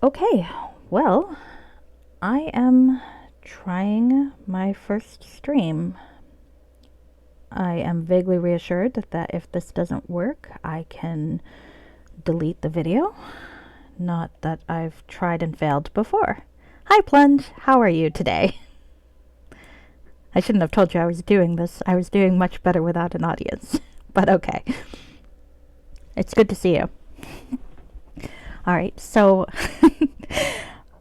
Okay, well, I am trying my first stream. I am vaguely reassured that if this doesn't work, I can delete the video. Not that I've tried and failed before. Hi, Plunge. How are you today? I shouldn't have told you I was doing this. I was doing much better without an audience. But okay. It's good to see you. Alright, so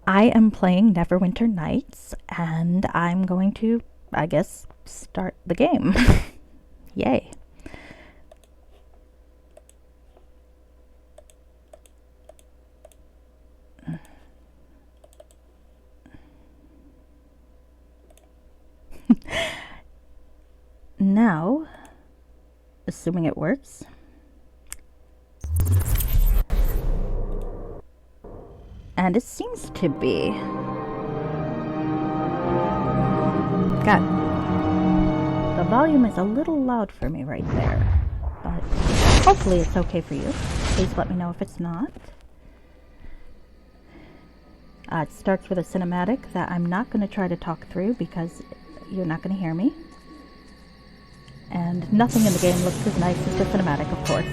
I am playing Neverwinter Nights, and I'm going to, I guess, start the game. Yay. Now, assuming it works, and it seems to be. God, the volume is a little loud for me right there, but hopefully it's okay for you. Please let me know if it's not. It starts with a cinematic that I'm not going to try to talk through because you're not going to hear me. And nothing in the game looks as nice as the cinematic, of course.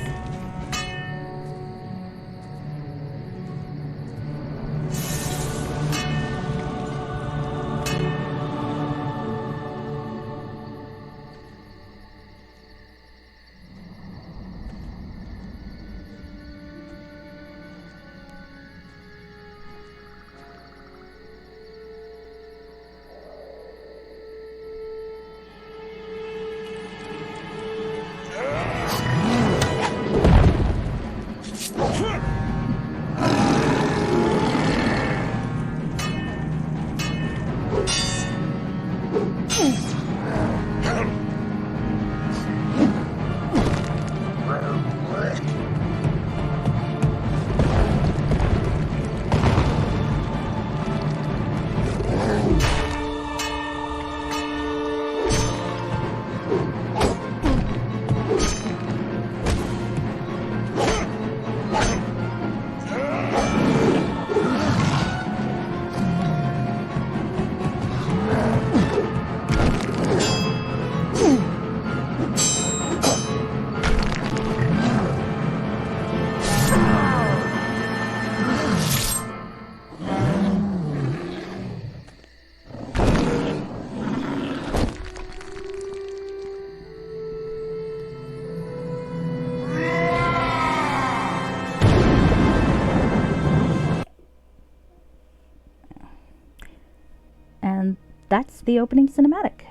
And that's the opening cinematic.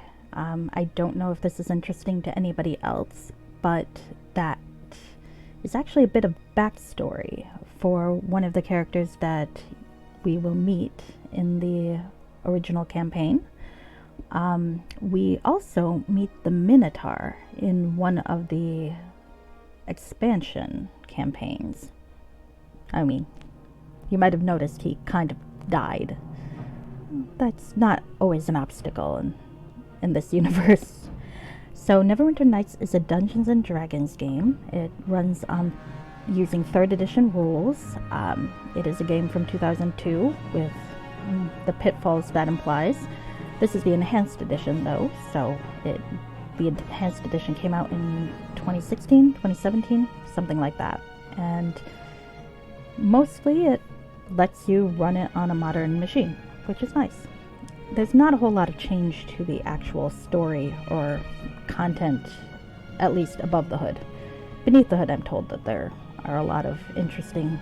I don't know if this is interesting to anybody else, but that is actually a bit of backstory for one of the characters that we will meet in the original campaign. We also meet the Minotaur in one of the expansion campaigns. I mean, you might have noticed he kind of died. That's not always an obstacle in this universe. So Neverwinter Nights is a Dungeons & Dragons game. It runs on using 3rd edition rules. It is a game from 2002 with the pitfalls that implies. This is the enhanced edition though, so the enhanced edition came out in 2016, 2017, something like that. And mostly it lets you run it on a modern machine, which is nice. There's not a whole lot of change to the actual story or content, at least above the hood. Beneath the hood, I'm told that there are a lot of interesting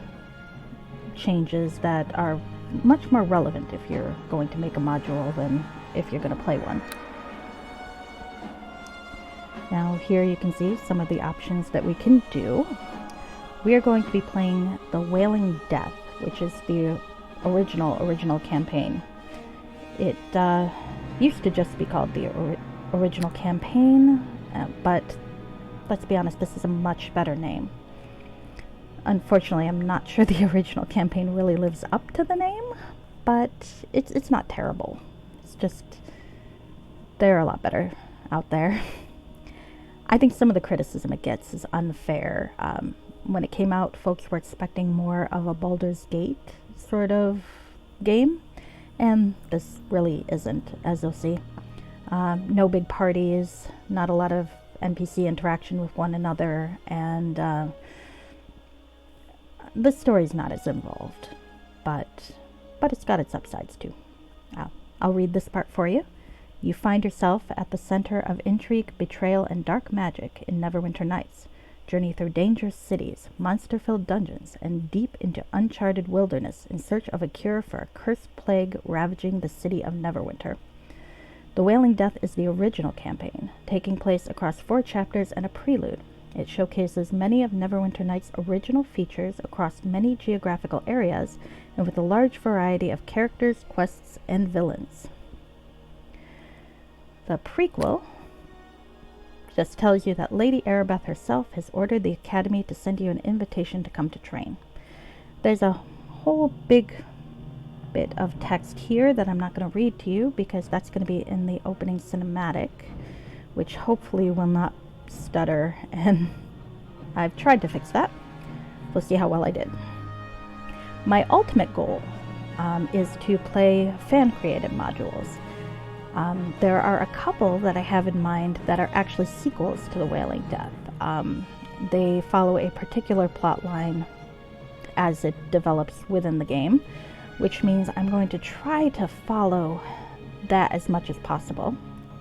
changes that are much more relevant if you're going to make a module than if you're going to play one. Now here you can see some of the options that we can do. We are going to be playing the Wailing Death, which is the original campaign. It used to just be called the original campaign, but let's be honest, this is a much better name. Unfortunately, I'm not sure the original campaign really lives up to the name, but it's not terrible. It's just, they're a lot better out there. I think some of the criticism it gets is unfair. When it came out, folks were expecting more of a Baldur's Gate sort of game, and this really isn't, as you'll see. No big parties, not a lot of NPC interaction with one another, and the story's not as involved, but it's got its upsides too. I'll read this part for you. You find yourself at the center of intrigue, betrayal, and dark magic in Neverwinter Nights. Journey through dangerous cities, monster-filled dungeons, and deep into uncharted wilderness in search of a cure for a cursed plague ravaging the city of Neverwinter. The Wailing Death is the original campaign, taking place across 4 chapters and a prelude. It showcases many of Neverwinter Nights' original features across many geographical areas and with a large variety of characters, quests, and villains. The prequel just tells you that Lady Erebeth herself has ordered the Academy to send you an invitation to come to train. There's a whole big bit of text here that I'm not going to read to you because that's going to be in the opening cinematic, which hopefully will not stutter, and I've tried to fix that. We'll see how well I did. My ultimate goal is to play fan-created modules. There are a couple that I have in mind that are actually sequels to the Wailing Death. They follow a particular plot line as it develops within the game, which means I'm going to try to follow that as much as possible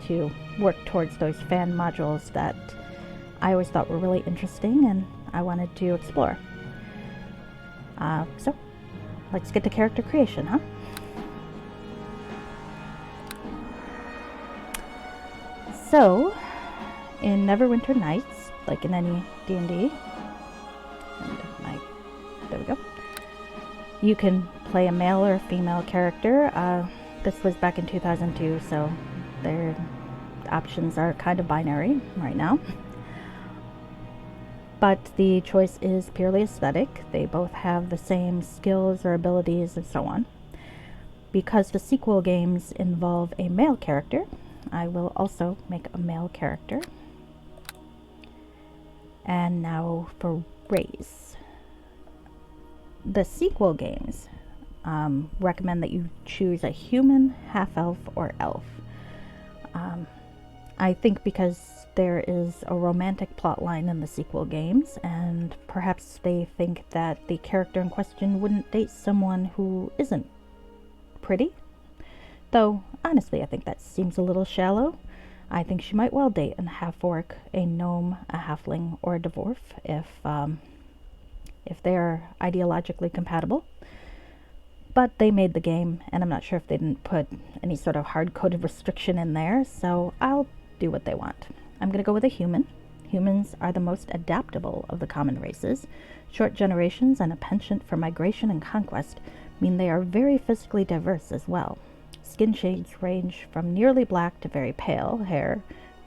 to work towards those fan modules that I always thought were really interesting and I wanted to explore. So let's get to character creation, huh? So, in Neverwinter Nights, like in any D&D, there we go, you can play a male or a female character. This was back in 2002, so their options are kind of binary right now. But the choice is purely aesthetic. They both have the same skills or abilities and so on. Because the sequel games involve a male character, I will also make a male character. And now for race. The sequel games recommend that you choose a human, half-elf, or elf. I think because there is a romantic plot line in the sequel games, and perhaps they think that the character in question wouldn't date someone who isn't pretty. Though, honestly, I think that seems a little shallow. I think she might well date a half-orc, a gnome, a halfling, or a dwarf if they're ideologically compatible. But they made the game, and I'm not sure if they didn't put any sort of hard-coded restriction in there, so I'll do what they want. I'm going to go with a human. Humans are the most adaptable of the common races. Short generations and a penchant for migration and conquest mean they are very physically diverse as well. Skin shades range from nearly black to very pale hair,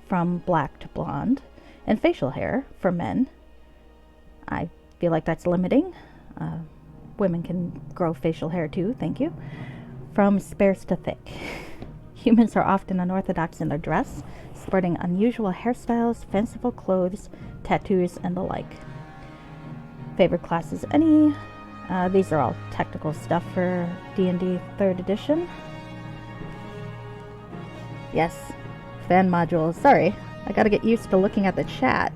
from black to blonde, and facial hair for men. I feel like that's limiting. Women can grow facial hair too, thank you. From sparse to thick. Humans are often unorthodox in their dress, sporting unusual hairstyles, fanciful clothes, tattoos, and the like. Favorite classes, any? These are all technical stuff for D&D 3rd edition. Yes, fan modules. Sorry, I gotta get used to looking at the chat.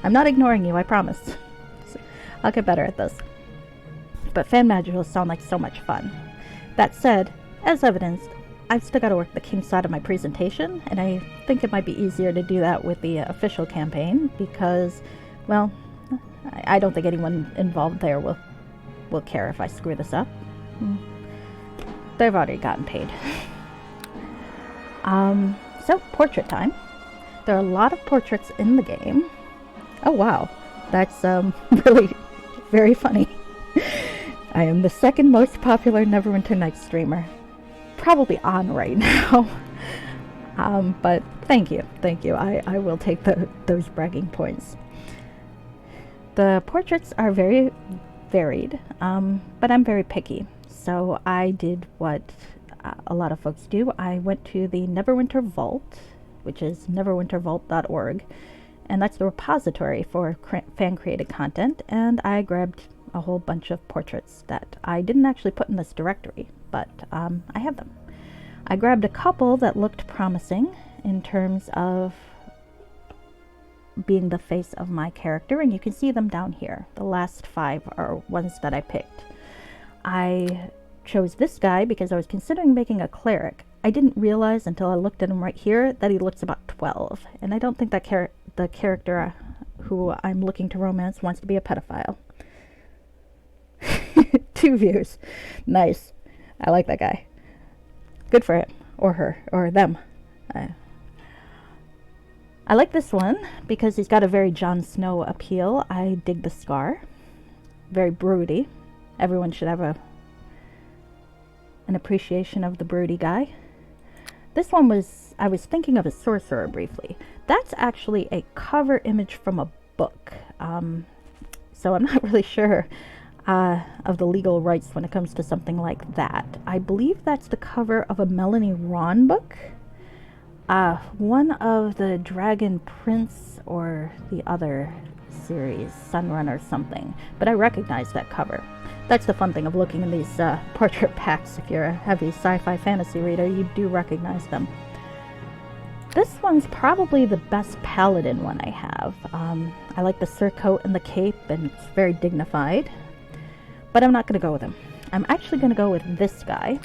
I'm not ignoring you, I promise. I'll get better at this. But fan modules sound like so much fun. That said, as evidenced, I've still got to work the kinks side of my presentation, and I think it might be easier to do that with the official campaign because, well, I don't think anyone involved there will care if I screw this up. They've already gotten paid. So, portrait time. There are a lot of portraits in the game. Oh wow, that's really very funny. I am the second most popular Neverwinter Nights streamer. Probably on right now. But thank you. I will take those bragging points. The portraits are very varied, but I'm very picky. So I did what a lot of folks do. I went to the Neverwinter Vault, which is neverwintervault.org, and that's the repository for fan-created content, and I grabbed a whole bunch of portraits that I didn't actually put in this directory, but I have them. I grabbed a couple that looked promising in terms of being the face of my character, and you can see them down here. The last 5 are ones that I picked. I chose this guy because I was considering making a cleric. I didn't realize until I looked at him right here that he looks about 12, and I don't think that the character who I'm looking to romance wants to be a pedophile. 2 views. Nice. I like that guy. Good for him, or her, or them. I like this one because he's got a very Jon Snow appeal. I dig the scar. Very broody. Everyone should have an appreciation of the broody guy. This one was, I was thinking of a sorcerer briefly. That's actually a cover image from a book. So I'm not really sure of the legal rights when it comes to something like that. I believe that's the cover of a Melanie Ron book. One of the Dragon Prince or the other series, Sunrunner something. But I recognize that cover. That's the fun thing of looking in these portrait packs. If you're a heavy sci-fi fantasy reader, you do recognize them. This one's probably the best paladin one I have. I like the surcoat and the cape, and it's very dignified. But I'm not going to go with him. I'm actually going to go with this guy.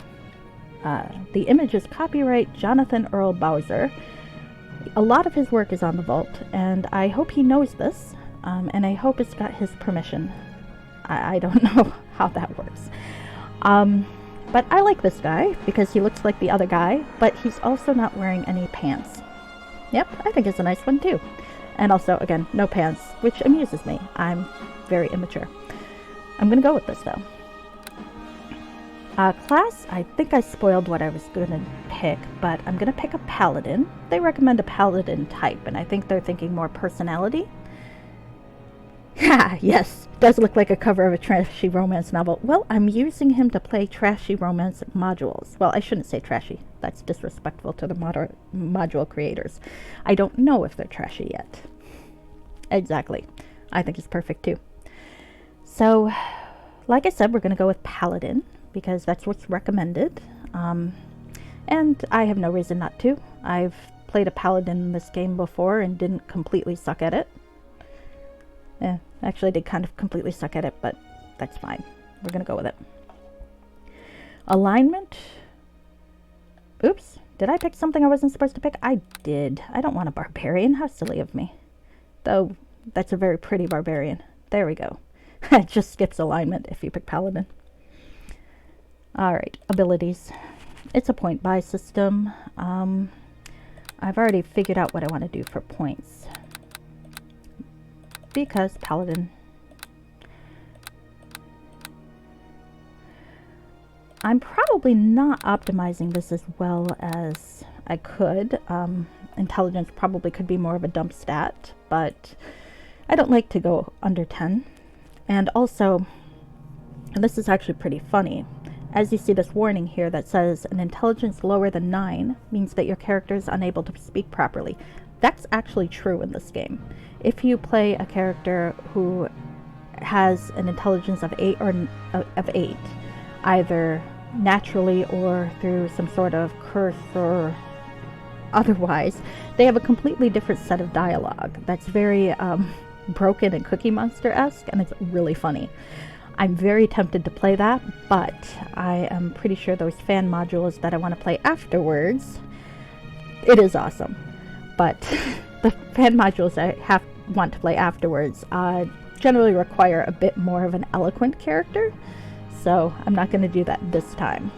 The image is copyright Jonathan Earl Bowser. A lot of his work is on the vault, and I hope he knows this, and I hope it's got his permission. I don't know how that works. But I like this guy because he looks like the other guy, but he's also not wearing any pants. Yep, I think it's a nice one too. And also, again, no pants, which amuses me. I'm very immature. I'm going to go with this though. Class, I think I spoiled what I was going to pick, but I'm going to pick a paladin. They recommend a paladin type, and I think they're thinking more personality. Ha! Yes, does look like a cover of a trashy romance novel. Well, I'm using him to play trashy romance modules. Well, I shouldn't say trashy. That's disrespectful to the module creators. I don't know if they're trashy yet. Exactly. I think it's perfect too. So, like I said, we're going to go with paladin, because that's what's recommended, and I have no reason not to. I've played a paladin in this game before and didn't completely suck at it. Actually I did kind of completely suck at it, but that's fine. We're gonna go with it. Alignment. Oops, did I pick something I wasn't supposed to pick? I did. I don't want a barbarian. How silly of me. Though, that's a very pretty barbarian. There we go. It just skips alignment if you pick paladin. Alright, abilities. It's a point buy system. I've already figured out what I want to do for points. Because paladin. I'm probably not optimizing this as well as I could. Intelligence probably could be more of a dump stat, but I don't like to go under 10. And also, and this is actually pretty funny, as you see this warning here that says an intelligence lower than 9 means that your character is unable to speak properly. That's actually true in this game. If you play a character who has an intelligence of 8 either naturally or through some sort of curse or otherwise, they have a completely different set of dialogue that's very broken and Cookie Monster-esque, and it's really funny. I'm very tempted to play that, but I am pretty sure those fan modules that I want to play afterwards, it is awesome. But the fan modules I want to play afterwards generally require a bit more of an eloquent character, so I'm not going to do that this time.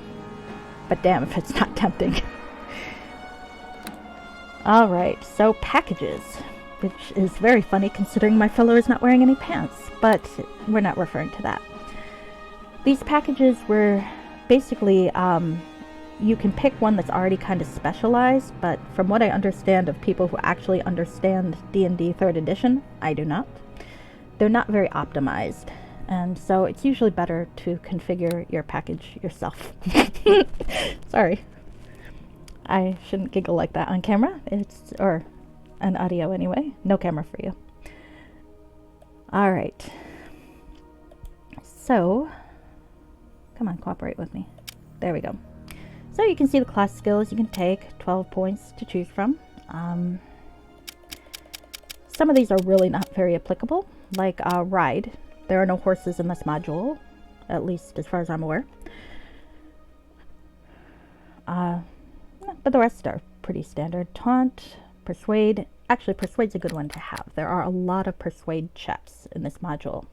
But damn if it's not tempting. Alright, so packages, which is very funny considering my fellow is not wearing any pants, but we're not referring to that. These packages were basically, you can pick one that's already kind of specialized, but from what I understand of people who actually understand D&D 3rd edition, I do not. They're not very optimized, and so it's usually better to configure your package yourself. Sorry. I shouldn't giggle like that on camera. Or on audio anyway. No camera for you. Alright. So, come on, cooperate with me. There we go. So you can see the class skills you can take, 12 points to choose from. Some of these are really not very applicable, like Ride. There are no horses in this module, at least as far as I'm aware. But the rest are pretty standard. Taunt, Persuade. Actually, Persuade's a good one to have. There are a lot of Persuade checks in this module.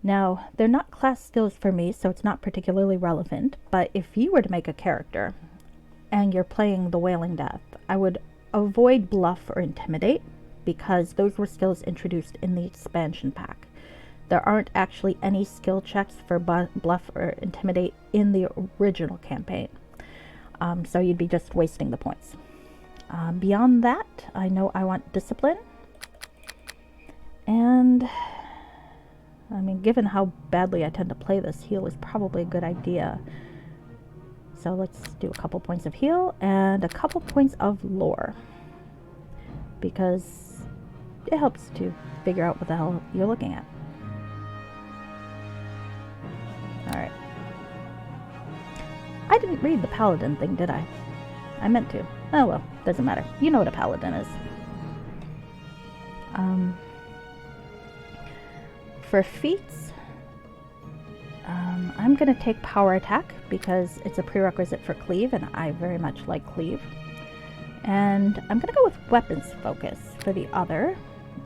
Now, they're not class skills for me, so it's not particularly relevant, but if you were to make a character and you're playing the Wailing Death, I would avoid Bluff or Intimidate, because those were skills introduced in the expansion pack. There aren't actually any skill checks for Bluff or Intimidate in the original campaign, so you'd be just wasting the points. Beyond that, I know I want Discipline, and I mean, given how badly I tend to play this, heal is probably a good idea. So let's do a couple points of heal and a couple points of lore, because it helps to figure out what the hell you're looking at. Alright. I didn't read the paladin thing, did I? I meant to. Oh well, doesn't matter. You know what a paladin is. For feats, I'm going to take Power Attack because it's a prerequisite for Cleave, and I very much like Cleave. And I'm going to go with Weapons Focus for the other,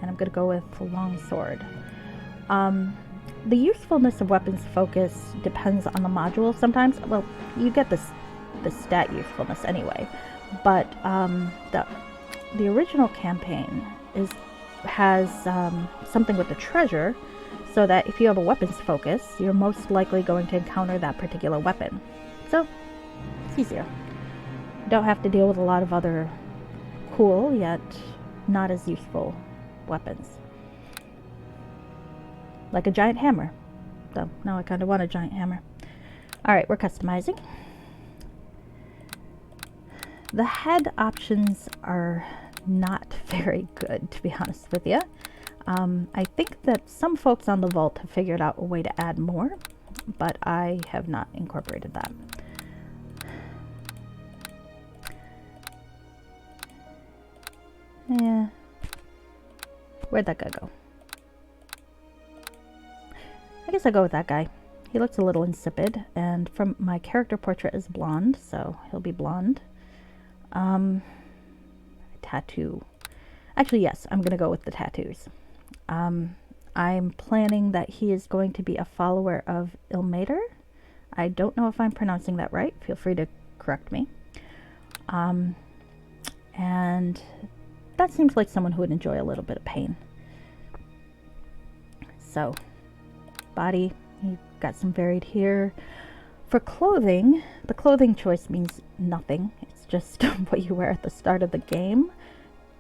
and I'm going to go with Longsword. The usefulness of Weapons Focus depends on the module sometimes. Well, you get the stat usefulness anyway, but the original campaign has something with the treasure, so that if you have a weapons focus, you're most likely going to encounter that particular weapon. So, it's easier. You don't have to deal with a lot of other cool, yet not as useful weapons. Like a giant hammer. So, now I kind of want a giant hammer. Alright, we're customizing. The head options are not very good, to be honest with you. I think that some folks on the Vault have figured out a way to add more, but I have not incorporated that. Yeah. Where'd that guy go? I guess I'll go with that guy. He looks a little insipid, and from my character portrait is blonde, so he'll be blonde. Tattoo. Actually, yes, I'm gonna go with the tattoos. I'm planning that he is going to be a follower of Ilmater. I don't know if I'm pronouncing that right. Feel free to correct me. And that seems like someone who would enjoy a little bit of pain. So, body, you've got some varied here. For clothing, the clothing choice means nothing. It's just what you wear at the start of the game.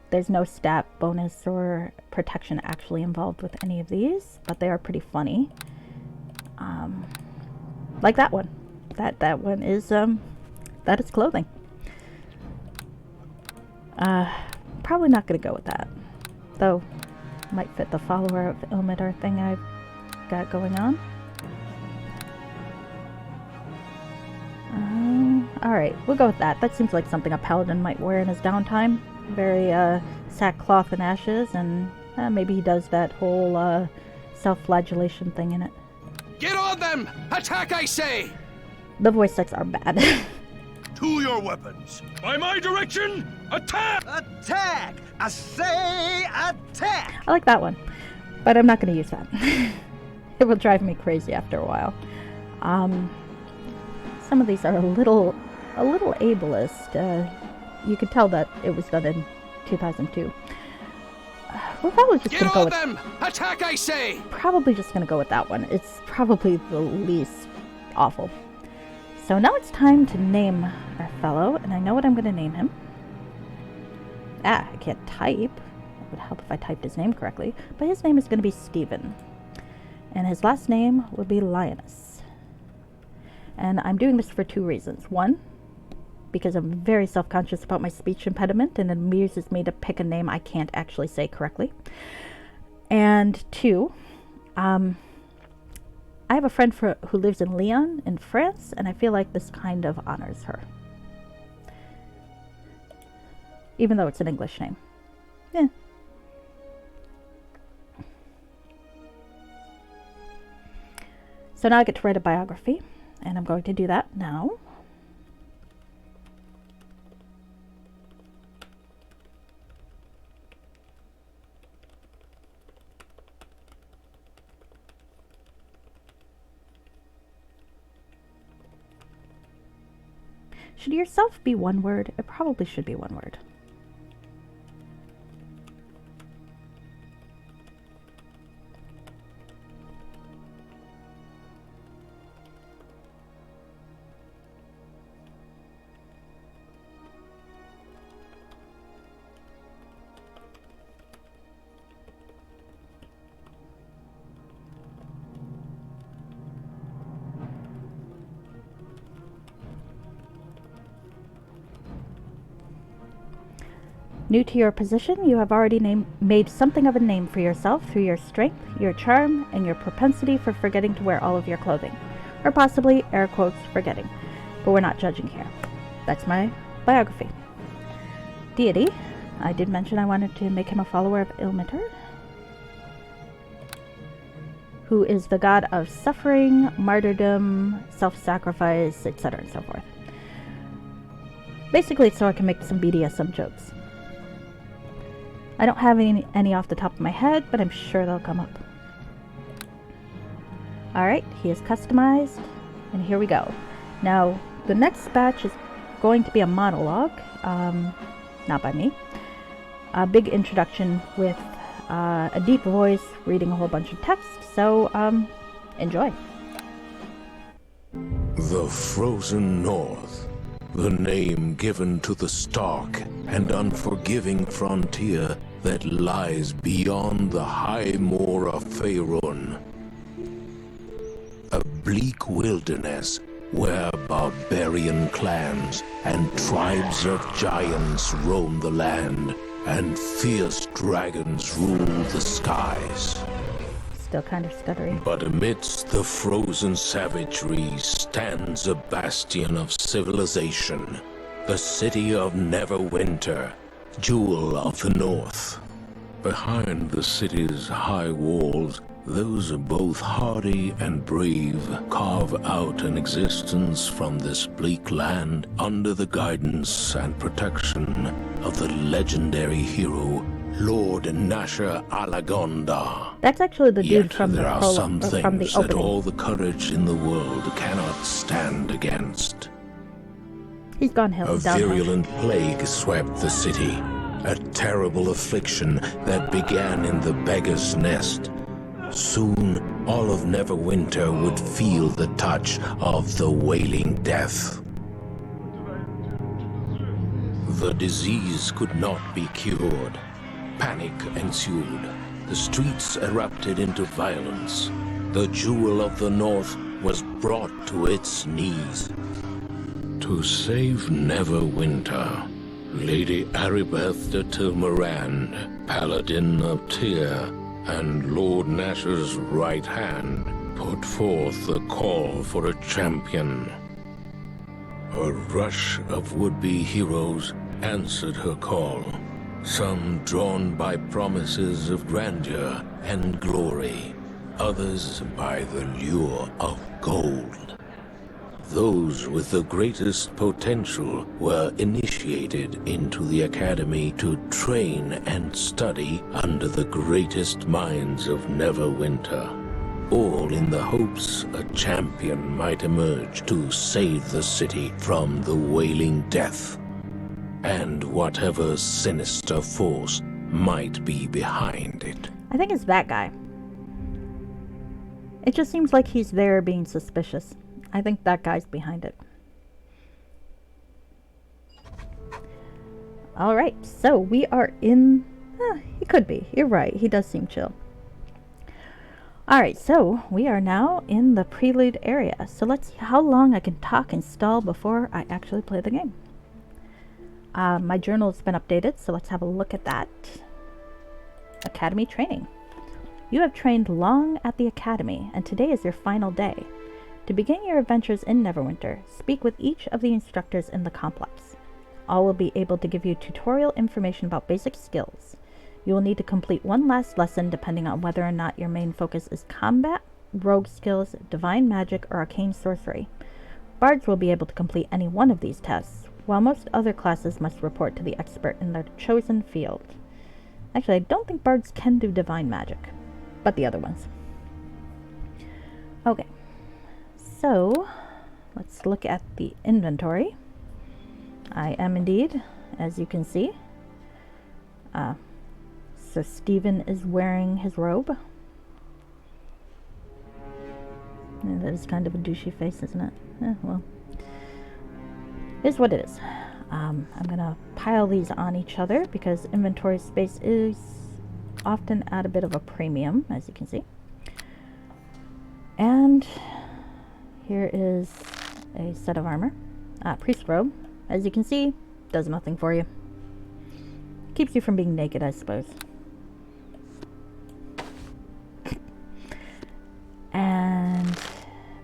There's no stat bonus or protection actually involved with any of these, but they are pretty funny. Like that one. That one is that is clothing. Probably not gonna go with that, though. Might fit the follower of Ilmater thing I've got going on. Alright, we'll go with that. That seems like something a paladin might wear in his downtime. Very sackcloth and ashes, and maybe he does that whole self-flagellation thing in it. Get on them! Attack, I say! The voice acts are bad. To your weapons! By my direction, attack! Attack! I say attack! I like that one, but I'm not going to use that. It will drive me crazy after a while. Some of these are a little ableist. You could tell that it was done in 2002. We're probably just going to go with them! Attack, I say! Probably just going to go with that one. It's probably the least awful. So now it's time to name our fellow, and I know what I'm going to name him. I can't type. It would help if I typed his name correctly. But his name is going to be Stephen. And his last name will be Lioness. And I'm doing this for two reasons. One, because I'm very self-conscious about my speech impediment, and it amuses me to pick a name I can't actually say correctly. And two, I I have a friend who lives in Lyon in France, and I feel like this kind of honors her. Even though it's an English name. Yeah. So now I get to write a biography, and I'm going to do that now. Should yourself be one word? It probably should be one word. New to your position, you have already made something of a name for yourself through your strength, your charm, and your propensity for forgetting to wear all of your clothing. Or possibly, air quotes, forgetting. But we're not judging here. That's my biography. Deity. I did mention I wanted to make him a follower of Ilmater, who is the god of suffering, martyrdom, self-sacrifice, etc. and so forth. Basically, it's so I can make some BDSM jokes. I don't have any off the top of my head, but I'm sure they'll come up. Alright, he is customized, and here we go. Now, the next batch is going to be a monologue, not by me. A big introduction with a deep voice reading a whole bunch of text, so enjoy. The Frozen North, the name given to the stark and unforgiving frontier that lies beyond the high moor of Faerun. A bleak wilderness where barbarian clans and tribes of giants roam the land, and fierce dragons rule the skies. Still kind of stuttery. But amidst the frozen savagery stands a bastion of civilization, the city of Neverwinter, jewel of the north. Behind the city's high walls, those both hardy and brave carve out an existence from this bleak land under the guidance and protection of the legendary hero Lord Nasher Alagonda. That's actually the dude Yet from the there are prologue, some or from the things that opening. all the courage in the world cannot stand against. He's gone A downhill. virulent plague swept the city, a terrible affliction that began in the beggar's nest. Soon, all of Neverwinter would feel the touch of the Wailing Death. The disease could not be cured. Panic ensued. The streets erupted into violence. The jewel of the North was brought to its knees. To save Neverwinter, Lady Aribeth de Tilmarand, Paladin of Tyr, and Lord Nasher's right hand, put forth the call for a champion. A rush of would-be heroes answered her call, some drawn by promises of grandeur and glory, others by the lure of gold. Those with the greatest potential were initiated into the academy to train and study under the greatest minds of Neverwinter, all in the hopes a champion might emerge to save the city from the Wailing Death, and whatever sinister force might be behind it. I think it's that guy. It just seems like he's there being suspicious. I think that guy's behind it. Alright, so we are in... he could be. You're right. He does seem chill. Alright, so we are now in the prelude area. So let's see how long I can talk and stall before I actually play the game. My journal has been updated, so let's have a look at that. Academy training. You have trained long at the academy, and today is your final day. To begin your adventures in Neverwinter, speak with each of the instructors in the complex. All will be able to give you tutorial information about basic skills. You will need to complete one last lesson depending on whether or not your main focus is combat, rogue skills, divine magic, or arcane sorcery. Bards will be able to complete any one of these tests, while most other classes must report to the expert in their chosen field. Actually, I don't think bards can do divine magic, but the other ones. Okay, so let's look at the inventory. I am indeed, as you can see. So Stephen is wearing his robe. And that is kind of a douchey face, isn't it? Well, is what it is. I'm gonna pile these on each other because inventory space is often at a bit of a premium, as you can see. And here is a set of armor. Priest robe, as you can see, does nothing for you. Keeps you from being naked, I suppose. And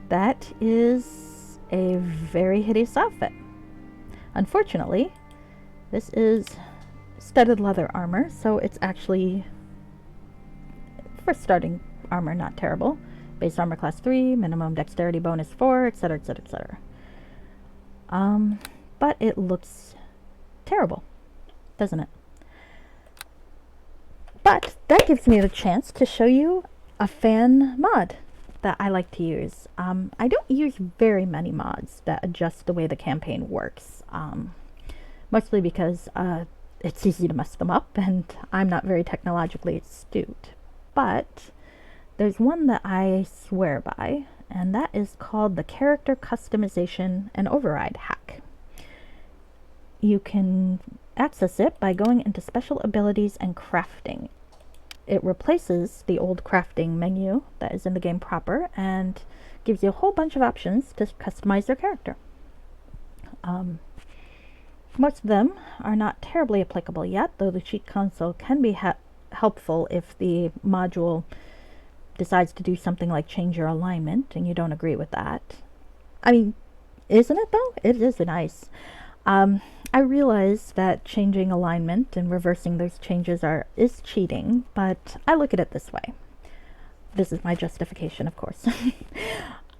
that is a very hideous outfit. Unfortunately, this is studded leather armor, so it's actually, for starting armor, not terrible. Base armor class 3, minimum dexterity bonus 4, etc, etc, etc. But it looks terrible, doesn't it? But that gives me the chance to show you a fan mod that I like to use. I don't use very many mods that adjust the way the campaign works, mostly because it's easy to mess them up and I'm not very technologically astute. But there's one that I swear by, and that is called the Character Customization and Override hack. You can access it by going into Special Abilities and Crafting. It replaces the old crafting menu that is in the game proper and gives you a whole bunch of options to customize your character. Most of them are not terribly applicable yet, though the cheat console can be helpful if the module decides to do something like change your alignment and you don't agree with that. I mean, isn't it though? It is nice. I realize that changing alignment and reversing those changes is cheating, but I look at it this way. This is my justification, of course.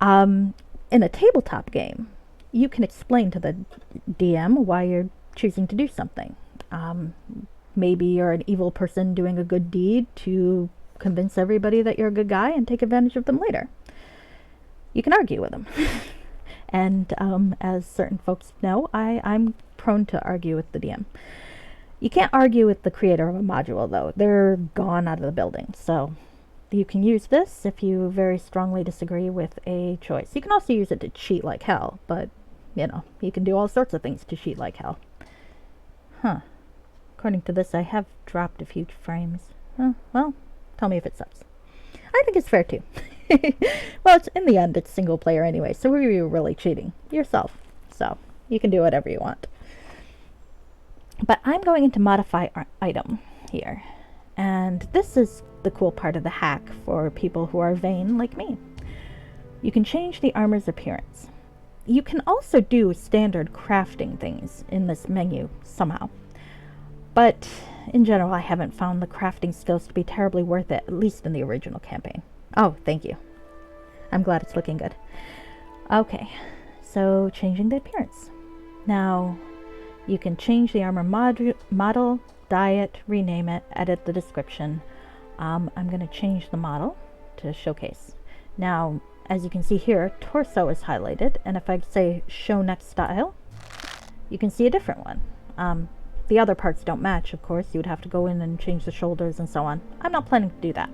In a tabletop game, you can explain to the DM why you're choosing to do something. Maybe you're an evil person doing a good deed to convince everybody that you're a good guy and take advantage of them later. You can argue with them. And as certain folks know, I'm prone to argue with the DM. You can't argue with the creator of a module, though. They're gone out of the building. So you can use this if you very strongly disagree with a choice. You can also use it to cheat like hell, but, you know, you can do all sorts of things to cheat like hell. Huh. According to this, I have dropped a few frames. Well, tell me if it sucks. I think it's fair, too. Well, in the end, it's single player anyway, so who are you really cheating? Yourself. So, you can do whatever you want. But I'm going into modify item here. And this is the cool part of the hack for people who are vain like me. You can change the armor's appearance. You can also do standard crafting things in this menu somehow. But in general, I haven't found the crafting skills to be terribly worth it, at least in the original campaign. Oh, thank you. I'm glad it's looking good. Okay, so changing the appearance. Now, you can change the armor model, dye it, rename it, edit the description. I'm going to change the model to showcase. Now, as you can see here, torso is highlighted, and if I say show next style, you can see a different one. The other parts don't match, of course. You would have to go in and change the shoulders and so on. I'm not planning to do that.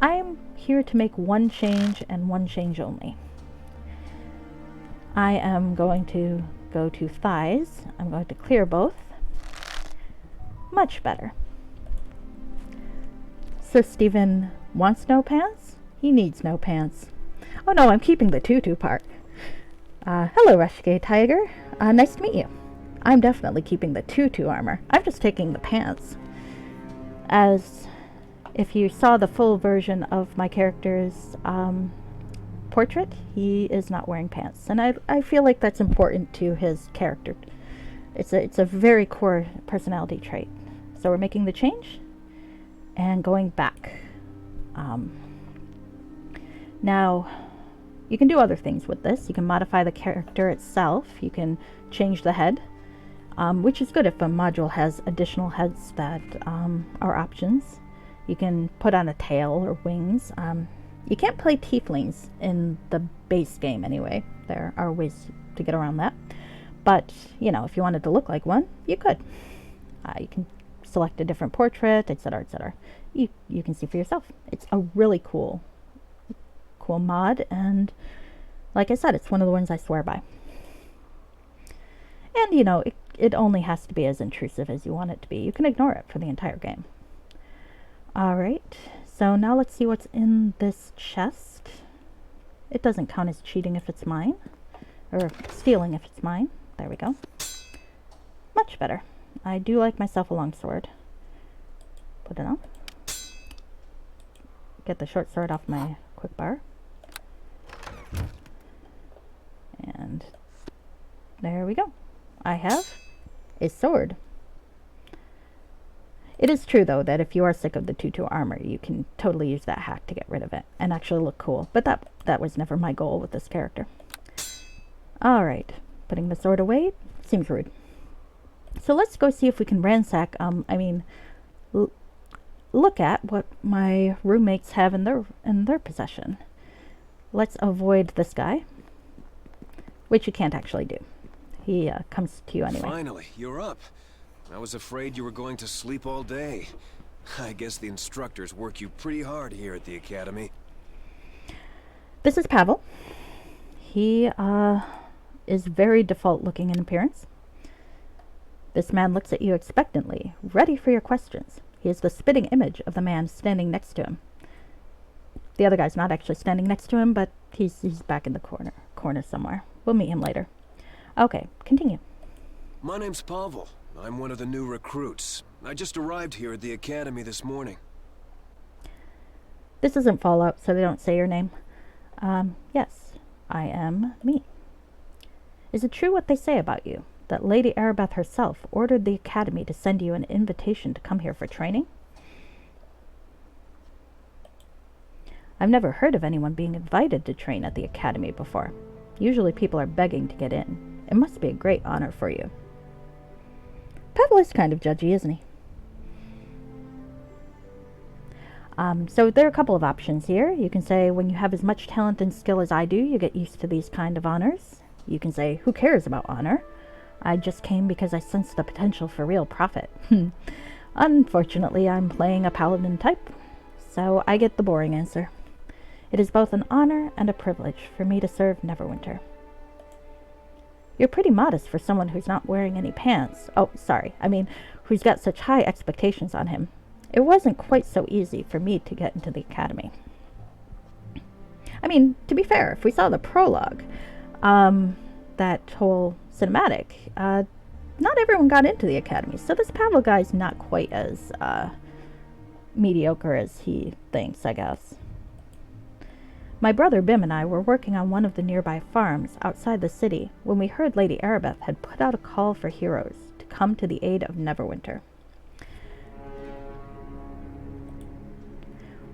I'm here to make one change and one change only. I am going to go to thighs. I'm going to clear both. Much better. So Stephen wants no pants? He needs no pants. Oh no, I'm keeping the tutu part. Hello, Rushgay Tiger. Nice to meet you. I'm definitely keeping the tutu armor. I'm just taking the pants. As If you saw the full version of my character's portrait, he is not wearing pants. And I feel like that's important to his character. It's a very core personality trait. So we're making the change and going back. Now, you can do other things with this. You can modify the character itself. You can change the head, which is good if a module has additional heads that are options. You can put on a tail or wings. You can't play tieflings in the base game anyway. There are ways to get around that. But, you know, if you wanted to look like one, you could. You can select a different portrait, etc., etc. You can see for yourself. It's a really cool mod, and like I said, it's one of the ones I swear by. And, you know, it only has to be as intrusive as you want it to be. You can ignore it for the entire game. Alright, so now let's see what's in this chest. It doesn't count as cheating if it's mine, or stealing if it's mine. There we go. Much better. I do like myself a longsword. Put it on. Get the short sword off my quick bar. And there we go. I have a sword. It is true, though, that if you are sick of the 2-2 armor, you can totally use that hack to get rid of it and actually look cool. But that was never my goal with this character. Alright, putting the sword away seems rude. So let's go see if we can ransack, look at what my roommates have in their possession. Let's avoid this guy, which you can't actually do. He comes to you anyway. Finally, you're up. I was afraid you were going to sleep all day. I guess the instructors work you pretty hard here at the academy. This is Pavel. He is very default looking in appearance. This man looks at you expectantly, ready for your questions. He is the spitting image of the man standing next to him. The other guy's not actually standing next to him, but he's back in the corner somewhere. We'll meet him later. Okay, continue. My name's Pavel. I'm one of the new recruits. I just arrived here at the academy this morning. This isn't Fallout, so they don't say your name. Yes, I am me. Is it true what they say about you? That Lady Arabeth herself ordered the academy to send you an invitation to come here for training? I've never heard of anyone being invited to train at the academy before. Usually people are begging to get in. It must be a great honor for you. Pavel is kind of judgy, isn't he? So there are a couple of options here. You can say, when you have as much talent and skill as I do, you get used to these kind of honors. You can say, who cares about honor? I just came because I sensed the potential for real profit. Unfortunately, I'm playing a paladin type, so I get the boring answer. It is both an honor and a privilege for me to serve Neverwinter. You're pretty modest for someone who's not wearing any pants. Oh, sorry. I mean, who's got such high expectations on him. It wasn't quite so easy for me to get into the academy. I mean, to be fair, if we saw the prologue, that whole cinematic, not everyone got into the academy. So this Pavel guy's not quite as mediocre as he thinks, I guess. My brother Bim and I were working on one of the nearby farms outside the city when we heard Lady Arabeth had put out a call for heroes to come to the aid of Neverwinter.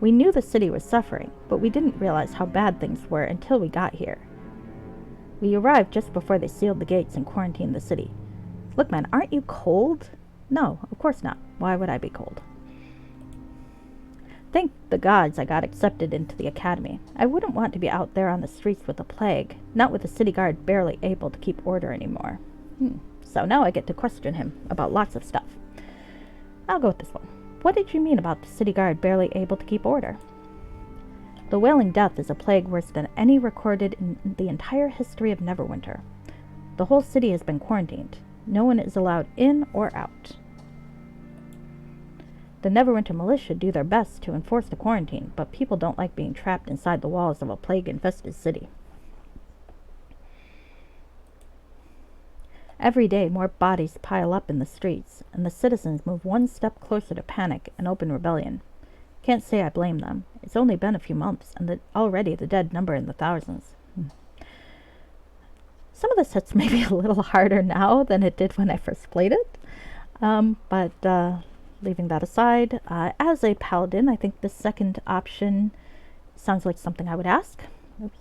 We knew the city was suffering, but we didn't realize how bad things were until we got here. We arrived just before they sealed the gates and quarantined the city. Look, man, aren't you cold? No, of course not. Why would I be cold? Thank the gods I got accepted into the academy. I wouldn't want to be out there on the streets with the plague, not with the city guard barely able to keep order anymore. So now I get to question him about lots of stuff. I'll go with this one. What did you mean about the city guard barely able to keep order? The Wailing death is a plague worse than any recorded in the entire history of Neverwinter. The whole city has been quarantined. No one is allowed in or out. The Neverwinter militia do their best to enforce the quarantine, but people don't like being trapped inside the walls of a plague-infested city. Every day, more bodies pile up in the streets, and the citizens move one step closer to panic and open rebellion. Can't say I blame them. It's only been a few months, and already the dead number in the thousands. Some of this hits maybe a little harder now than it did when I first played it. But leaving that aside, as a paladin, I think the second option sounds like something I would ask. Oops.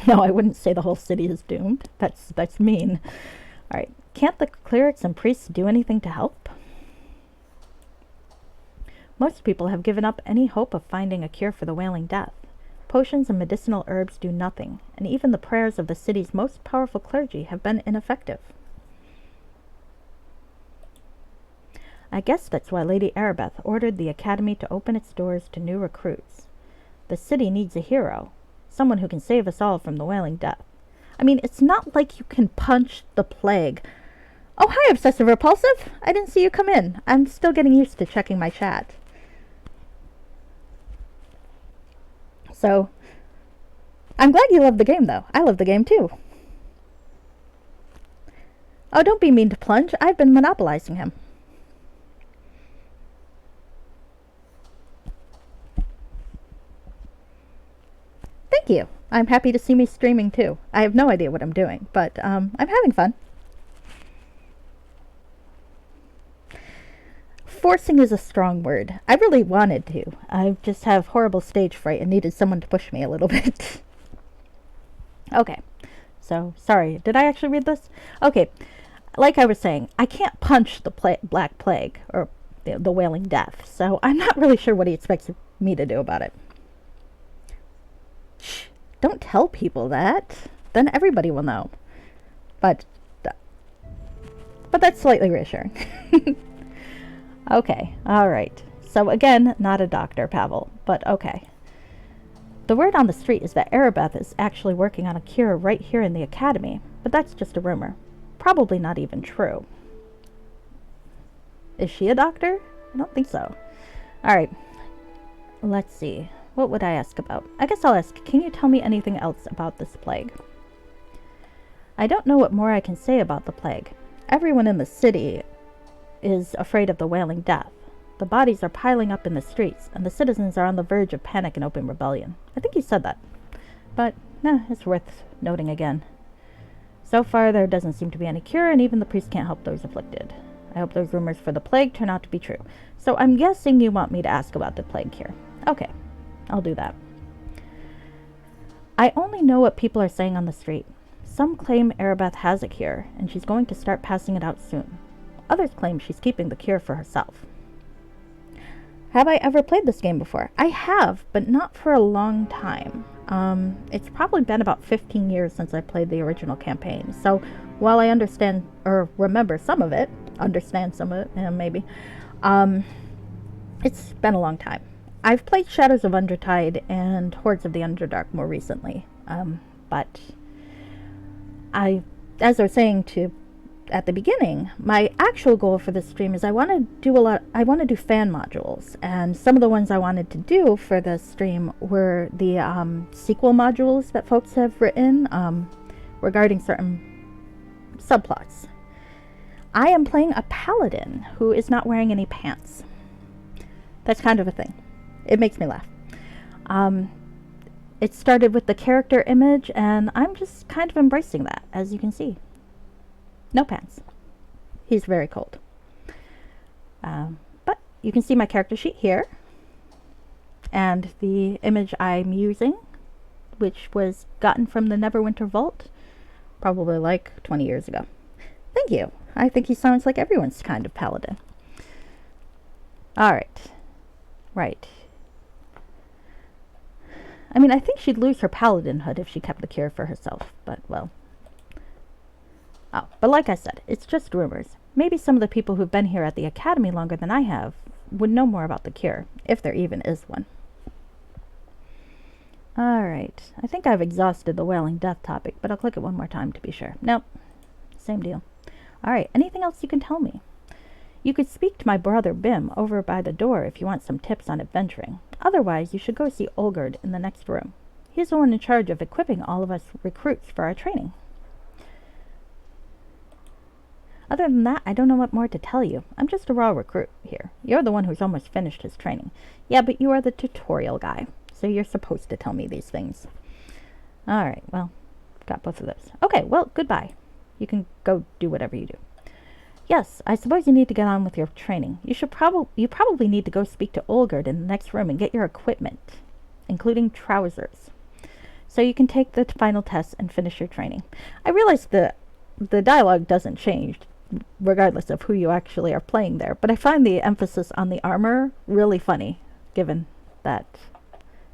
No, I wouldn't say the whole city is doomed. That's mean. All right. Can't the clerics and priests do anything to help? Most people have given up any hope of finding a cure for the Wailing Death. Potions and medicinal herbs do nothing, and even the prayers of the city's most powerful clergy have been ineffective. I guess that's why Lady Arabeth ordered the academy to open its doors to new recruits. The city needs a hero, someone who can save us all from the Wailing Death. I mean, it's not like you can punch the plague. Oh, hi, Obsessive Repulsive! I didn't see you come in. I'm still getting used to checking my chat. So, I'm glad you love the game, though. I love the game, too. Oh, don't be mean to Plunge. I've been monopolizing him. Thank you. I'm happy to see me streaming, too. I have no idea what I'm doing, but I'm having fun. Forcing is a strong word. I really wanted to. I just have horrible stage fright and needed someone to push me a little bit. Okay. So, sorry. Did I actually read this? Okay. Like I was saying, I can't punch the Black Plague, or the Wailing Death, so I'm not really sure what he expects me to do about it. Shh. Don't tell people that. Then everybody will know. But that's slightly reassuring. Okay, alright. So again, not a doctor, Pavel, but okay. The word on the street is that Arabeth is actually working on a cure right here in the academy, but that's just a rumor. Probably not even true. Is she a doctor? I don't think so. Alright, let's see. What would I ask about? I guess I'll ask, can you tell me anything else about this plague? I don't know what more I can say about the plague. Everyone in the city is afraid of the Wailing Death. The bodies are piling up in the streets, and the citizens are on the verge of panic and open rebellion. I think you said that. But, it's worth noting again. So far, there doesn't seem to be any cure, and even the priest can't help those afflicted. I hope those rumors for the plague turn out to be true. So I'm guessing you want me to ask about the plague cure. Okay, I'll do that. I only know what people are saying on the street. Some claim Arabeth has a cure, and she's going to start passing it out soon. Others claim she's keeping the cure for herself. Have I ever played this game before? I have, but not for a long time. It's probably been about 15 years since I played the original campaign. So while I understand or remember some of it, maybe, it's been a long time. I've played Shadows of Undertide and Hordes of the Underdark more recently. But as I was saying at the beginning, my actual goal for this stream is I want to do fan modules, and some of the ones I wanted to do for this stream were the sequel modules that folks have written regarding certain subplots. I am playing a paladin who is not wearing any pants. That's kind of a thing. It makes me laugh. It started with the character image, and I'm just kind of embracing that, as you can see. No pants. He's very cold. But you can see my character sheet here. And the image I'm using, which was gotten from the Neverwinter vault, probably like 20 years ago. Thank you. I think he sounds like everyone's kind of paladin. Alright. Right. I mean, I think she'd lose her paladinhood if she kept the cure for herself, but, well. Oh, but like I said, it's just rumors. Maybe some of the people who've been here at the academy longer than I have would know more about the cure, if there even is one. Alright, I think I've exhausted the Wailing Death topic, but I'll click it one more time to be sure. Nope, same deal. Alright, anything else you can tell me? You could speak to my brother Bim over by the door if you want some tips on adventuring. Otherwise, you should go see Olgerd in the next room. He's the one in charge of equipping all of us recruits for our training. Other than that, I don't know what more to tell you. I'm just a raw recruit here. You're the one who's almost finished his training. Yeah, but you are the tutorial guy, so you're supposed to tell me these things. Alright, well, got both of those. Okay, well, goodbye. You can go do whatever you do. Yes, I suppose you need to get on with your training. You probably need to go speak to Olgerd in the next room and get your equipment, including trousers, so you can take the final test and finish your training. I realize the dialogue doesn't change regardless of who you actually are playing there, but I find the emphasis on the armor really funny, given that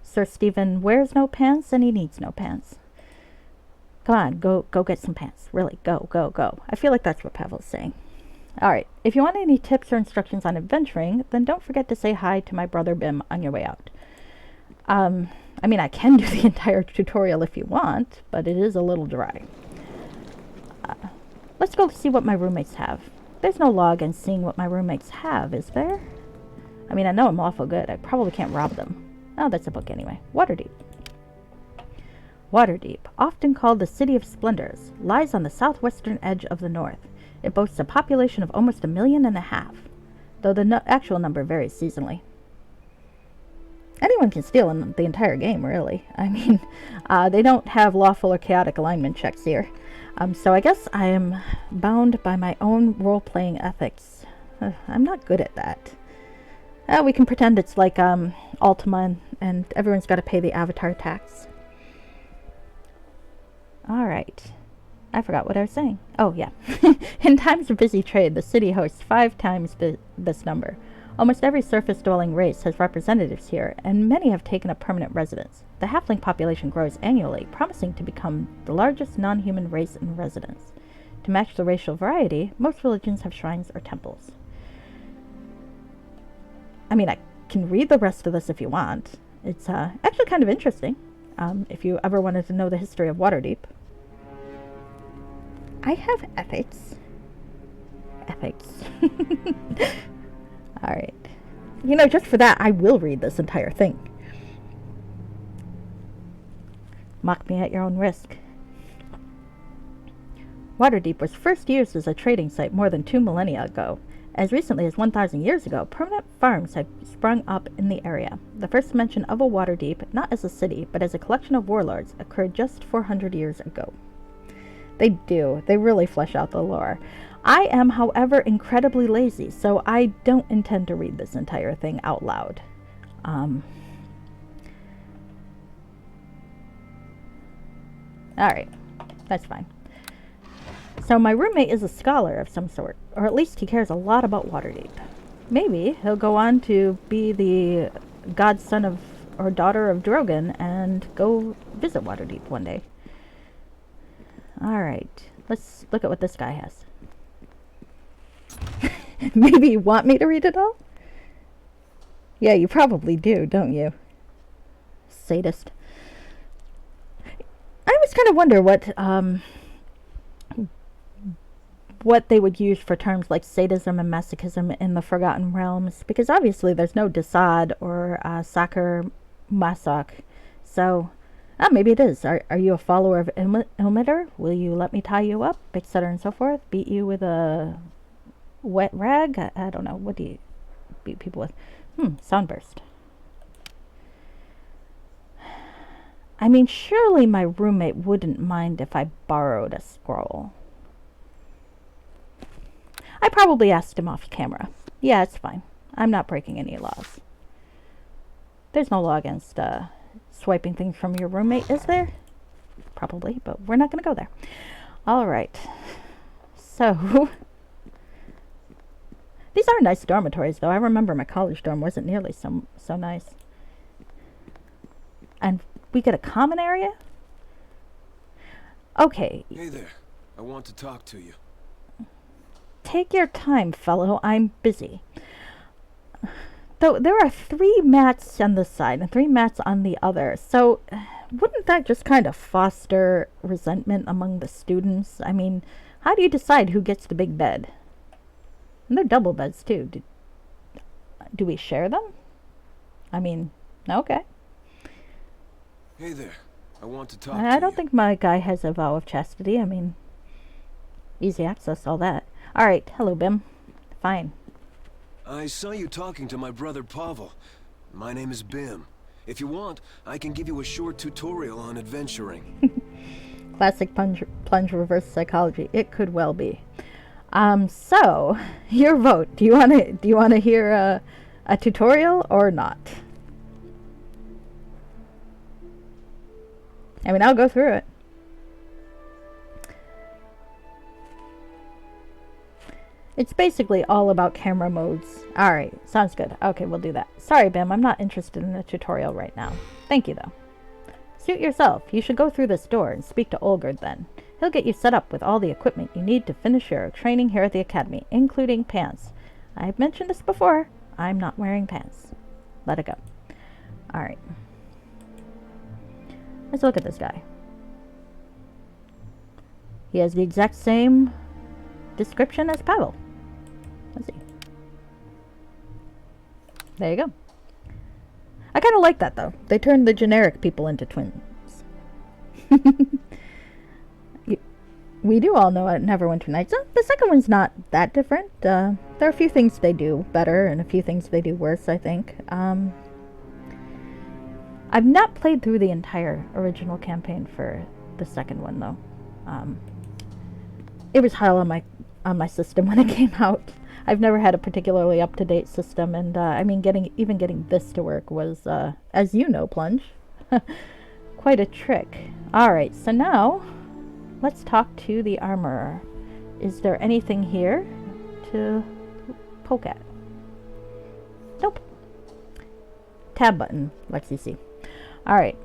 Sir Stephen wears no pants and he needs no pants. Come on, go get some pants. Really, go. I feel like that's what Pavel's saying. Alright, if you want any tips or instructions on adventuring, then don't forget to say hi to my brother Bim on your way out. I mean, I can do the entire tutorial if you want, but it is a little dry. Let's go see what my roommates have. There's no log in seeing what my roommates have, is there? I mean, I know I'm awful good. I probably can't rob them. Oh, that's a book anyway. Waterdeep. Waterdeep, often called the City of Splendors, lies on the southwestern edge of the north. It boasts a population of almost 1.5 million, though the actual number varies seasonally. Anyone can steal in the entire game, really. I mean, they don't have lawful or chaotic alignment checks here. So I guess I am bound by my own role-playing ethics. I'm not good at that. We can pretend it's like Ultima and everyone's got to pay the avatar tax. Alright. I forgot what I was saying. Oh, yeah. In times of busy trade, the city hosts 5 times this number. Almost every surface-dwelling race has representatives here, and many have taken up permanent residence. The halfling population grows annually, promising to become the largest non-human race in residence. To match the racial variety, most religions have shrines or temples. I mean, I can read the rest of this if you want. It's actually kind of interesting, if you ever wanted to know the history of Waterdeep. I have ethics. Alright. You know, just for that, I will read this entire thing. Mock me at your own risk. Waterdeep was first used as a trading site more than 2 millennia ago. As recently as 1,000 years ago, permanent farms had sprung up in the area. The first mention of a Waterdeep, not as a city, but as a collection of warlords, occurred just 400 years ago. They do. They really flesh out the lore. I am, however, incredibly lazy, so I don't intend to read this entire thing out loud. Alright, that's fine. So my roommate is a scholar of some sort, or at least he cares a lot about Waterdeep. Maybe he'll go on to be the godson of, or daughter of Drogon and go visit Waterdeep one day. Alright, let's look at what this guy has. Maybe you want me to read it all? Yeah, you probably do, don't you? Sadist. I always kind of wonder what they would use for terms like sadism and masochism in the Forgotten Realms, because obviously there's no Desaad or Saker Masoch. So, maybe it is. Are you a follower of Ilmater? Will you let me tie you up, etc. and so forth? Beat you with a wet rag? I don't know. What do you beat people with? Soundburst. I mean, surely my roommate wouldn't mind if I borrowed a scroll. I probably asked him off camera. Yeah, it's fine. I'm not breaking any laws. There's no law against swiping things from your roommate, is there? Probably, but we're not going to go there. Alright. So, these are nice dormitories, though. I remember my college dorm wasn't nearly so nice. And we get a common area? Okay. Hey there. I want to talk to you. Take your time, fellow. I'm busy. Though there are 3 mats on this side and 3 mats on the other, so wouldn't that just kind of foster resentment among the students? I mean, how do you decide who gets the big bed? And they're double beds, too. Do we share them? I mean, okay. Hey there. I want to talk to you. I don't think my guy has a vow of chastity. I mean, easy access, all that. Alright, hello, Bim. Fine. I saw you talking to my brother Pavel. My name is Bim. If you want, I can give you a short tutorial on adventuring. Classic plunge reverse psychology. It could well be. So, your vote. Do you want to hear a tutorial or not? I mean, I'll go through it. It's basically all about camera modes. Alright, sounds good. Okay, we'll do that. Sorry, Bim, I'm not interested in a tutorial right now. Thank you, though. Suit yourself. You should go through this door and speak to Olgerd then. He'll get you set up with all the equipment you need to finish your training here at the Academy, including pants. I've mentioned this before. I'm not wearing pants. Let it go. Alright. Let's look at this guy. He has the exact same description as Pavel. Let's see. There you go. I kind of like that, though. They turned the generic people into twins. We do all know at Neverwinter Nights. The second one's not that different. There are a few things they do better and a few things they do worse, I think. I've not played through the entire original campaign for the second one, though. It was hell on my system when it came out. I've never had a particularly up-to-date system, and I mean, getting this to work was, as you know, Plunge, quite a trick. Alright, so now, let's talk to the armorer. Is there anything here to poke at? Nope. Tab button lets you see. Alright.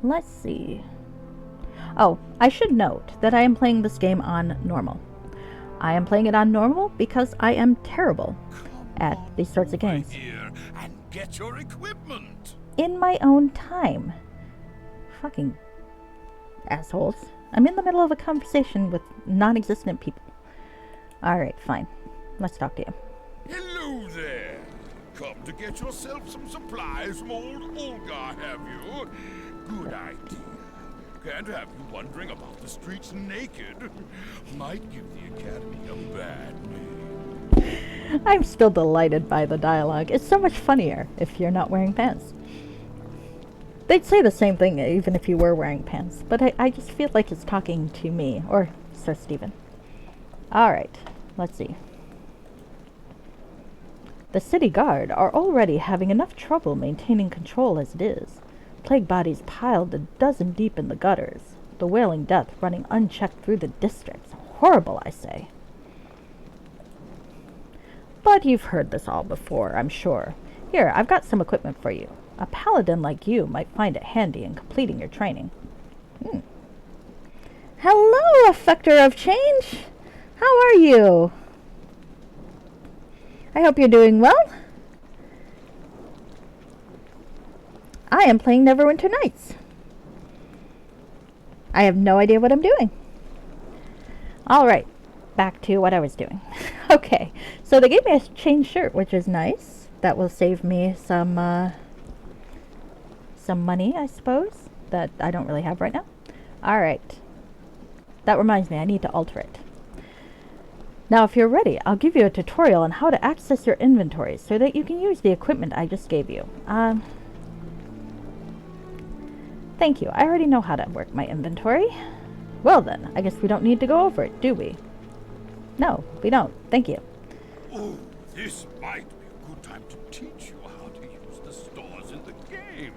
Let's see. Oh, I should note that I am playing this game on normal. I am playing it on normal because I am terrible at these sorts of games. Here and get your equipment. In my own time. Fucking assholes. I'm in the middle of a conversation with non-existent people. Alright, fine. Let's talk to you. Hello there. Come to get yourself some supplies from old Olga, have you? Good idea. Can't have you wandering about the streets naked. Might give the Academy a bad name. I'm still delighted by the dialogue. It's so much funnier if you're not wearing pants. They'd say the same thing even if you were wearing pants, but I just feel like it's talking to me, or Sir Stephen. Alright, let's see. The city guard are already having enough trouble maintaining control as it is. Plague bodies piled a dozen deep in the gutters. The wailing death running unchecked through the districts. Horrible, I say. But you've heard this all before, I'm sure. Here, I've got some equipment for you. A paladin like you might find it handy in completing your training. Hello, Effector of Change! How are you? I hope you're doing well. I am playing Neverwinter Nights. I have no idea what I'm doing. Alright, back to what I was doing. Okay, so they gave me a chain shirt, which is nice. That will save me some money, I suppose, that I don't really have right now. Alright. That reminds me, I need to alter it. Now, if you're ready, I'll give you a tutorial on how to access your inventory so that you can use the equipment I just gave you. Thank you. I already know how to work my inventory. Well then, I guess we don't need to go over it, do we? No, we don't. Thank you. Oh, this might be a good time to teach you how to use the stores in the game.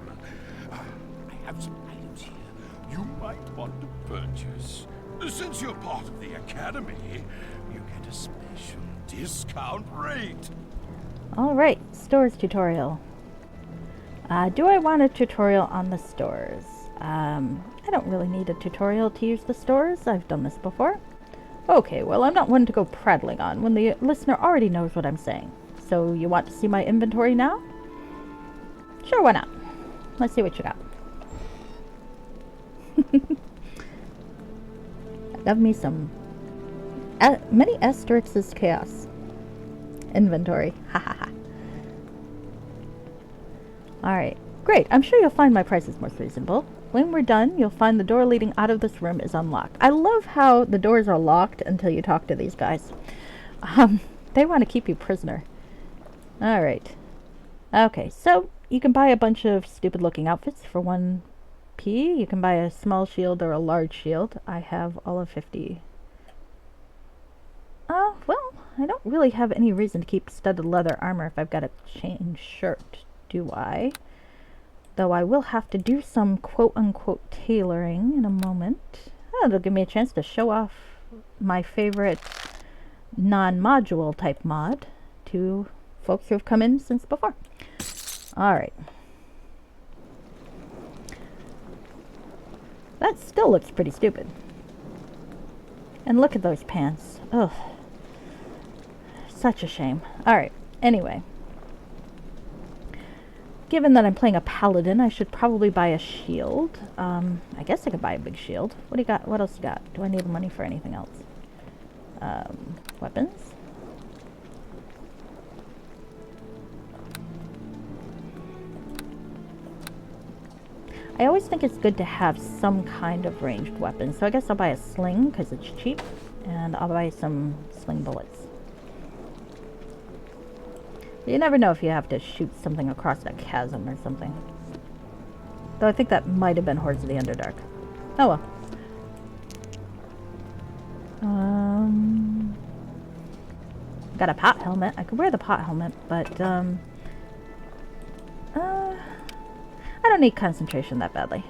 I have some items here you might want to purchase. Since you're part of the Academy, you get a special discount rate. Alright, stores tutorial. Do I want a tutorial on the stores? I don't really need a tutorial to use the stores. I've done this before. Okay, well, I'm not one to go prattling on when the listener already knows what I'm saying. So you want to see my inventory now? Sure, why not? Let's see what you got. Love me some many asterisks chaos. Inventory. Ha ha ha. Alright. Great. I'm sure you'll find my prices most reasonable. When we're done, you'll find the door leading out of this room is unlocked. I love how the doors are locked until you talk to these guys. They want to keep you prisoner. Alright. Okay, so you can buy a bunch of stupid looking outfits for 1p. You can buy a small shield or a large shield. I have all of 50. Well, I don't really have any reason to keep studded leather armor if I've got a chain shirt, do I? Though I will have to do some quote-unquote tailoring in a moment. Oh, it'll give me a chance to show off my favorite non-module type mod to folks who have come in since before. Alright. That still looks pretty stupid. And look at those pants. Ugh. Such a shame. Alright, anyway. Given that I'm playing a paladin, I should probably buy a shield. I guess I could buy a big shield. What do you got? What else you got? Do I need money for anything else? Weapons? I always think it's good to have some kind of ranged weapon. So I guess I'll buy a sling because it's cheap. And I'll buy some sling bullets. You never know if you have to shoot something across that chasm or something. Though I think that might have been Hordes of the Underdark. Oh well. Got a pot helmet. I could wear the pot helmet, but I don't need concentration that badly.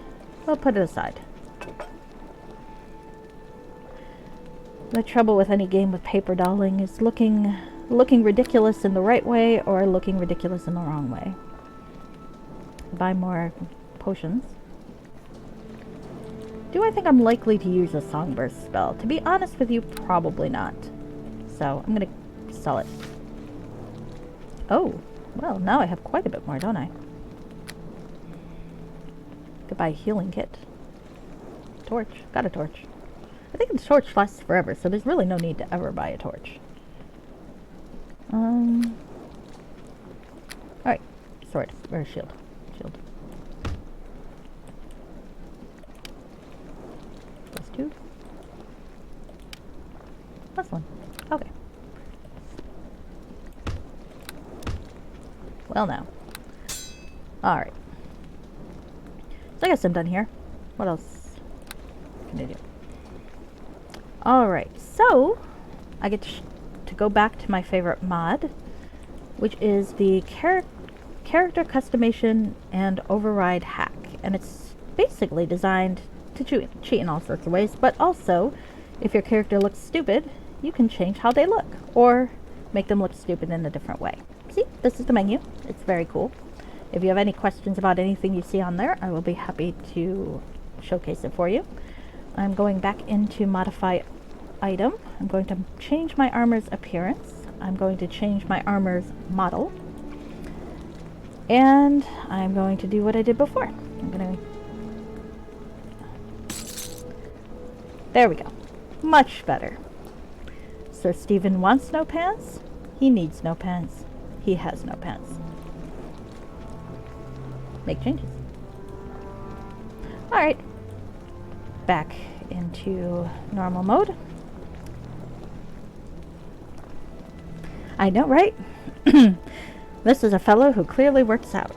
We'll put it aside. The trouble with any game with paper dolling is looking ridiculous in the right way or looking ridiculous in the wrong way. Buy more potions. Do I think I'm likely to use a Songburst spell? To be honest with you, probably not. So I'm gonna sell it. Oh, well, now I have quite a bit more, don't I? Could buy a healing kit. Torch. Got a torch. I think the torch lasts forever, so there's really no need to ever buy a torch. Alright. Sword. Or shield. Shield. Plus 2. Plus 1. Okay. Well now. Alright. So I guess I'm done here. What else can I do? Alright, so I get to go back to my favorite mod, which is the character customization and override hack. And it's basically designed to cheat in all sorts of ways, but also, if your character looks stupid, you can change how they look, or make them look stupid in a different way. See, this is the menu. It's very cool. If you have any questions about anything you see on there, I will be happy to showcase it for you. I'm going back into modify item. I'm going to change my armor's appearance. I'm going to change my armor's model. And I'm going to do what I did before. I'm going to... There we go. Much better. Sir Stephen wants no pants. He needs no pants. He has no pants. Make changes. Alright. Back into normal mode. I know, right? This is a fellow who clearly works out.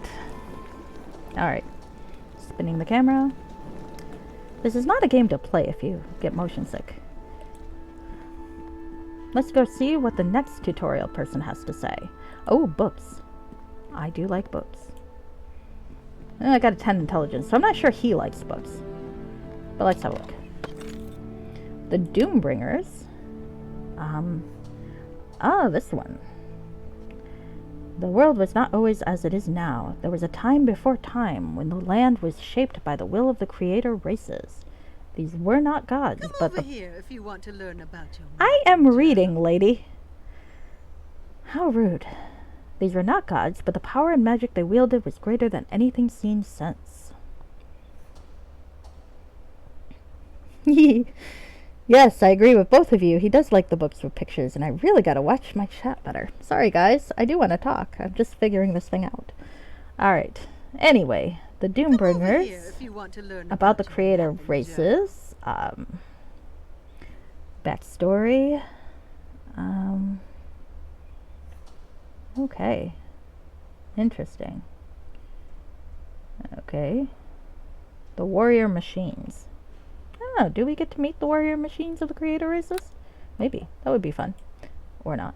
Alright. Spinning the camera. This is not a game to play if you get motion sick. Let's go see what the next tutorial person has to say. Oh, books. I do like books. I got a 10 intelligence, so I'm not sure he likes books. But let's have a look. The Doombringers. This one. The world was not always as it is now. There was a time before time when the land was shaped by the will of the creator races. These were not gods, Come but over here if you want to learn about your I am reading, lady. How rude. These were not gods, but the power and magic they wielded was greater than anything seen since. Yes, I agree with both of you. He does like the books with pictures, and I really gotta watch my chat better. Sorry, guys. I do want to talk. I'm just figuring this thing out. Alright. Anyway, The Come over here Doombringers, if you want to learn about the your creator map and races, backstory. Okay. Interesting. Okay. The warrior machines. Oh, do we get to meet the warrior machines of the creator races? Maybe. That would be fun. Or not.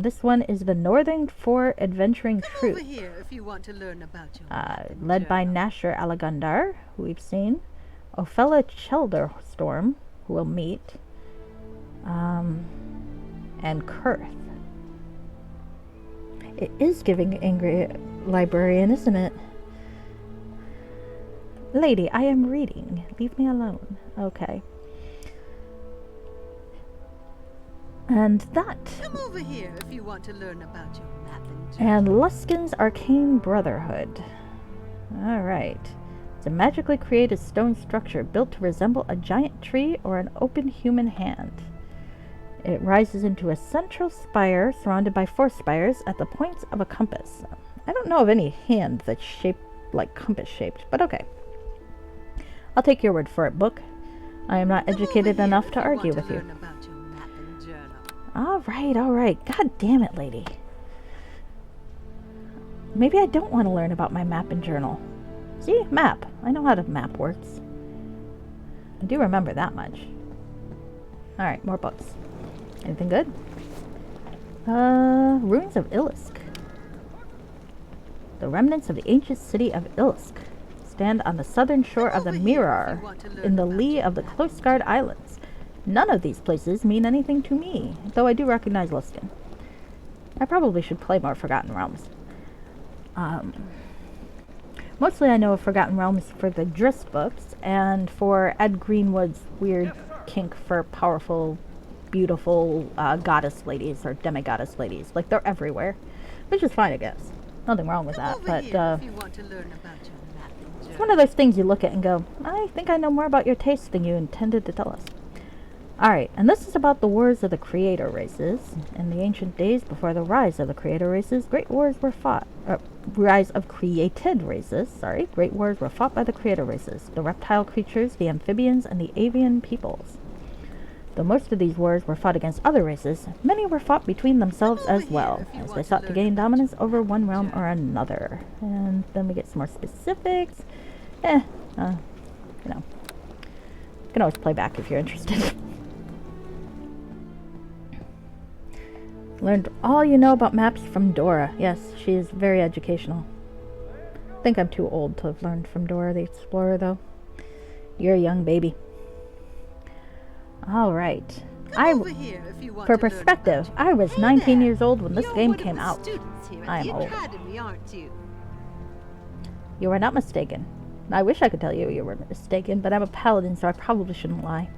This one is the Northern Four Adventuring Come Troop. over here if you want to learn about your map and Led by journal. Nasher Alagundar, who we've seen. Ophela Chelderstorm, who we'll meet. And Kurth. It is giving angry librarian, isn't it? Lady, I am reading. Leave me alone. Okay. And that. Come over here if you want to learn about your map and journal. And Luskin's Arcane Brotherhood. Alright. It's a magically created stone structure built to resemble a giant tree or an open human hand. It rises into a central spire surrounded by 4 spires at the points of a compass. I don't know of any hand that's shaped like compass shaped, but okay. I'll take your word for it, book. I am not Come over educated here enough if to argue want with you. learn about your map and journal. Alright. God damn it, lady. Maybe I don't want to learn about my map and journal. See? Map. I know how the map works. I do remember that much. Alright, more books. Anything good? Ruins of Illisk. The remnants of the ancient city of Illisk stand on the southern shore of the Come over here if Mirar, you want to learn in the about lee your of the map and close guard islands. None of these places mean anything to me, though I do recognize Luskin. I probably should play more Forgotten Realms. Mostly I know of Forgotten Realms for the Drist books, and for Ed Greenwood's weird kink for powerful, beautiful goddess ladies, or demigoddess ladies. Like, they're everywhere. Which is fine, I guess. Nothing wrong with Come that, over but here if you want to learn about your map and it's journal. one of those things you look at and go, I think I know more about your taste than you intended to tell us. Alright, and this is about the wars of the creator races. In the ancient days before the rise of the creator races, great wars were fought. Rise of created races, sorry. Great wars were fought by the creator races, the reptile creatures, the amphibians, and the avian peoples. Though most of these wars were fought against other races, many were fought between themselves Come over as well, here if you as want they to sought to learn gain about dominance your over map one and realm or journal. another. And then we get some more specifics. You can always play back if you're interested. Learned all you know about maps from Dora. Yes, she is very educational. I think I'm too old to have learned from Dora the Explorer, though. You're a young baby. Alright. Come over here if you want For to learn perspective, about your I was Hey 19 there. years old when this You're game one of came the out. students here at I am the old. academy, aren't you? You are not mistaken. I wish I could tell you you were mistaken, but I'm a paladin, so I probably shouldn't lie.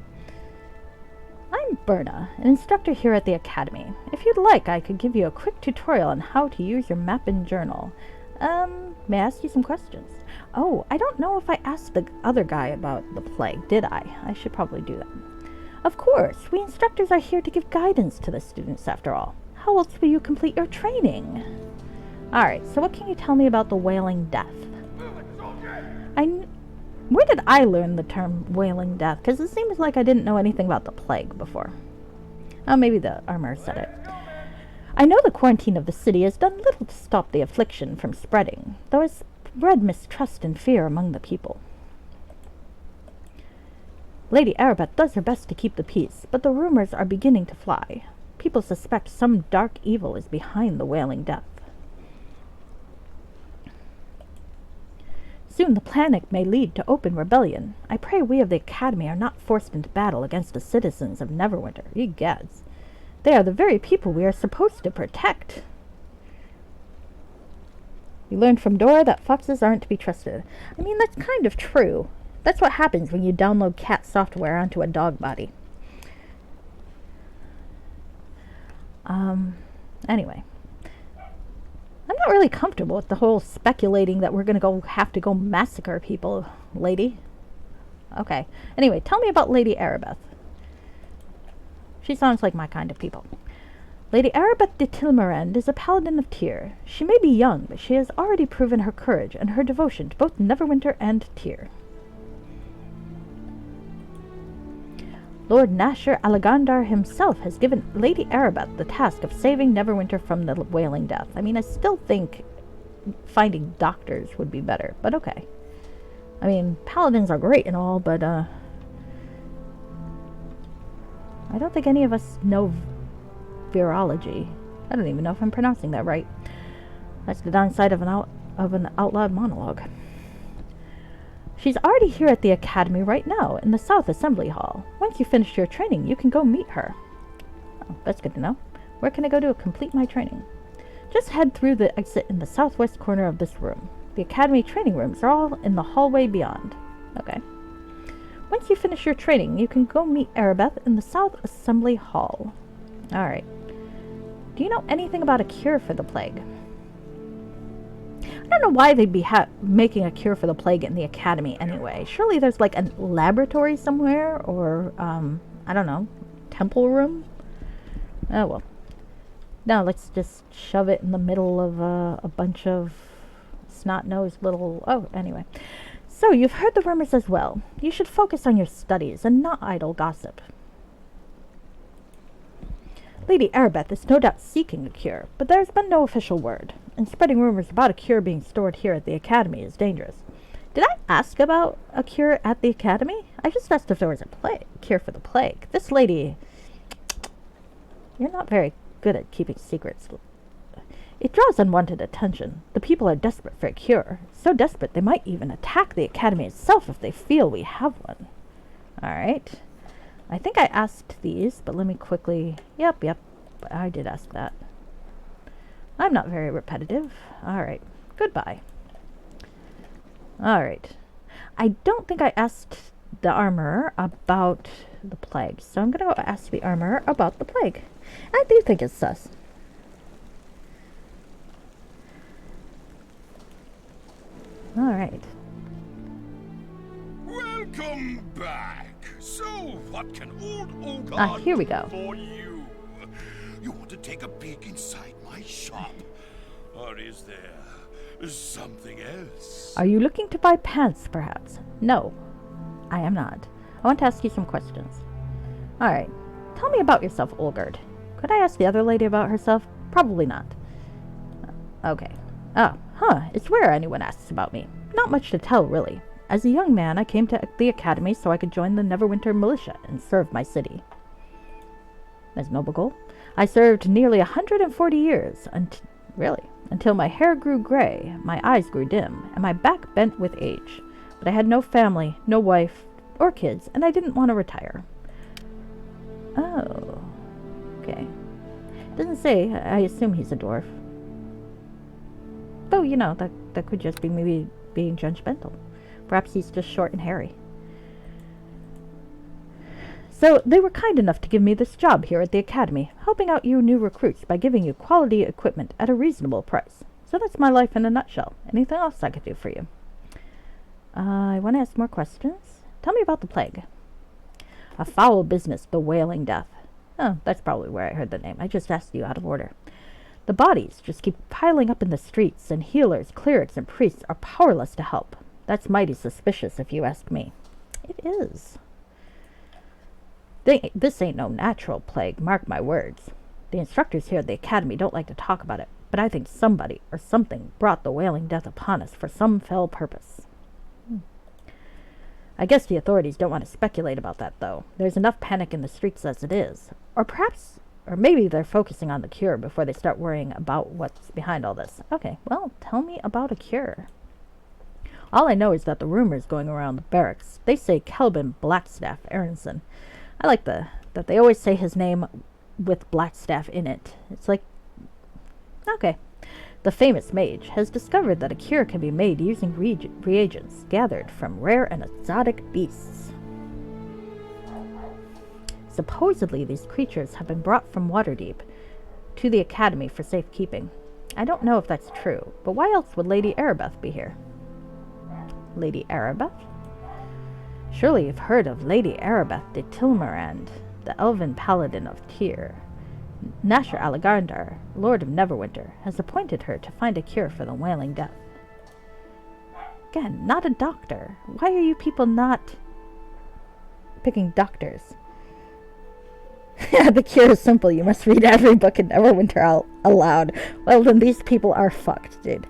I'm Berna, an instructor here at the Academy. If you'd like, I could give you a quick tutorial on how to use your map and journal. May I ask you some questions? Oh, I don't know if I asked the other guy about the plague, did I? I should probably do that. Of course, we instructors are here to give guidance to the students, after all. How else will you complete your training? Alright, so what can you tell me about the Wailing Death? Where did I learn the term Wailing Death? Because it seems like I didn't know anything about the plague before. Oh, maybe the armor said it. I know the quarantine of the city has done little to stop the affliction from spreading, though it's bred mistrust and fear among the people. Lady Arabeth does her best to keep the peace, but the rumors are beginning to fly. People suspect some dark evil is behind the Wailing Death. Soon the panic may lead to open rebellion. I pray we of the Academy are not forced into battle against the citizens of Neverwinter. Egads. They are the very people we are supposed to protect. You learned from Dora that foxes aren't to be trusted. I mean, that's kind of true. That's what happens when you download cat software onto a dog body. Anyway. I'm not really comfortable with the whole speculating that we're gonna have to go massacre people, lady. Okay. Anyway, tell me about Lady Arabeth. She sounds like my kind of people. Lady Arabeth de Tilmarand is a paladin of Tyr. She may be young, but she has already proven her courage and her devotion to both Neverwinter and Tyr. Lord Nasher Alagandar himself has given Lady Arabeth the task of saving Neverwinter from the Wailing Death. I mean, I still think finding doctors would be better, but okay. I mean, paladins are great and all, but I don't think any of us know virology. I don't even know if I'm pronouncing that right. That's the downside of an out loud monologue. She's already here at the academy right now, in the South Assembly Hall. Once you finish your training, you can go meet her. Oh, that's good to know. Where can I go to complete my training? Just head through the exit in the southwest corner of this room. The academy training rooms are all in the hallway beyond. Okay. Once you finish your training, you can go meet Arabeth in the South Assembly Hall. Alright. Do you know anything about a cure for the plague? I don't know why they'd be making a cure for the plague in the academy anyway. Surely there's like a laboratory somewhere, or, I don't know, temple room? Oh well. Now let's just shove it in the middle of a bunch of snot-nosed little... Oh, anyway. So, you've heard the rumors as well. You should focus on your studies and not idle gossip. Lady Arabeth is no doubt seeking a cure, but there has been no official word, and spreading rumors about a cure being stored here at the Academy is dangerous. Did I ask about a cure at the Academy? I just asked if there was a cure for the plague. This lady... You're not very good at keeping secrets. It draws unwanted attention. The people are desperate for a cure. So desperate they might even attack the Academy itself if they feel we have one. Alright. I think I asked these, but let me quickly... Yep, I did ask that. I'm not very repetitive. Alright. Goodbye. Alright. I don't think I asked the armorer about the plague, so I'm gonna go ask the armorer about the plague. I do think it's sus. Alright. Welcome back. So, what can old Ogard here we go. do for you? You want to take a peek inside my shop? Or is there something else? Are you looking to buy pants, perhaps? No, I am not. I want to ask you some questions. Alright. Tell me about yourself, Olgerd. Could I ask the other lady about herself? Probably not. Okay. Oh, it's rare anyone asks about me. Not much to tell, really. As a young man, I came to the academy so I could join the Neverwinter militia and serve my city. That's a noble goal. I served nearly 140 years, until my hair grew gray, my eyes grew dim, and my back bent with age. But I had no family, no wife, or kids, and I didn't want to retire. Oh. Okay. Doesn't say. I assume he's a dwarf. Though, you know, that could just be maybe being judgmental. Perhaps he's just short and hairy. So, they were kind enough to give me this job here at the academy, helping out you new recruits by giving you quality equipment at a reasonable price. So that's my life in a nutshell. Anything else I could do for you? I want to ask more questions. Tell me about the plague. A foul business, the Wailing Death. Oh, that's probably where I heard the name. I just asked you out of order. The bodies just keep piling up in the streets, and healers, clerics, and priests are powerless to help. That's mighty suspicious, if you ask me. It is. This ain't no natural plague, mark my words. The instructors here at the academy don't like to talk about it, but I think somebody or something brought the Wailing Death upon us for some fell purpose. I guess the authorities don't want to speculate about that, though. There's enough panic in the streets as it is. Or maybe they're focusing on the cure before they start worrying about what's behind all this. Okay, well, tell me about a cure. All I know is that the rumors going around the barracks, they say Kelvin Blackstaff Aronson. I like that they always say his name with Blackstaff in it. It's like, okay. The famous mage has discovered that a cure can be made using reagents gathered from rare and exotic beasts. Supposedly, these creatures have been brought from Waterdeep to the academy for safekeeping. I don't know if that's true, but why else would Lady Arabeth be here? Lady Arabeth? Surely you've heard of Lady Arabeth de Tilmarand, the elven paladin of Tyr. Nasher Allegandar, Lord of Neverwinter, has appointed her to find a cure for the Wailing death. Again, not a doctor. Why are you people not picking doctors? The cure is simple. You must read every book in Neverwinter out aloud. Well, then these people are fucked, dude.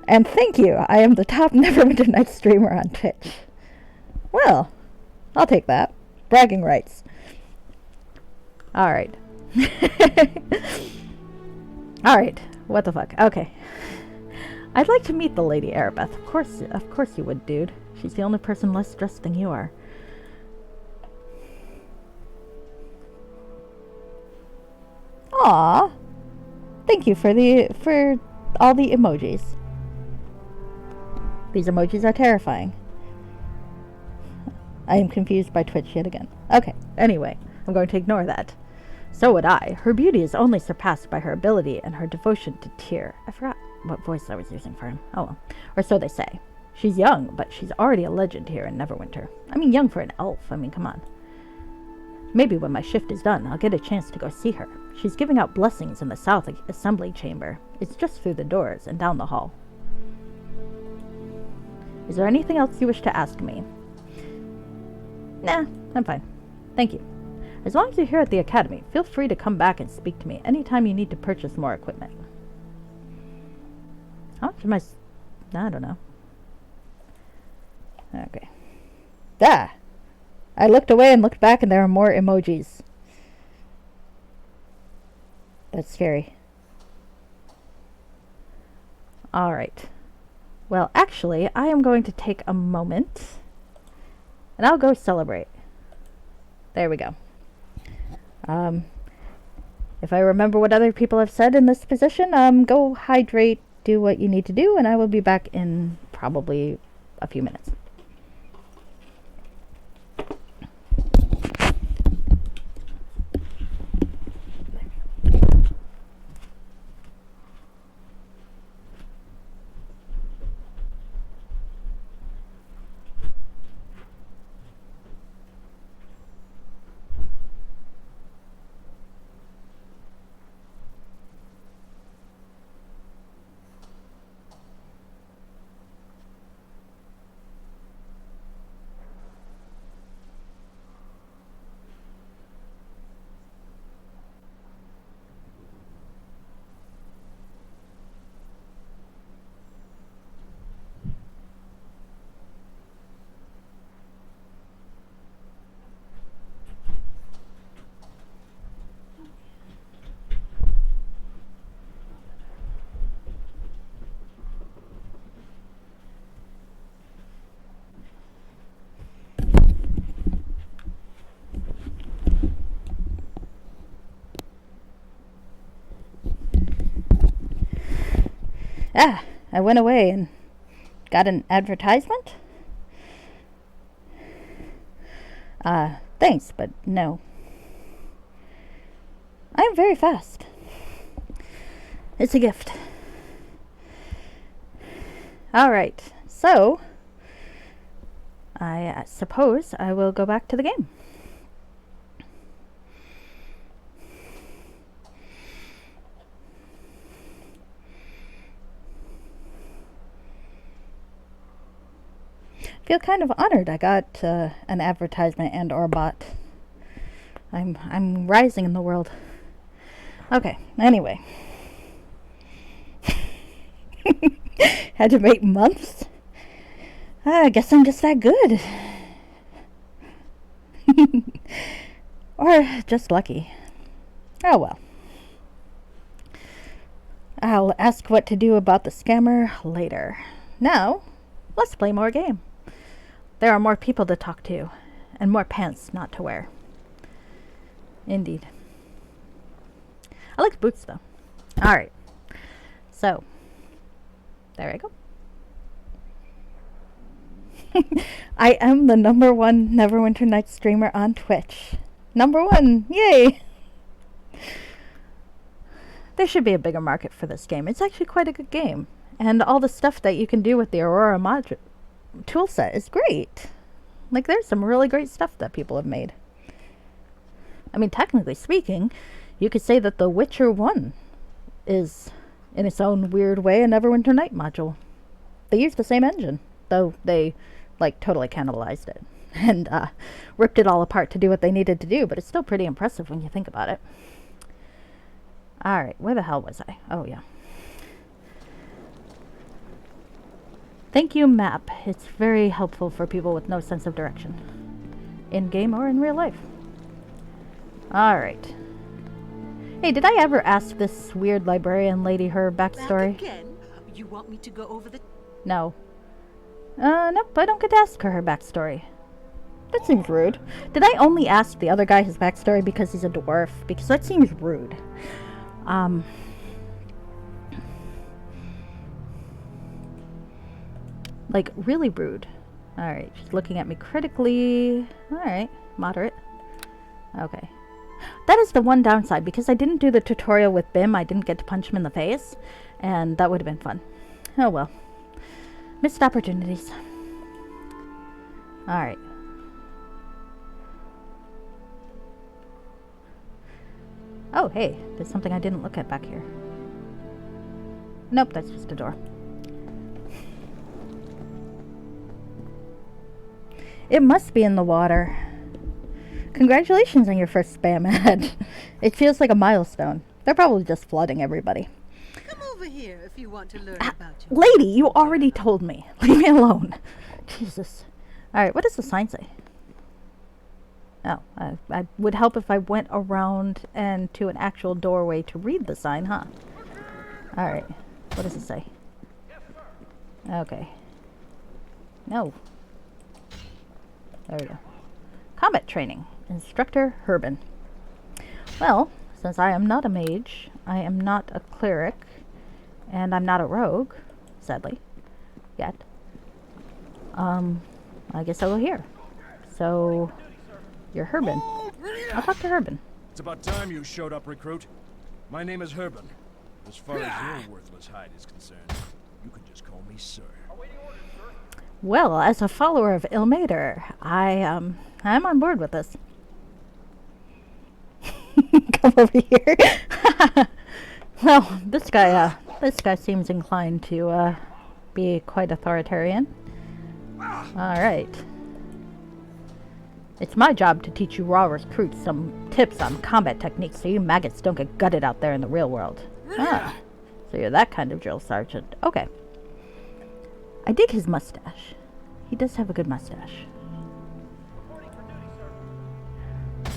And thank you. I am the top Neverwinter Night streamer on Twitch. Well, I'll take that. Bragging rights. Alright. Alright. What the fuck? Okay. I'd like to meet the Lady Arabeth. Of course you would, dude. She's the only person less dressed than you are. Aww. Thank you for all the emojis. These emojis are terrifying. I am confused by Twitch yet again. Okay, anyway, I'm going to ignore that. So would I. Her beauty is only surpassed by her ability and her devotion to Tyr. I forgot what voice I was using for him. Oh well. Or so they say. She's young, but she's already a legend here in Neverwinter. I mean, young for an elf. I mean, come on. Maybe when my shift is done, I'll get a chance to go see her. She's giving out blessings in the South Assembly Chamber. It's just through the doors and down the hall. Is there anything else you wish to ask me? Nah, I'm fine. Thank you. As long as you're here at the Academy, feel free to come back and speak to me anytime you need to purchase more equipment. How much am I don't know. Okay. Ah! I looked away and looked back and there are more emojis. That's scary. Alright. Well, actually, I am going to take a moment and I'll go celebrate. There we go. If I remember what other people have said in this position, go hydrate, do what you need to do, and I will be back in probably a few minutes. I went away and got an advertisement? Thanks, but no. I am very fast. It's a gift. Alright, so I suppose I will go back to the game. Feel kind of honored I got an advertisement and or bot. I'm rising in the world. Okay, anyway. Had to wait months? I guess I'm just that good. Or just lucky. Oh well. I'll ask what to do about the scammer later. Now, let's play more game. There are more people to talk to, and more pants not to wear. Indeed. I like boots, though. Alright. So, there I go. I am the #1 Neverwinter Nights streamer on Twitch. #1! Yay! There should be a bigger market for this game. It's actually quite a good game. And all the stuff that you can do with the Aurora module toolset is great. Like, there's some really great stuff that people have made. I mean, technically speaking, You could say that The Witcher 1 is, in its own weird way, a Neverwinter Night module. They use the same engine, though they, like, totally cannibalized it and ripped it all apart to do what they needed to do, but it's still pretty impressive when you think about it. Alright, where the hell was I? Oh, yeah. Thank you, map. It's very helpful for people with no sense of direction, in-game or in real life. Alright. Hey, did I ever ask this weird librarian lady her backstory? Back again? You want me to go over the... No. Nope, I don't get to ask her backstory. That seems rude. Did I only ask the other guy his backstory because he's a dwarf? Because that seems rude. Like, really rude. Alright, she's looking at me critically. Alright, moderate. Okay. That is the one downside. Because I didn't do the tutorial with Bim, I didn't get to punch him in the face. And that would have been fun. Oh well. Missed opportunities. Alright. Oh, hey. There's something I didn't look at back here. Nope, that's just a door. It must be in the water. Congratulations on your first spam ad. It feels like a milestone. They're probably just flooding everybody. Come over here if you want to learn about your... Lady, you already told me. Leave me alone. Jesus. Alright, what does the sign say? Oh, I would help if I went around and to an actual doorway to read the sign, huh? Alright. What does it say? Okay. No. There we go. Combat training. Instructor Herbin. Well, since I am not a mage, I am not a cleric, and I'm not a rogue, sadly, yet. I guess I will hear. So, you're Herbin. I'll talk to Herbin. It's about time you showed up, recruit. My name is Herbin. As far as your worthless hide is concerned, you can just call me sir. Well, as a follower of Ilmater, I'm on board with this. Come over here. Well, this guy seems inclined to be quite authoritarian. All right. It's my job to teach you raw recruits some tips on combat techniques so you maggots don't get gutted out there in the real world. Ah, so you're that kind of drill sergeant. Okay. I dig his mustache. He does have a good mustache.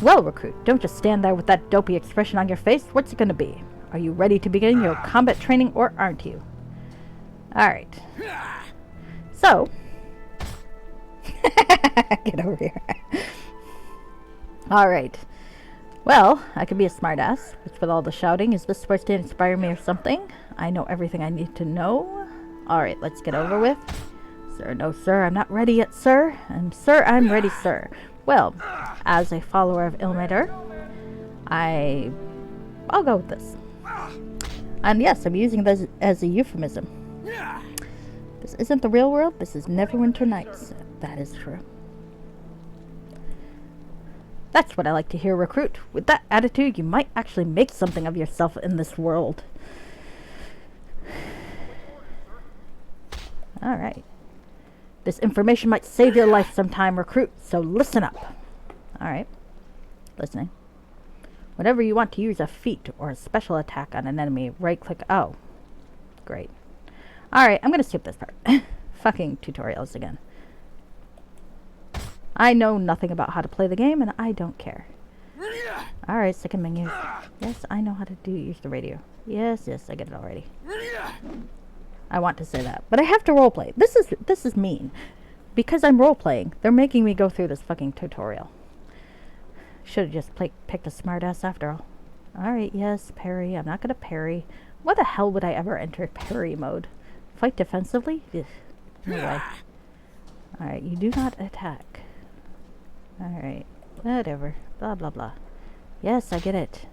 Well, recruit, don't just stand there with that dopey expression on your face. What's it gonna be? Are you ready to begin your combat training or aren't you? Alright. So. Get over here. Alright. Well, I could be a smartass. What's with all the shouting? Is this supposed to inspire me or something? I know everything I need to know. Alright, let's get over with. Sir, no sir, I'm not ready yet, sir. And sir, I'm ready, sir. Well, as a follower of Ilmater, I'll go with this. And yes, I'm using this as a euphemism. This isn't the real world, this is Neverwinter Nights. That is true. That's what I like to hear, recruit. With that attitude, you might actually make something of yourself in this world. Alright. This information might save your life sometime, recruit, so listen up. Alright. Listening. Whenever you want to use a feat or a special attack on an enemy, right-click. Oh. Great. Alright, I'm gonna skip this part. Fucking tutorials again. I know nothing about how to play the game, and I don't care. Alright, second menu. Yes, I know how to use the radio. Yes, I get it already. I want to say that, but I have to roleplay. This is mean. Because I'm roleplaying, they're making me go through this fucking tutorial. Should have just picked a smartass after all. Alright, yes, parry. I'm not gonna parry. Why the hell would I ever enter parry mode? Fight defensively? Ugh, no way. Alright, you do not attack. Alright, whatever. Blah, blah, blah. Yes, I get it.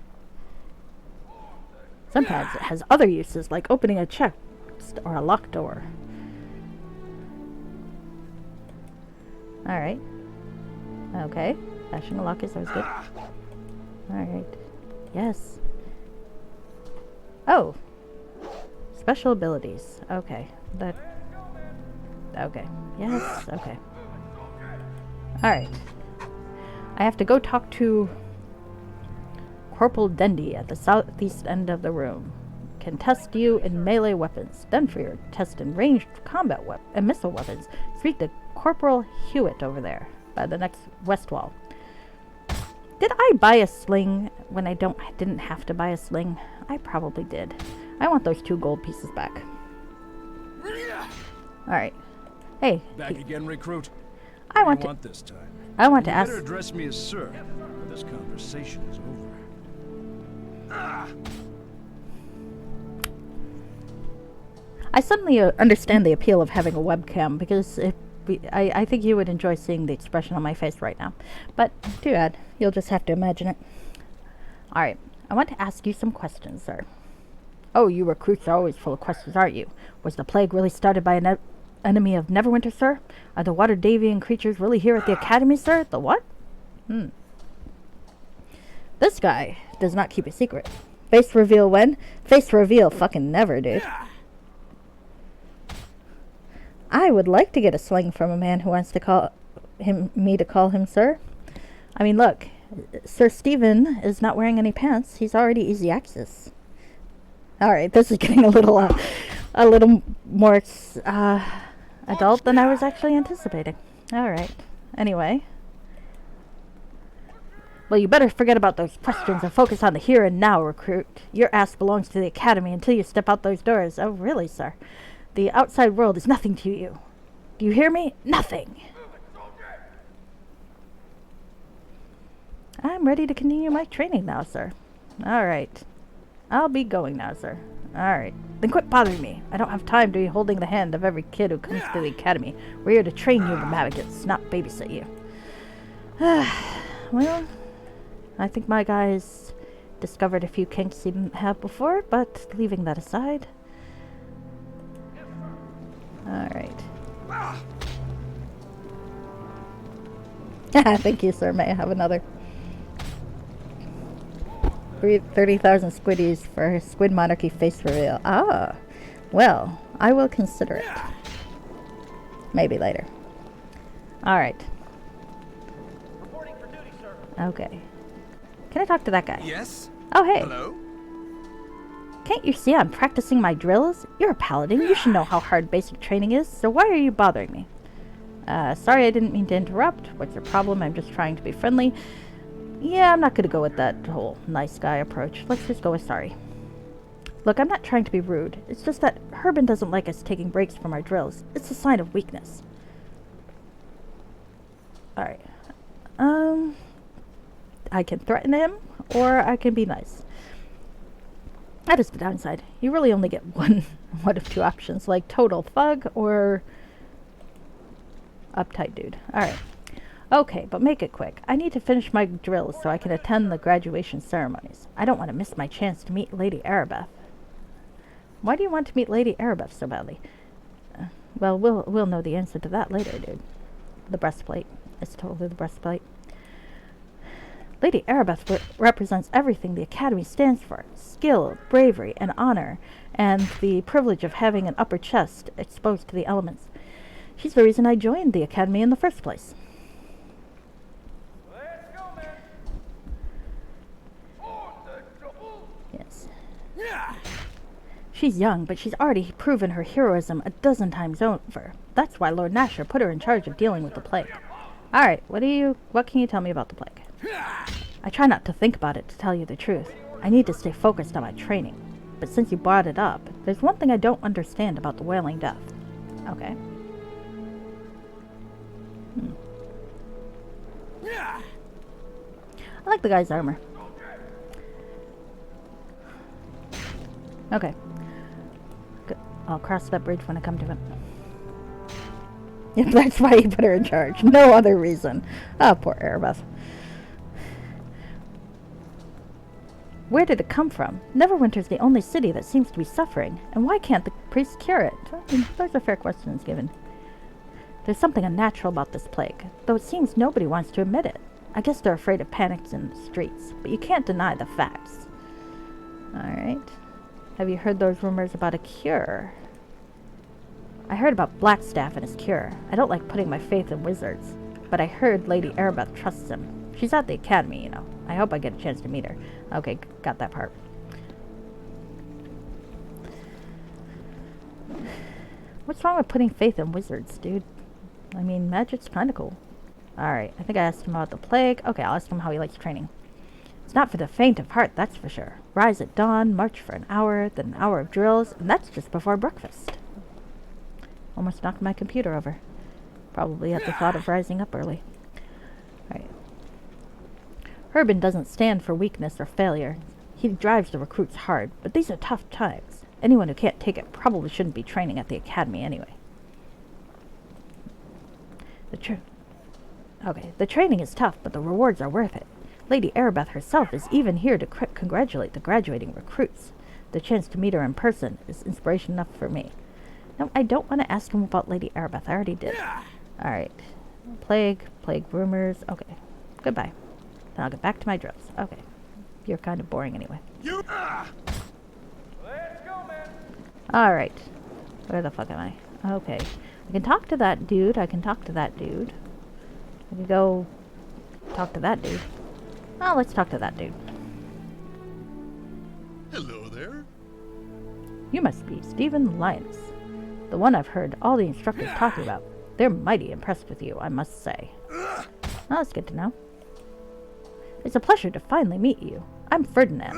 Sometimes it has other uses, like opening a chest or a locked door. Alright. Okay. Flashing a lock is always good. Alright. Yes. Oh. Special abilities. Okay. That. Okay. Yes. Okay. Alright. I have to go talk to Corporal Dendy at the southeast end of the room. Can test you in melee weapons. Done for your test in ranged combat and missile weapons. Speak to Corporal Hewitt over there by the next west wall. Did I buy a sling when I didn't have to buy a sling? I probably did. I want those 2 gold pieces back. Alright. Hey. Back again, recruit. I What want do to you want this time? I want to You ask better address me as sir, or this conversation is over. I suddenly understand the appeal of having a webcam because I think you would enjoy seeing the expression on my face right now. But too bad. You'll just have to imagine it. Alright. I want to ask you some questions, sir. Oh, you recruits are always full of questions, aren't you? Was the plague really started by an enemy of Neverwinter, sir? Are the water Davian creatures really here at the academy, sir? The what? This guy does not keep a secret. Face reveal when? Face reveal fucking never, dude. I would like to get a sling from a man who wants to call me to call him sir. I mean, look, Sir Stephen is not wearing any pants. He's already easy access. All right, this is getting a little more adult than I was actually anticipating. All right. Anyway. Well, you better forget about those questions and focus on the here and now, recruit. Your ass belongs to the academy until you step out those doors. Oh, really, sir? The outside world is nothing to you. Do you hear me? Nothing. I'm ready to continue my training now, sir. All right. I'll be going now, sir. All right. Then quit bothering me. I don't have time to be holding the hand of every kid who comes to the academy. We're here to train you Mamaggots, not babysit you. Well, I think my guy's discovered a few kinks he didn't have before, but leaving that aside. Alright. Thank you, sir. May I have another? 30,000 squiddies for Squid Monarchy face reveal. Ah. Well, I will consider it. Maybe later. Alright. Okay. Can I talk to that guy? Yes? Oh, hey. Hello? Can't you see I'm practicing my drills? You're a paladin. You should know how hard basic training is, so why are you bothering me? Sorry, I didn't mean to interrupt. What's your problem? I'm just trying to be friendly. Yeah, I'm not gonna go with that whole nice guy approach. Let's just go with sorry. Look, I'm not trying to be rude. It's just that Herben doesn't like us taking breaks from our drills. It's a sign of weakness. Alright. I can threaten him, or I can be nice. That is the downside. You really only get one of 2 options, like total thug or uptight dude. Alright. Okay, but make it quick. I need to finish my drills so I can attend the graduation ceremonies. I don't want to miss my chance to meet Lady Arabeth. Why do you want to meet Lady Arabeth so badly? Well, we'll know the answer to that later, dude. The breastplate. It's totally the breastplate. Lady Arabeth represents everything the Academy stands for. Skill, bravery, and honor, and the privilege of having an upper chest exposed to the elements. She's the reason I joined the Academy in the first place. Yes. She's young, but she's already proven her heroism a dozen times over. That's why Lord Nasher put her in charge of dealing with the plague. Alright, what can you tell me about the plague? I try not to think about it, to tell you the truth. I need to stay focused on my training. But since you brought it up, there's one thing I don't understand about the Wailing Death. Okay. I like the guy's armor. Okay. Good. I'll cross that bridge when I come to it. Yep, that's why you put her in charge. No other reason. Ah, poor Arabeth. Where did it come from? Neverwinter's the only city that seems to be suffering. And why can't the priests cure it? Those are fair questions given. There's something unnatural about this plague, though it seems nobody wants to admit it. I guess they're afraid of panics in the streets, but you can't deny the facts. Alright. Have you heard those rumors about a cure? I heard about Blackstaff and his cure. I don't like putting my faith in wizards, but I heard Lady Erebeth trusts him. She's at the academy, you know. I hope I get a chance to meet her. Okay, got that part. What's wrong with putting faith in wizards, dude? I mean, magic's kinda cool. Alright, I think I asked him about the plague. Okay, I'll ask him how he likes training. It's not for the faint of heart, that's for sure. Rise at dawn, march for an hour, then an hour of drills, and that's just before breakfast. Almost knocked my computer over. Probably at the thought of rising up early. Alright. Herbin doesn't stand for weakness or failure. He drives the recruits hard, but these are tough times. Anyone who can't take it probably shouldn't be training at the academy anyway. The training is tough, but the rewards are worth it. Lady Erebeth herself is even here to congratulate the graduating recruits. The chance to meet her in person is inspiration enough for me. No, I don't want to ask him about Lady Erebeth. I already did. Alright. Plague rumors. Okay. Goodbye. Then I'll get back to my drills. Okay. You're kind of boring anyway. Alright. Where the fuck am I? Okay. I can talk to that dude. I can go talk to that dude. Oh, let's talk to that dude. Hello there. You must be Stephen Lyons. The one I've heard all the instructors talking about. They're mighty impressed with you, I must say. Well, that's good to know. It's a pleasure to finally meet you. I'm Ferdinand,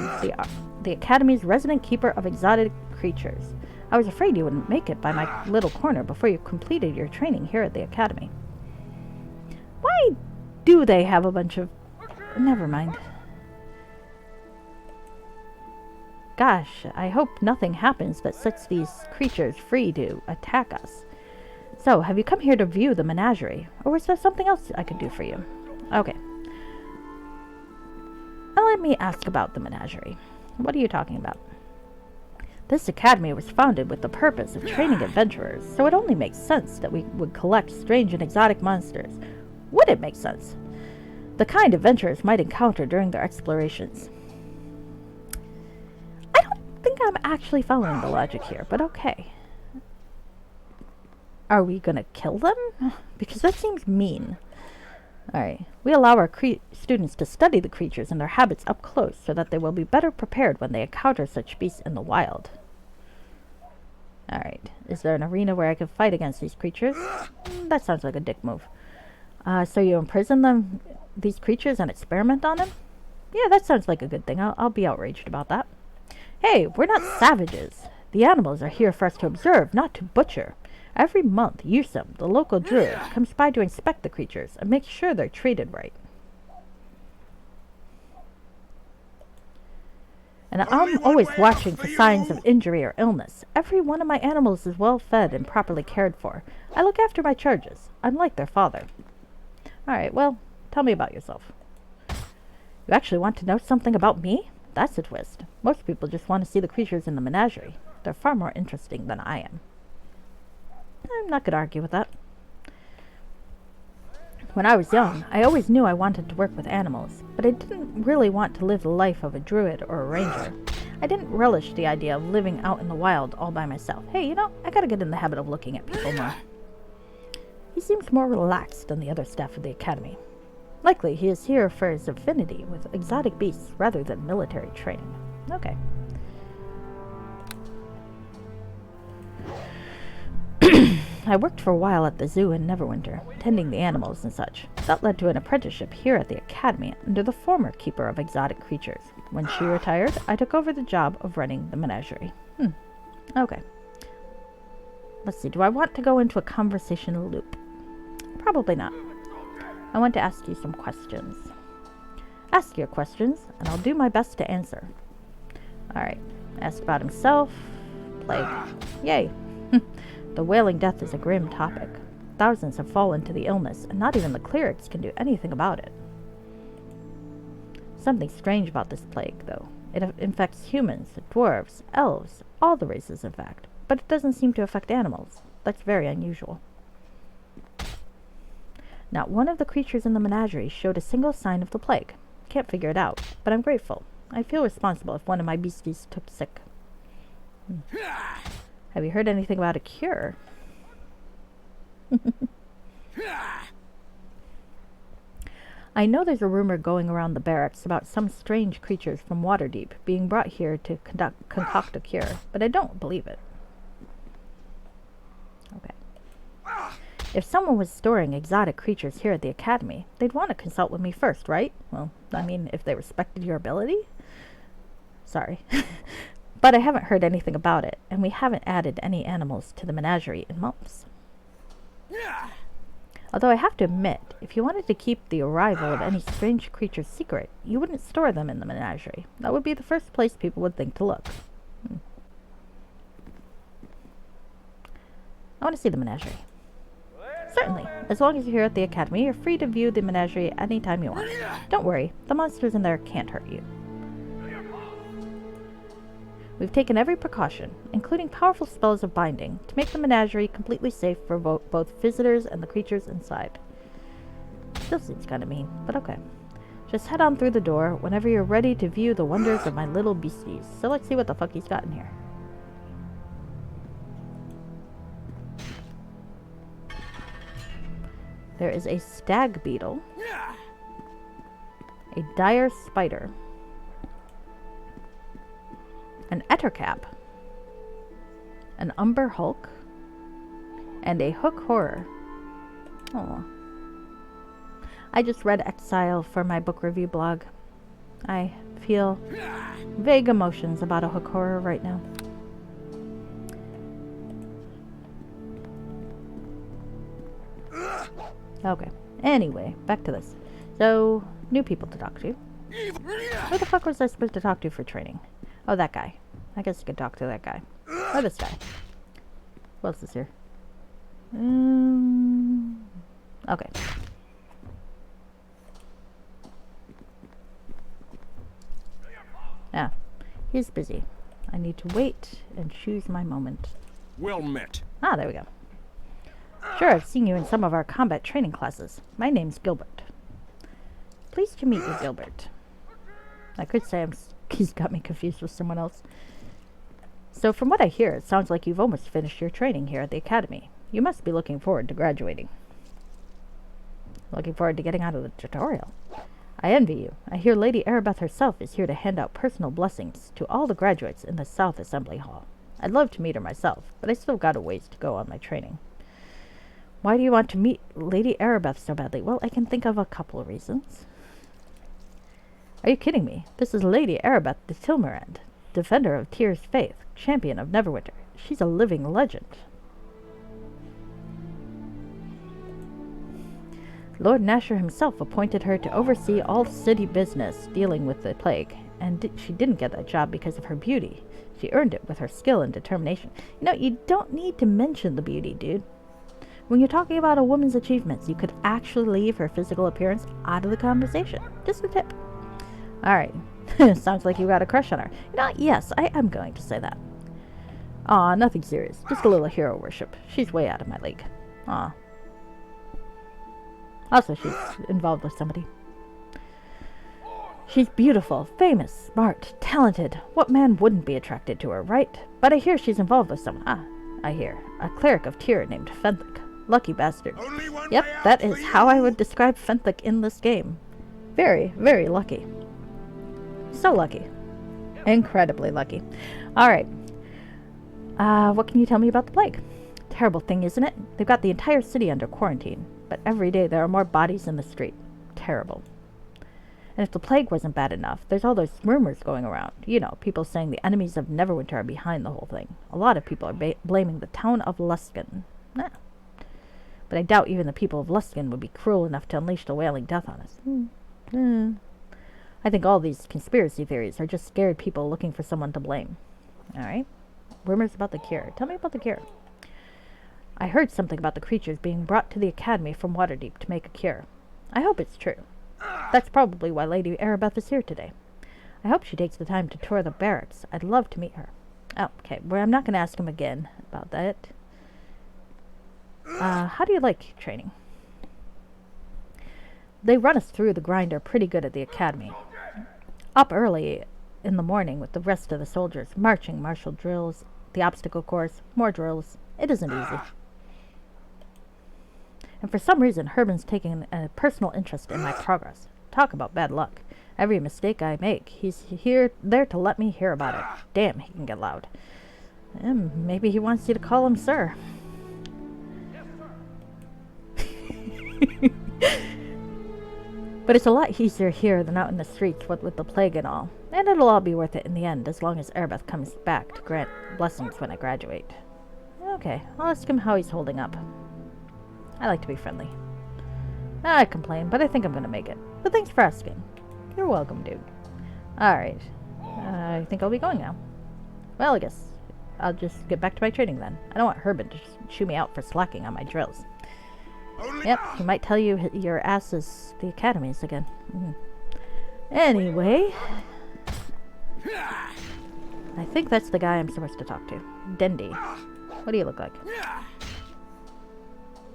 the Academy's resident keeper of exotic creatures. I was afraid you wouldn't make it by my little corner before you completed your training here at the Academy. Why do they have a bunch of... Never mind. Gosh, I hope nothing happens that sets these creatures free to attack us. So, have you come here to view the menagerie? Or was there something else I could do for you? Okay. Now let me ask about the menagerie. What are you talking about? This academy was founded with the purpose of training adventurers, so it only makes sense that we would collect strange and exotic monsters. Would it make sense? The kind adventurers might encounter during their explorations. I don't think I'm actually following the logic here, but okay. Are we gonna kill them? Because that seems mean. Alright. We allow our students to study the creatures and their habits up close so that they will be better prepared when they encounter such beasts in the wild. Alright. Is there an arena where I can fight against these creatures? That sounds like a dick move. So you imprison these creatures and experiment on them? Yeah, that sounds like a good thing. I'll be outraged about that. Hey, we're not savages. The animals are here for us to observe, not to butcher. Every month, Yusum, the local druid, comes by to inspect the creatures and make sure they're treated right. And I'm always watching for signs of injury or illness. Every one of my animals is well fed and properly cared for. I look after my charges. I'm like their father. Alright, well, tell me about yourself. You actually want to know something about me? That's a twist. Most people just want to see the creatures in the menagerie. They're far more interesting than I am. I'm not going to argue with that. When I was young, I always knew I wanted to work with animals, but I didn't really want to live the life of a druid or a ranger. I didn't relish the idea of living out in the wild all by myself. Hey, you know, I gotta get in the habit of looking at people more. He seems more relaxed than the other staff of the academy. Likely he is here for his affinity with exotic beasts rather than military training. Okay. I worked for a while at the zoo in Neverwinter, tending the animals and such. That led to an apprenticeship here at the academy under the former keeper of exotic creatures. When she retired, I took over the job of running the menagerie. Okay. Let's see, do I want to go into a conversational loop? Probably not. I want to ask you some questions. Ask your questions, and I'll do my best to answer. Alright. Asked about himself. Plague. Yay. The Wailing death is a grim topic. Thousands have fallen to the illness, and not even the clerics can do anything about it. Something strange about this plague, though. It infects humans, dwarves, elves, all the races in fact, but it doesn't seem to affect animals. That's very unusual. Not one of the creatures in the menagerie showed a single sign of the plague. Can't figure it out, but I'm grateful. I feel responsible if one of my beasties took sick. Have you heard anything about a cure? I know there's a rumor going around the barracks about some strange creatures from Waterdeep being brought here to concoct a cure, but I don't believe it. Okay. If someone was storing exotic creatures here at the Academy, they'd want to consult with me first, right? Well, I mean, if they respected your ability? Sorry. But I haven't heard anything about it, and we haven't added any animals to the menagerie in months. Although I have to admit, if you wanted to keep the arrival of any strange creatures secret, you wouldn't store them in the menagerie. That would be the first place people would think to look. I want to see the menagerie. Certainly. As long as you're here at the Academy, you're free to view the menagerie anytime you want. Don't worry, the monsters in there can't hurt you. We've taken every precaution, including powerful spells of binding, to make the menagerie completely safe for both visitors and the creatures inside. Still seems kind of mean, but okay. Just head on through the door whenever you're ready to view the wonders of my little beasties. So let's see what the fuck he's got in here. There is a stag beetle, a dire spider, an ettercap, an umber hulk, and a hook horror. Oh, I just read Exile for my book review blog. I feel vague emotions about a hook horror right now. Okay, anyway, back to this. So, new people to talk to. Who the fuck was I supposed to talk to for training? Oh, that guy. I guess you could talk to that guy. Or this guy. Who else is here? Okay. Ah, he's busy. I need to wait and choose my moment. Well met. Ah, there we go. Sure, I've seen you in some of our combat training classes. My name's Gilbert. Pleased to meet you, Gilbert. I could say he's got me confused with someone else. So from what I hear, it sounds like you've almost finished your training here at the Academy. You must be looking forward to graduating. Looking forward to getting out of the tutorial. I envy you. I hear Lady Erebeth herself is here to hand out personal blessings to all the graduates in the South Assembly Hall. I'd love to meet her myself, but I still got a ways to go on my training. Why do you want to meet Lady Erebeth so badly? Well, I can think of a couple of reasons. Are you kidding me? This is Lady Erebeth de Tilmarand, defender of Tyr's faith, champion of Neverwinter. She's a living legend. Lord Nasher himself appointed her to oversee all city business dealing with the plague, and she didn't get that job because of her beauty. She earned it with her skill and determination. You know, you don't need to mention the beauty, dude. When you're talking about a woman's achievements, you could actually leave her physical appearance out of the conversation. Just a tip. Alright. Sounds like you got a crush on her. You know, yes, I am going to say that. Aw, nothing serious. Just a little hero worship. She's way out of my league. Aw. Also, she's involved with somebody. She's beautiful, famous, smart, talented. What man wouldn't be attracted to her, right? But I hear she's involved with someone. Ah, I hear. A cleric of Tyr named Fenthic. Lucky bastard. Yep, that is how I would describe Fenthic in this game. Very, very lucky. So lucky. Incredibly lucky. Alright. What can you tell me about the plague? Terrible thing, isn't it? They've got the entire city under quarantine, but every day there are more bodies in the street. Terrible. And if the plague wasn't bad enough, there's all those rumors going around. You know, people saying the enemies of Neverwinter are behind the whole thing. A lot of people are blaming the town of Luskan. Nah. But I doubt even the people of Luskan would be cruel enough to unleash the Wailing Death on us. I think all these conspiracy theories are just scared people looking for someone to blame. Alright. Rumors about the cure. Tell me about the cure. I heard something about the creatures being brought to the Academy from Waterdeep to make a cure. I hope it's true. That's probably why Lady Erebeth is here today. I hope she takes the time to tour the barracks. I'd love to meet her. Oh, okay. Well, I'm not going to ask him again about that. How do you like training? They run us through the grinder pretty good at the Academy. Up early in the morning with the rest of the soldiers, marching martial drills, the obstacle course, more drills. It isn't easy. And for some reason, Herman's taking a personal interest in my progress. Talk about bad luck. Every mistake I make, he's there to let me hear about it. Damn, he can get loud. And maybe he wants you to call him sir. But it's a lot easier here than out in the streets, what with the plague and all. And it'll all be worth it in the end, as long as Erebeth comes back to grant blessings when I graduate. Okay, I'll ask him how he's holding up. I like to be friendly. I complain, but I think I'm gonna make it. But thanks for asking. You're welcome, dude. Alright. I think I'll be going now. Well, I guess I'll just get back to my training then. I don't want Herbert to shoo me out for slacking on my drills. Yep, he might tell you your ass is the academy's again. Anyway, I think that's the guy I'm supposed to talk to. Dendy. What do you look like?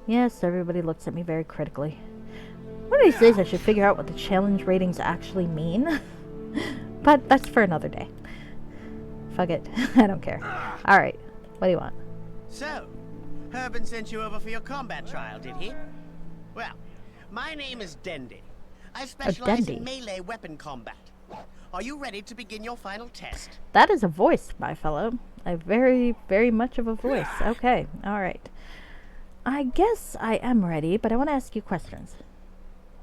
Yes, everybody looks at me very critically. One of these days I should figure out what the challenge ratings actually mean. But that's for another day. Fuck it. I don't care. Alright, what do you want? So, Herben sent you over for your combat trial, did he? Well, my name is Dendy. I specialize in melee weapon combat. Are you ready to begin your final test? That is a voice, my fellow. A very, very much of a voice. Okay, alright. I guess I am ready, but I want to ask you questions.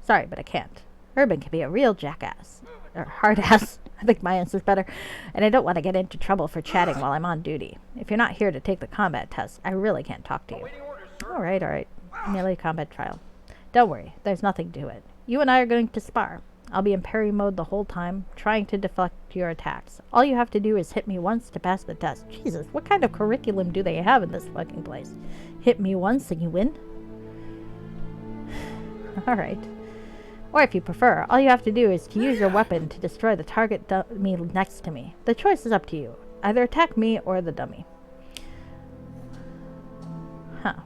Sorry, but I can't. Herben can be a real jackass. Or hard ass. I think my answer's better. And I don't want to get into trouble for chatting while I'm on duty. If you're not here to take the combat test, I really can't talk to you. Alright. Melee combat trial. Don't worry, there's nothing to it. You and I are going to spar. I'll be in parry mode the whole time, trying to deflect your attacks. All you have to do is hit me once to pass the test. Jesus, what kind of curriculum do they have in this fucking place? Hit me once and you win? Alright. Or if you prefer, all you have to do is to use your weapon to destroy the target dummy next to me. The choice is up to you. Either attack me or the dummy.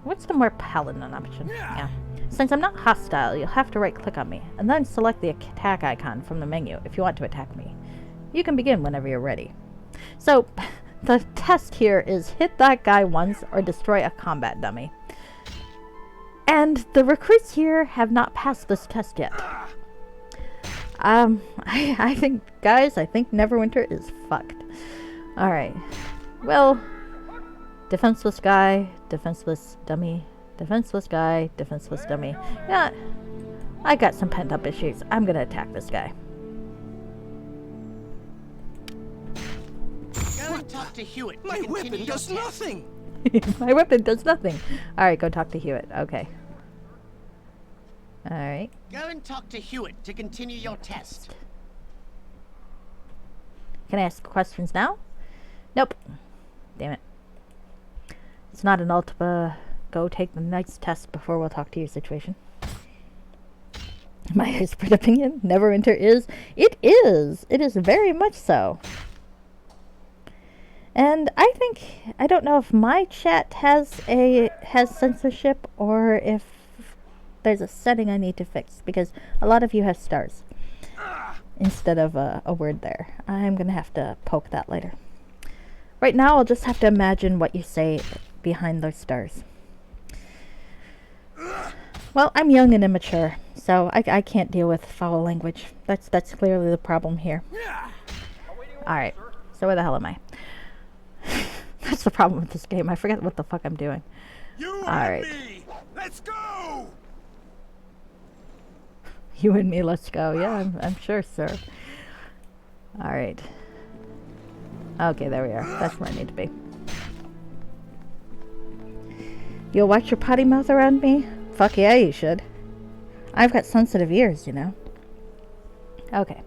What's the more paladin option? Yeah. Since I'm not hostile, you'll have to right-click on me, and then select the attack icon from the menu if you want to attack me. You can begin whenever you're ready. So, the test here is hit that guy once or destroy a combat dummy. And the recruits here have not passed this test yet. I think, guys, I think Neverwinter is fucked. Alright. Well, defenseless guy, defenseless dummy, defenseless guy, defenseless dummy. Yeah, I got some pent-up issues. I'm gonna attack this guy. Go and talk to Hewitt. My weapon does nothing! My weapon does nothing. Alright, go talk to Hewitt. Okay. Alright. Go and talk to Hewitt to continue your test. Can I ask questions now? Nope. Damn it. It's not an ultima go take the next test before we'll talk to you situation. My expert opinion, Neverwinter is. It is! It is very much so. And I think, I don't know if my chat has censorship or if there's a setting I need to fix, because a lot of you have stars instead of a word there. I'm gonna have to poke that later. Right now I'll just have to imagine what you say behind those stars. Well, I'm young and immature, so I can't deal with foul language. That's clearly the problem here. Alright, so where the hell am I? That's the problem with this game. I forget what the fuck I'm doing. Alright. Let's go! You and me, let's go. Yeah, I'm sure, sir. Alright. Okay, there we are. That's where I need to be. You'll watch your potty mouth around me? Fuck yeah, you should. I've got sensitive ears, you know. Okay.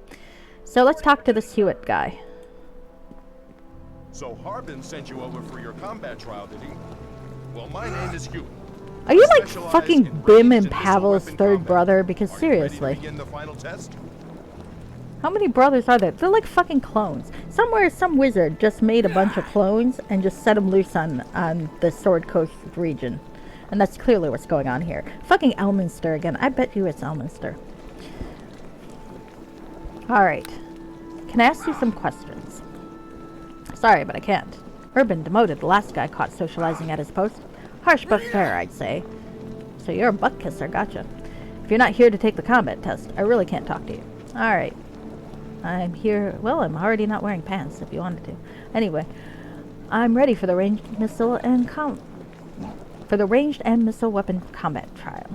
So let's talk to this Hewitt guy. So Harbin sent you over for your combat trial, did he? Well, my name is Hewitt. Are you like fucking Bim and Pavel's third brother? Because seriously. Begin the final test? How many brothers are there? They're like fucking clones. Somewhere, some wizard just made a bunch of clones and just set them loose on the Sword Coast region. And that's clearly what's going on here. Fucking Elminster again. I bet you it's Elminster. Alright. can I ask you some questions? Sorry, but I can't. Urban demoted the last guy caught socializing at his post. Harsh but fair, I'd say. So you're a butt kisser, gotcha. If you're not here to take the combat test, I really can't talk to you. Alright. I'm here. Well, I'm already not wearing pants if you wanted to. Anyway, I'm ready for the ranged missile and missile weapon combat trial.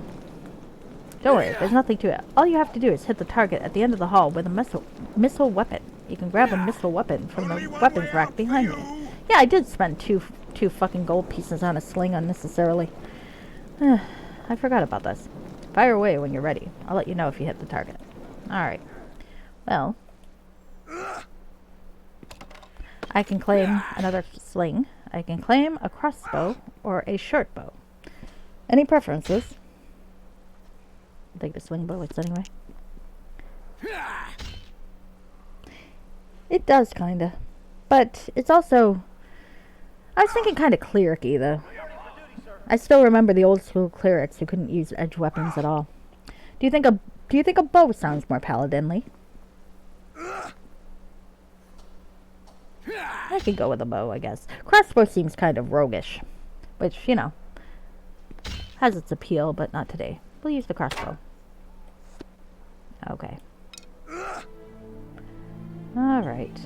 Don't worry, there's nothing to it. All you have to do is hit the target at the end of the hall with a missile weapon. You can grab a missile weapon from the weapons rack behind me. Yeah, I did spend two fucking gold pieces on a sling unnecessarily. I forgot about this. Fire away when you're ready. I'll let you know if you hit the target. Alright. Well, I can claim another sling. I can claim a crossbow or a short bow. Any preferences? I'll take the swing bullets anyway. It does, kinda. But it's also... I was thinking kinda cleric-y, though. I still remember the old school clerics who couldn't use edge weapons at all. Do you think a bow sounds more paladinly? I could go with a bow, I guess. Crossbow seems kind of roguish. Which, you know, has its appeal, but not today. We'll use the crossbow. Okay. Alright.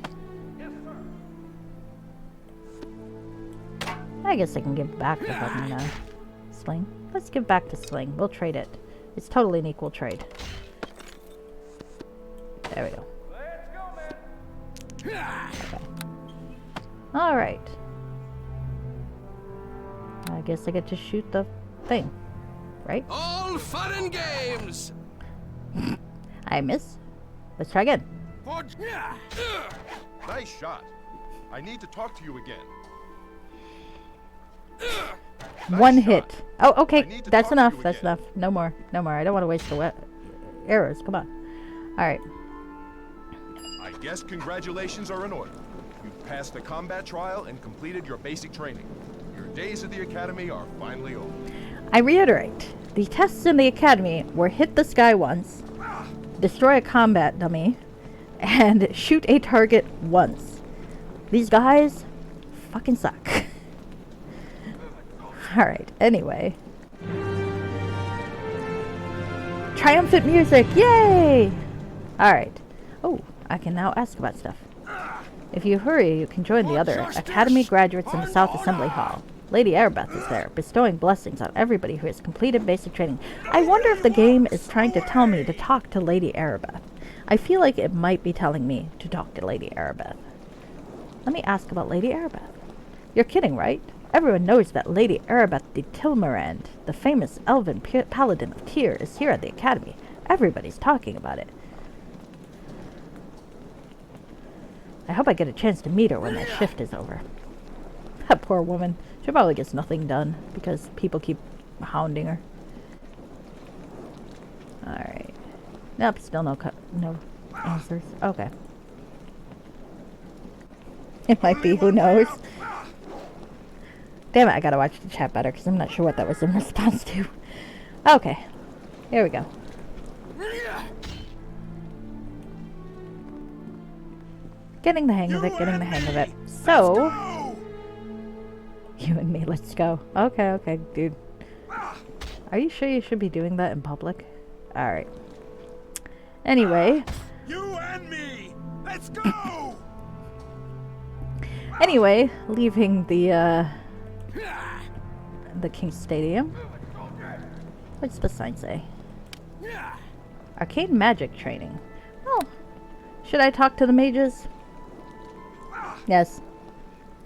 I guess I can give back the fucking sling. Let's give back the sling. We'll trade it. It's totally an equal trade. There we go. Okay. Alright. I guess I get to shoot the thing. Right? All fun and games! I miss. Let's try again. Nice shot. I need to talk to you again. One hit. Oh, okay. That's enough. That's enough. No more. No more. I don't want to waste the arrows. Come on. Alright. I guess congratulations are in order. You've passed the combat trial and completed your basic training. Your days at the academy are finally over. I reiterate. The tests in the academy were hit the sky once, destroy a combat dummy, and shoot a target once. These guys fucking suck. Alright, anyway. Triumphant music! Yay! Alright. Oh, I can now ask about stuff. If you hurry, you can join the other Academy graduates in the South Assembly Hall. Lady Erebeth is there, bestowing blessings on everybody who has completed basic training. I wonder if the game is trying to tell me to talk to Lady Erebeth. I feel like it might be telling me to talk to Lady Erebeth. Let me ask about Lady Erebeth. You're kidding, right? Everyone knows that Lady Erebeth de Tilmarand, the famous elven paladin of Tyr, is here at the Academy. Everybody's talking about it. I hope I get a chance to meet her when my shift is over. That poor woman. She probably gets nothing done because people keep hounding her. Alright. Nope, still no answers. Okay. It might be, who knows? Damn it, I gotta watch the chat better because I'm not sure what that was in response to. Okay. Here we go. Getting the hang of it, getting the hang of it. So... You and me, let's go. Okay, okay, dude. Are you sure you should be doing that in public? Alright. Anyway. You and me! Let's go! Anyway, leaving the King's Stadium. What's the sign say? Arcane magic training. Oh. Should I talk to the mages? Yes.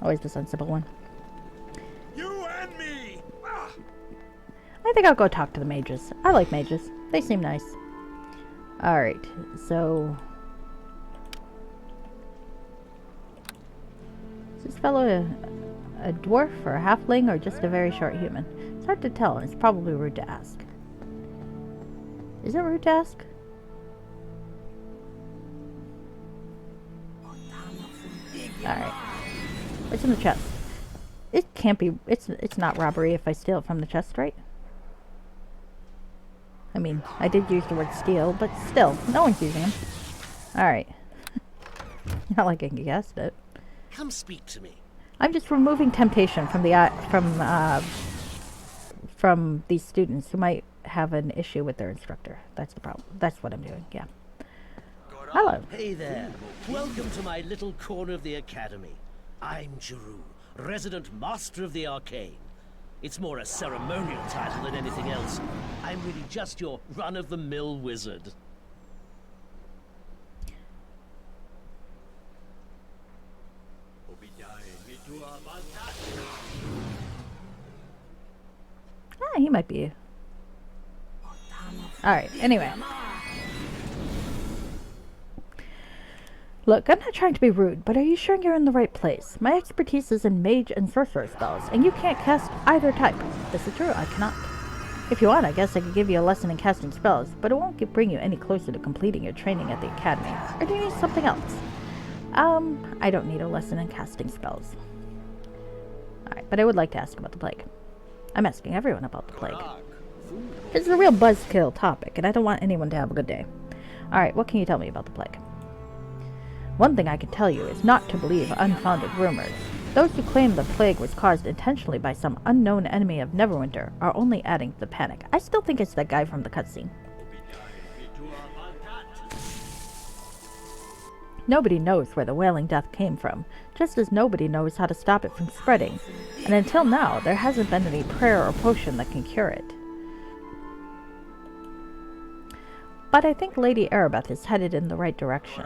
Always the sensible one. You and me! I think I'll go talk to the mages. I like mages. They seem nice. Alright, so... Is this fellow a dwarf or a halfling or just a very short human? It's hard to tell and it's probably rude to ask. Is it rude to ask? Alright. What's in the chest? It can't be... It's not robbery if I steal it from the chest, right? I mean, I did use the word steal, but still, no one's using them. Alright. Not like I can guess it. Come speak to me. I'm just removing temptation from the from these students who might have an issue with their instructor. That's the problem. That's what I'm doing. Yeah. Hello. Hey there. Welcome to my little corner of the academy. I'm Jeru, resident master of the arcane. It's more a ceremonial title than anything else. I'm really just your run-of-the-mill wizard. Ah, he might be. Alright, anyway. Look, I'm not trying to be rude, but are you sure you're in the right place? My expertise is in mage and sorcerer spells, and you can't cast either type. This is true, I cannot. If you want, I guess I could give you a lesson in casting spells, but it won't bring you any closer to completing your training at the academy. Or do you need something else? I don't need a lesson in casting spells. Alright, but I would like to ask about the plague. I'm asking everyone about the plague. It's a real buzzkill topic, and I don't want anyone to have a good day. Alright, what can you tell me about the plague? One thing I can tell you is not to believe unfounded rumors. Those who claim the plague was caused intentionally by some unknown enemy of Neverwinter are only adding to the panic. I still think it's that guy from the cutscene. Nobody knows where the Wailing Death came from, just as nobody knows how to stop it from spreading. And until now, there hasn't been any prayer or potion that can cure it. But I think Lady Erebeth is headed in the right direction.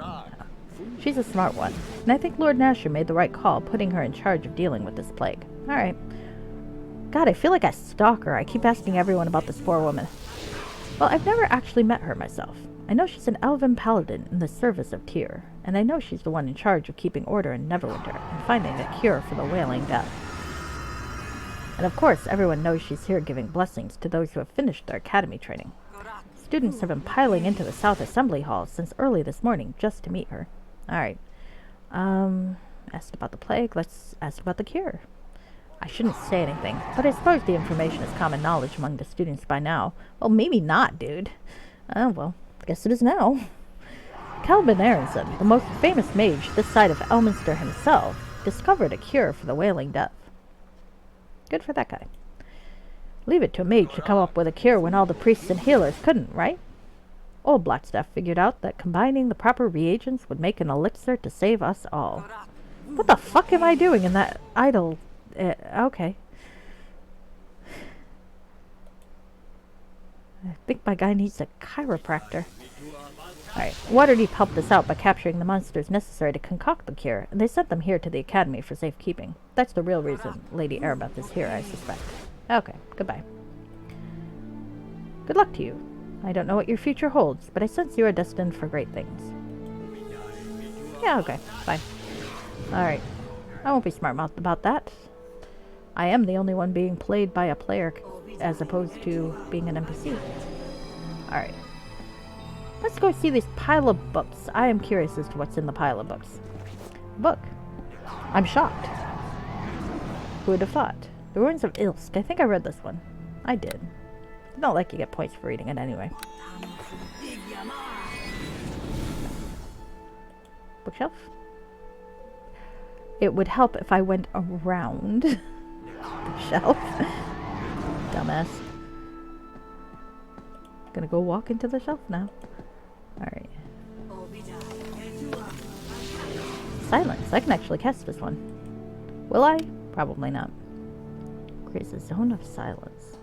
She's a smart one, and I think Lord Nasher made the right call putting her in charge of dealing with this plague. Alright. God, I feel like a stalker. I keep asking everyone about this poor woman. Well, I've never actually met her myself. I know she's an elven paladin in the service of Tyr, and I know she's the one in charge of keeping order in Neverwinter and finding a cure for the Wailing Death. And of course, everyone knows she's here giving blessings to those who have finished their academy training. Students have been piling into the South Assembly Hall since early this morning just to meet her. Alright. Asked about the plague, let's ask about the cure. I shouldn't say anything, but I suppose the information is common knowledge among the students by now. Well, maybe not, dude. Oh, well, I guess it is now. Calvin Aronson, the most famous mage this side of Elminster himself, discovered a cure for the Wailing Death. Good for that guy. Leave it to a mage to come up with a cure when all the priests and healers couldn't, right? Old Blackstaff figured out that combining the proper reagents would make an elixir to save us all. What the fuck am I doing in that idle... okay. I think my guy needs a chiropractor. Alright, Waterdeep helped us out by capturing the monsters necessary to concoct the cure, and they sent them here to the academy for safekeeping. That's the real reason Lady Erebeth is here, I suspect. Okay, goodbye. Good luck to you. I don't know what your future holds, but I sense you are destined for great things. Yeah, okay, fine. Alright. I won't be smart-mouthed about that. I am the only one being played by a player as opposed to being an NPC. Alright. Let's go see this pile of books. I am curious as to what's in the pile of books. Book. I'm shocked. Who would have thought? The Ruins of Ilsk. I think I read this one. I did. It's not like you get points for reading it anyway. Bookshelf? It would help if I went around the shelf. Dumbass. Gonna go walk into the shelf now. Alright. Silence. I can actually cast this one. Will I? Probably not. Creates a zone of silence.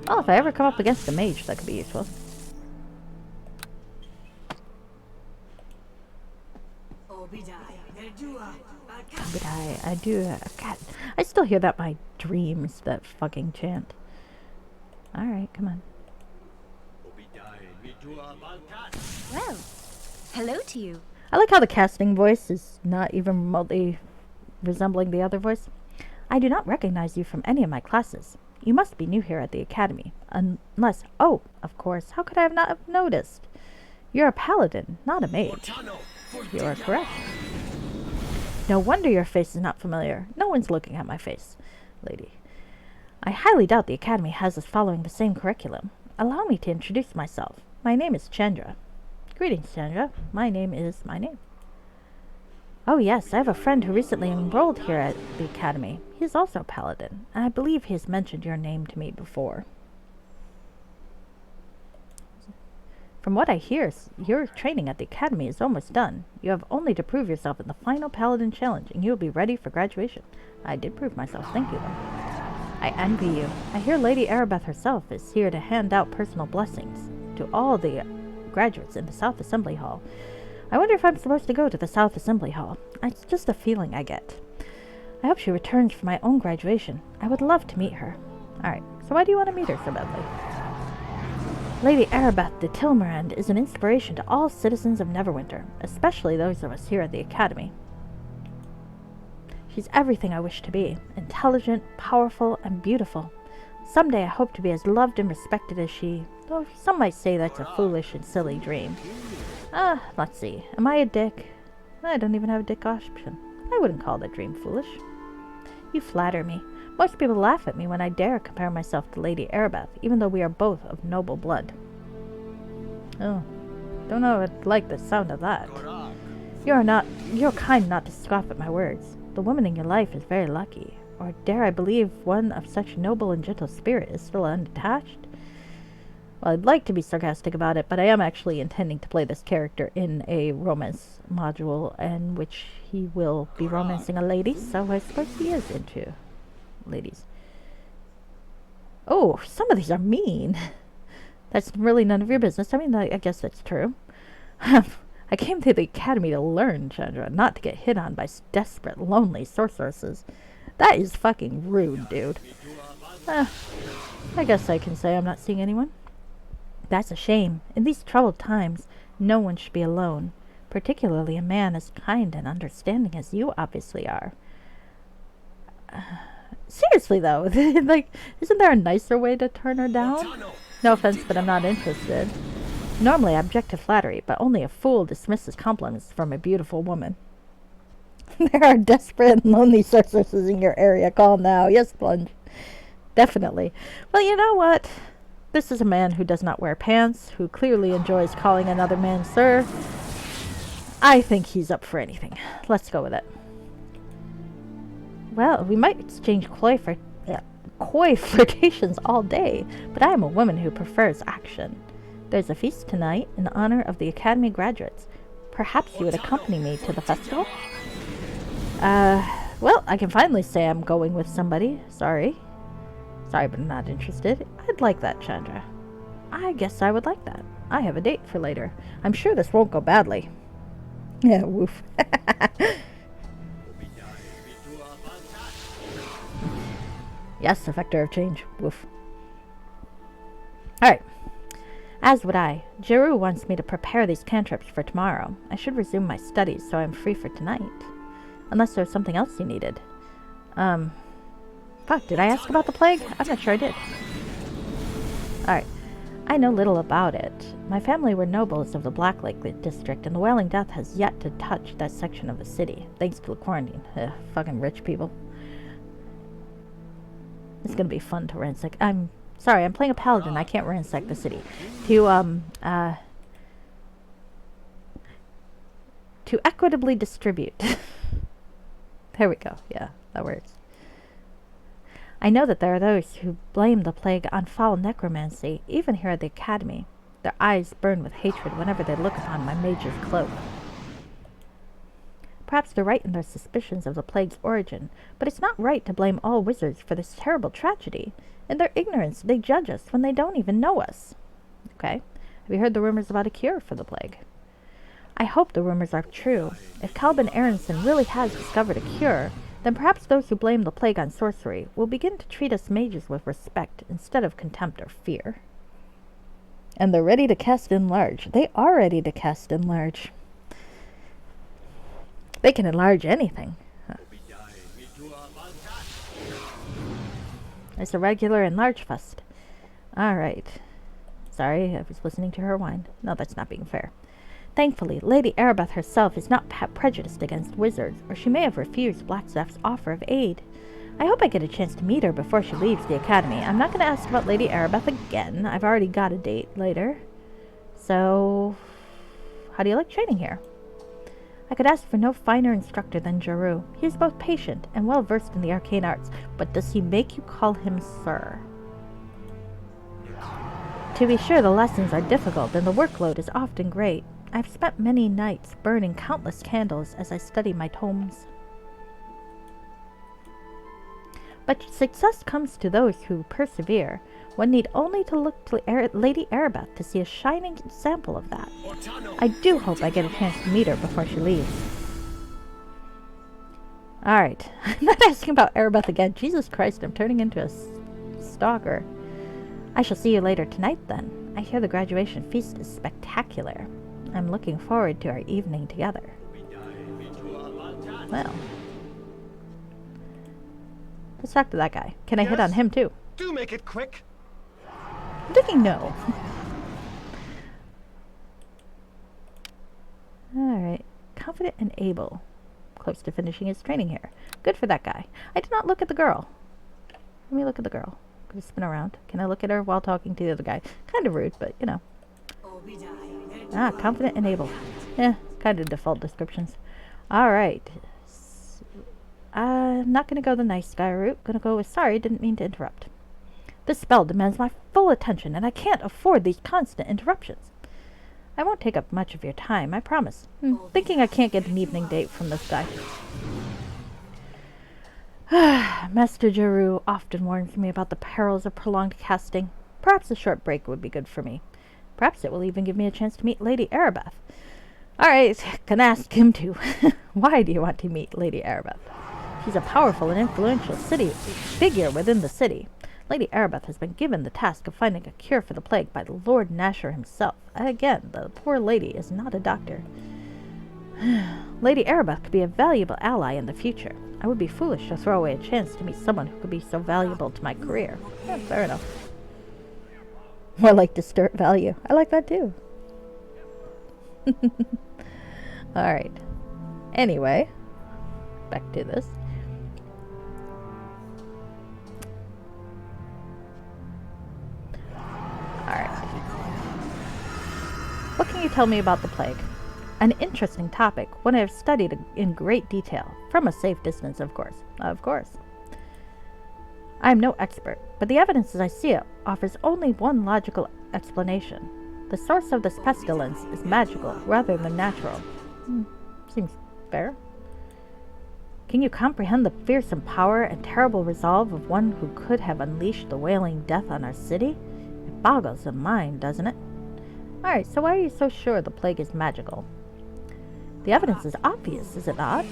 Well, if I ever come up against a mage, that could be useful. I do. God, I still hear that in my dreams, that fucking chant. Alright, come on. Well, hello to you. I like how the casting voice is not even remotely resembling the other voice. I do not recognize you from any of my classes. You must be new here at the academy. Unless... Oh, of course. How could I have not have noticed? You're a paladin, not a mage. You are correct. No wonder your face is not familiar. No one's looking at my face, lady. I highly doubt the academy has us following the same curriculum. Allow me to introduce myself. My name is Chandra. Greetings, Chandra. My name is my name. Oh yes, I have a friend who recently enrolled here at the academy. He is also a paladin, and I believe he has mentioned your name to me before. From what I hear, your training at the academy is almost done. You have only to prove yourself in the final paladin challenge, and you will be ready for graduation. I did prove myself, thank you though. I envy you. I hear Lady Arabeth herself is here to hand out personal blessings to all the graduates in the South Assembly Hall. I wonder if I'm supposed to go to the South Assembly Hall. It's just a feeling I get. I hope she returns for my own graduation. I would love to meet her. Alright, so why do you want to meet her so badly? Lady Arabeth de Tilmarand is an inspiration to all citizens of Neverwinter, especially those of us here at the Academy. She's everything I wish to be, intelligent, powerful, and beautiful. Someday I hope to be as loved and respected as she, though some might say that's a foolish and silly dream. Let's see. Am I a dick? I don't even have a dick option. I wouldn't call that dream foolish. You flatter me. Most people laugh at me when I dare compare myself to Lady Arabeth, even though we are both of noble blood. Oh, don't know if I'd like the sound of that. You're kind not to scoff at my words. The woman in your life is very lucky, or dare I believe one of such noble and gentle spirit is still unattached? Well, I'd like to be sarcastic about it, but I am actually intending to play this character in a romance module in which he will be romancing a lady, so I suppose he is into ladies. Oh, some of these are mean. That's really none of your business. I mean, I guess that's true. I came to the academy to learn, Chandra, not to get hit on by desperate, lonely sorceresses. That is fucking rude, dude. I guess I can say I'm not seeing anyone. That's a shame. In these troubled times, no one should be alone, particularly a man as kind and understanding as you obviously are. Seriously, though, like, isn't there a nicer way to turn her down? No offense, but I'm not interested. Normally, I object to flattery, but only a fool dismisses compliments from a beautiful woman. There are desperate and lonely sorceresses in your area. Call now. Yes, Plunge. Definitely. Well, you know what? This is a man who does not wear pants, who clearly enjoys calling another man sir. I think he's up for anything. Let's go with it. Well, we might exchange coy flirtations all day, but I am a woman who prefers action. There's a feast tonight in honor of the Academy graduates. Perhaps you would accompany me to the festival? Well, I can finally say I'm going with somebody. Sorry, but I'm not interested. I'd like that, Chandra. I guess I would like that. I have a date for later. I'm sure this won't go badly. Yeah, woof. Yes, a vector of change. Woof. Alright. As would I. Jeru wants me to prepare these cantrips for tomorrow. I should resume my studies so I'm free for tonight. Unless there's something else you needed. Fuck, did I ask about the plague? I'm not sure I did. Alright. I know little about it. My family were nobles of the Black Lake district, and the Wailing Death has yet to touch that section of the city, thanks to the quarantine. Fucking rich people. It's gonna be fun to ransack. I'm sorry, I'm playing a paladin. I can't ransack the city. To equitably distribute. There we go. Yeah, that works. I know that there are those who blame the plague on foul necromancy, even here at the academy. Their eyes burn with hatred whenever they look upon my mage's cloak. Perhaps they're right in their suspicions of the plague's origin, but it's not right to blame all wizards for this terrible tragedy. In their ignorance, they judge us when they don't even know us. Okay. Have you heard the rumors about a cure for the plague? I hope the rumors are true. If Calvin Aronson really has discovered a cure, then perhaps those who blame the plague on sorcery will begin to treat us mages with respect instead of contempt or fear. And they're ready to cast enlarge. They are ready to cast enlarge. They can enlarge anything. Huh. It's a regular enlarge fest. Alright. Sorry, I was listening to her whine. No, that's not being fair. Thankfully, Lady Arabeth herself is not prejudiced against wizards, or she may have refused Blackstaff's offer of aid. I hope I get a chance to meet her before she leaves the academy. I'm not going to ask about Lady Arabeth again. I've already got a date later. So, how do you like training here? I could ask for no finer instructor than Jeru. He is both patient and well versed in the arcane arts, but does he make you call him sir? To be sure, the lessons are difficult and the workload is often great. I've spent many nights burning countless candles as I study my tomes. But success comes to those who persevere. One need only to look to Lady Arabeth to see a shining example of that. I do hope I get a chance to meet her before she leaves. Alright, I'm not asking about Arabeth again. Jesus Christ, I'm turning into a stalker. I shall see you later tonight then. I hear the graduation feast is spectacular. I'm looking forward to our evening together. Well, let's talk to that guy. Can I hit on him too? Do make it quick. I'm thinking no. Alright. Confident and able. Close to finishing his training here. Good for that guy. I did not look at the girl. Let me look at the girl. Could I spin around? Can I look at her while talking to the other guy? Kind of rude, but you know. Ah, confident and able. Yeah, kind of default descriptions. Alright. I'm not going to go the nice guy route. Going to go with sorry, didn't mean to interrupt. This spell demands my full attention, and I can't afford these constant interruptions. I won't take up much of your time, I promise. Thinking I can't get an evening date from this guy. Master Jeru often warns me about the perils of prolonged casting. Perhaps a short break would be good for me. Perhaps it will even give me a chance to meet Lady Arabeth. Alright, can ask him too. Why do you want to meet Lady Arabeth? She's a powerful and influential figure within the city. Lady Arabeth has been given the task of finding a cure for the plague by the Lord Nasher himself. Again, the poor lady is not a doctor. Lady Arabeth could be a valuable ally in the future. I would be foolish to throw away a chance to meet someone who could be so valuable to my career. Yeah, fair enough. More like distort value. I like that too. Alright. Anyway, back to this. Alright. What can you tell me about the plague? An interesting topic, one I have studied in great detail, from a safe distance, of course. Of course. I am no expert, but the evidence as I see it offers only one logical explanation. The source of this pestilence is magical rather than natural. Seems fair. Can you comprehend the fearsome power and terrible resolve of one who could have unleashed the wailing death on our city? It boggles the mind, doesn't it? Alright, so why are you so sure the plague is magical? The evidence is obvious, is it not?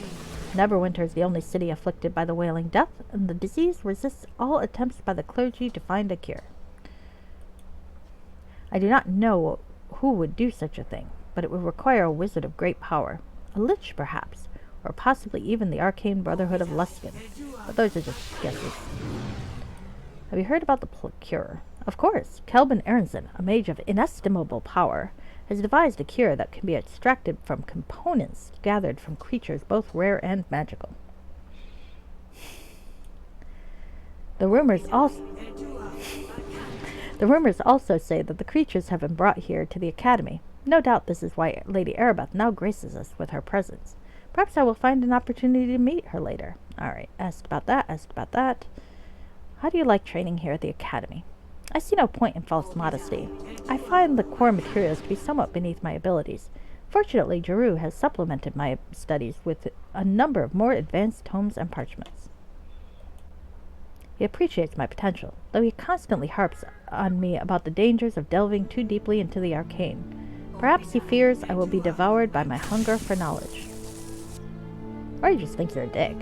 Neverwinter is the only city afflicted by the wailing death, and the disease resists all attempts by the clergy to find a cure. I do not know who would do such a thing, but it would require a wizard of great power. A lich, perhaps, or possibly even the arcane brotherhood of Luskin. But those are just guesses. Have you heard about the cure? Of course, Kelvin Aronson, a mage of inestimable power, has devised a cure that can be extracted from components gathered from creatures both rare and magical. The rumors also say that the creatures have been brought here to the Academy. No doubt this is why Lady Arabeth now graces us with her presence. Perhaps I will find an opportunity to meet her later. Alright, asked about that. How do you like training here at the Academy? I see no point in false modesty. I find the core materials to be somewhat beneath my abilities. Fortunately, Jeru has supplemented my studies with a number of more advanced tomes and parchments. He appreciates my potential, though he constantly harps on me about the dangers of delving too deeply into the arcane. Perhaps he fears I will be devoured by my hunger for knowledge. Or he just thinks you're a dick.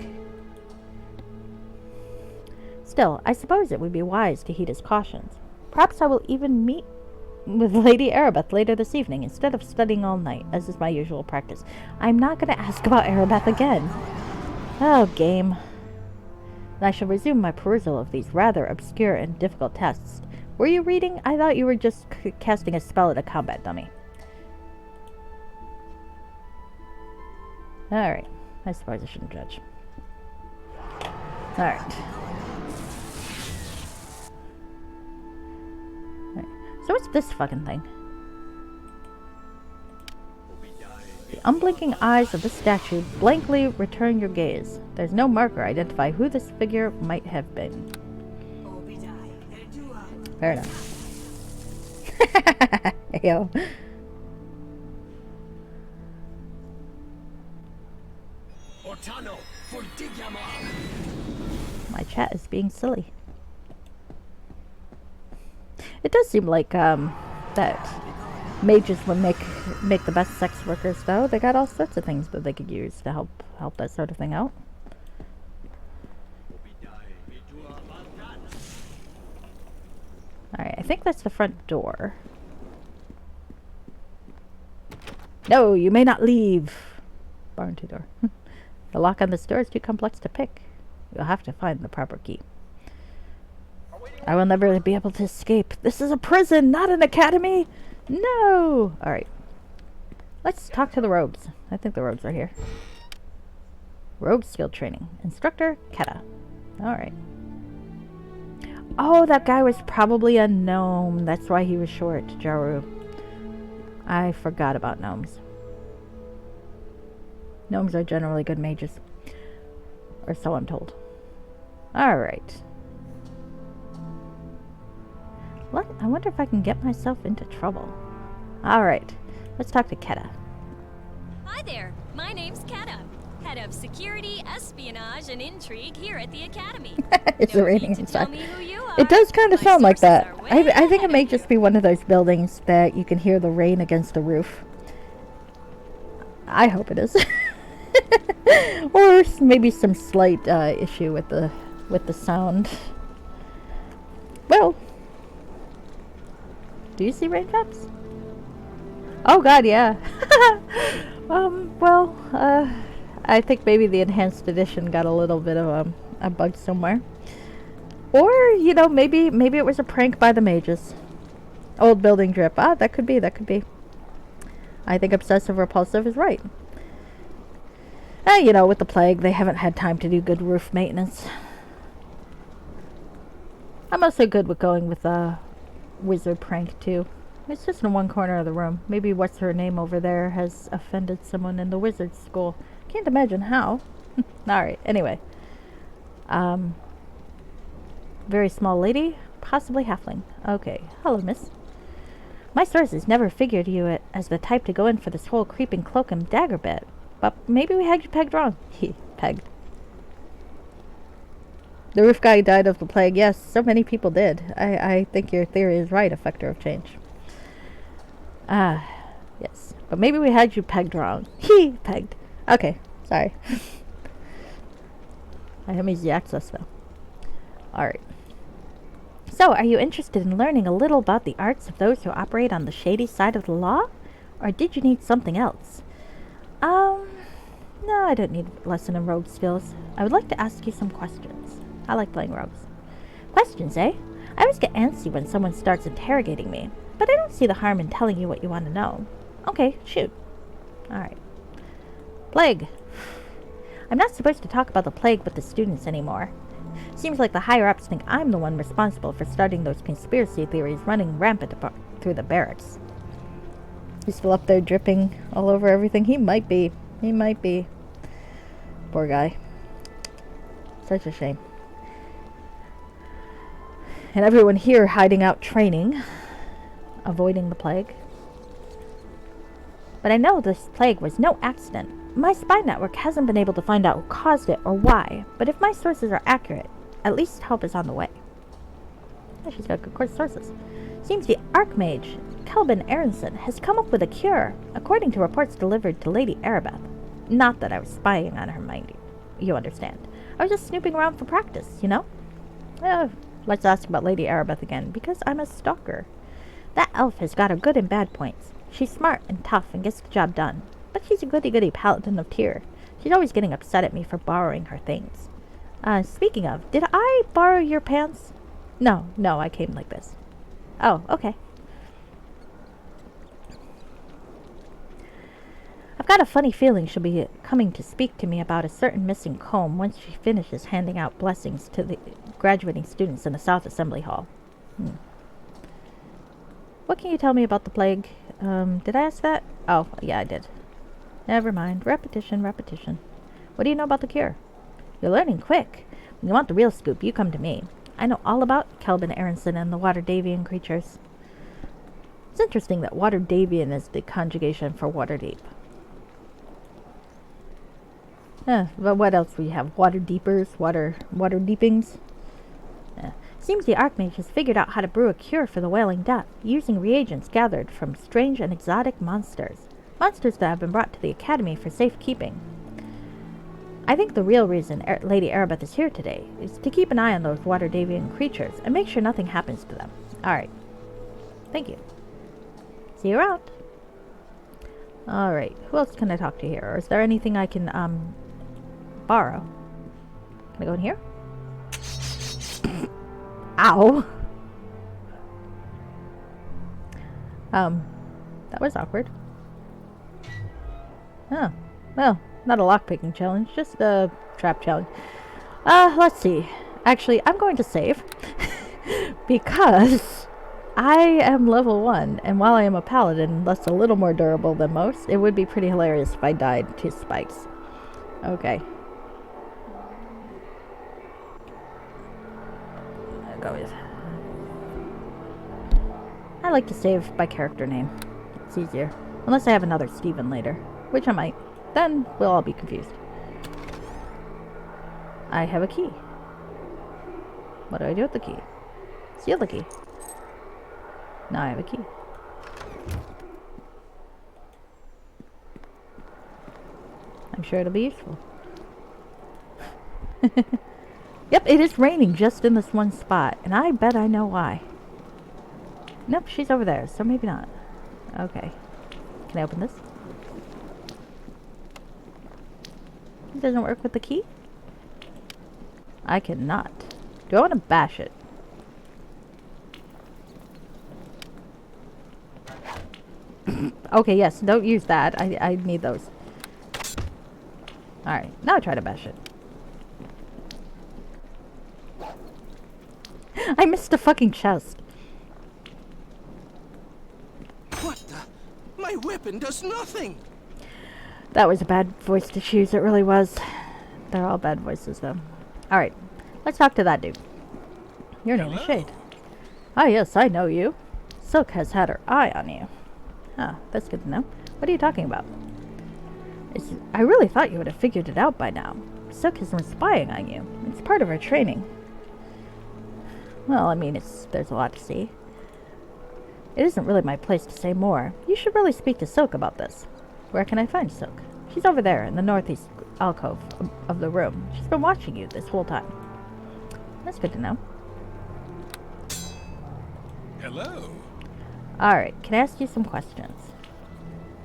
Still, I suppose it would be wise to heed his cautions. Perhaps I will even meet with Lady Arabeth later this evening instead of studying all night, as is my usual practice. I'm not going to ask about Arabeth again. Oh, game. I shall resume my perusal of these rather obscure and difficult tests. Were you reading? I thought you were just casting a spell at a combat dummy. Alright. I suppose I shouldn't judge. Alright. So what's this fucking thing? The unblinking eyes of the statue blankly return your gaze. There's no marker identify who this figure might have been. Fair enough. Yo. My chat is being silly. It does seem like that mages would make the best sex workers, though. They got all sorts of things that they could use to help that sort of thing out. Alright, I think that's the front door. No, you may not leave. Barn to door. The lock on this door is too complex to pick. You'll have to find the proper key. I will never be able to escape. This is a prison, not an academy. No! Alright. Let's talk to the robes. I think the robes are here. Robe skill training. Instructor, Keta. Alright. Oh, that guy was probably a gnome. That's why he was short, Jaru. I forgot about gnomes. Gnomes are generally good mages. Or so I'm told. Alright. I wonder if I can get myself into trouble. Alright. Let's talk to Keta. Hi there. My name's Keta. Head of Security, Espionage, and Intrigue here at the Academy. It's raining inside. It does kind of sound like that. I think it may just be one of those buildings that you can hear the rain against the roof. I hope it is. Or maybe some slight issue with the sound. Well, do you see raindrops? Oh god, yeah. Well, I think maybe the enhanced edition got a little bit of a bug somewhere. Or, you know, maybe it was a prank by the mages. Old building drip. Ah, that could be. I think obsessive repulsive is right. You know, with the plague, they haven't had time to do good roof maintenance. I'm also good with going with a wizard prank, too. It's just in one corner of the room. Maybe what's her name over there has offended someone in the wizard school. Can't imagine how. Alright, anyway. Very small lady, possibly halfling. Okay, hello, miss. My sources never figured you as the type to go in for this whole creeping cloak and dagger bit. But maybe we had you pegged wrong. He pegged. The roof guy died of the plague. Yes, so many people did. I think your theory is right, a factor of change. Yes. But maybe we had you pegged wrong. He pegged. Okay, sorry. I have easy access, though. Alright. So, are you interested in learning a little about the arts of those who operate on the shady side of the law? Or did you need something else? No, I don't need a lesson in rogue skills. I would like to ask you some questions. I like playing rogues. Questions, eh? I always get antsy when someone starts interrogating me, but I don't see the harm in telling you what you want to know. Okay, shoot. Alright. Plague. I'm not supposed to talk about the plague with the students anymore. Seems like the higher-ups think I'm the one responsible for starting those conspiracy theories running rampant through the barracks. He's still up there dripping all over everything. He might be. Poor guy. Such a shame. And everyone here hiding out training, avoiding the plague. But I know this plague was no accident. My spy network hasn't been able to find out who caused it or why, but if my sources are accurate, at least help is on the way. Yeah, she's got good sources. Seems the Archmage, Kelvin Aronson, has come up with a cure, according to reports delivered to Lady Arabeth. Not that I was spying on her, mind you understand. I was just snooping around for practice, you know? Let's ask about Lady Arabeth again, because I'm a stalker. That elf has got her good and bad points. She's smart and tough and gets the job done, but she's a goody-goody paladin of Tyr. She's always getting upset at me for borrowing her things. Speaking of, did I borrow your pants? No, I came like this. Oh, okay. I've got a funny feeling she'll be coming to speak to me about a certain missing comb once she finishes handing out blessings to the graduating students in the South Assembly Hall. What can you tell me about the plague? Did I ask that? Oh, yeah, I did. Never mind. Repetition, repetition. What do you know about the cure? You're learning quick. When you want the real scoop, you come to me. I know all about Kelvin Aronson and the Water Davian creatures. It's interesting that Water Davian is the conjugation for Water Deep. But what else we have? Water Deepers? Water Deepings? Seems the Archmage has figured out how to brew a cure for the Wailing Death, using reagents gathered from strange and exotic monsters. Monsters that have been brought to the Academy for safekeeping. I think the real reason Lady Erebeth is here today is to keep an eye on those Water Davian creatures and make sure nothing happens to them. Alright. Thank you. See you around. Alright. Who else can I talk to here? Or is there anything I can, borrow? Can I go in here? Ow! That was awkward. Oh. Well, not a lockpicking challenge, just a trap challenge. Let's see. Actually, I'm going to save. Because I am level 1, and while I am a paladin, that's a little more durable than most, it would be pretty hilarious if I died to spikes. Okay. I'll go with... I like to save by character name. It's easier. Unless I have another Steven later, which I might. Then we'll all be confused. I have a key. What do I do with the key? Steal the key. Now I have a key. I'm sure it'll be useful. Yep, it is raining just in this one spot, and I bet I know why. Nope, she's over there, so maybe not. Okay. Can I open this? It doesn't work with the key? I cannot. Do I want to bash it? Okay, yes, don't use that. I need those. Alright, now I try to bash it. I missed a fucking chest. What the? My weapon does nothing! That was a bad voice to choose, it really was. They're all bad voices, though. Alright, let's talk to that dude. Your name is Shade. Ah, yes, I know you. Silk has had her eye on you. Ah, that's good to know. What are you talking about? I really thought you would have figured it out by now. Silk has been spying on you. It's part of her training. Well, I mean, there's a lot to see. It isn't really my place to say more. You should really speak to Silk about this. Where can I find Silk? She's over there in the northeast alcove of the room. She's been watching you this whole time. That's good to know. Hello. Alright, can I ask you some questions?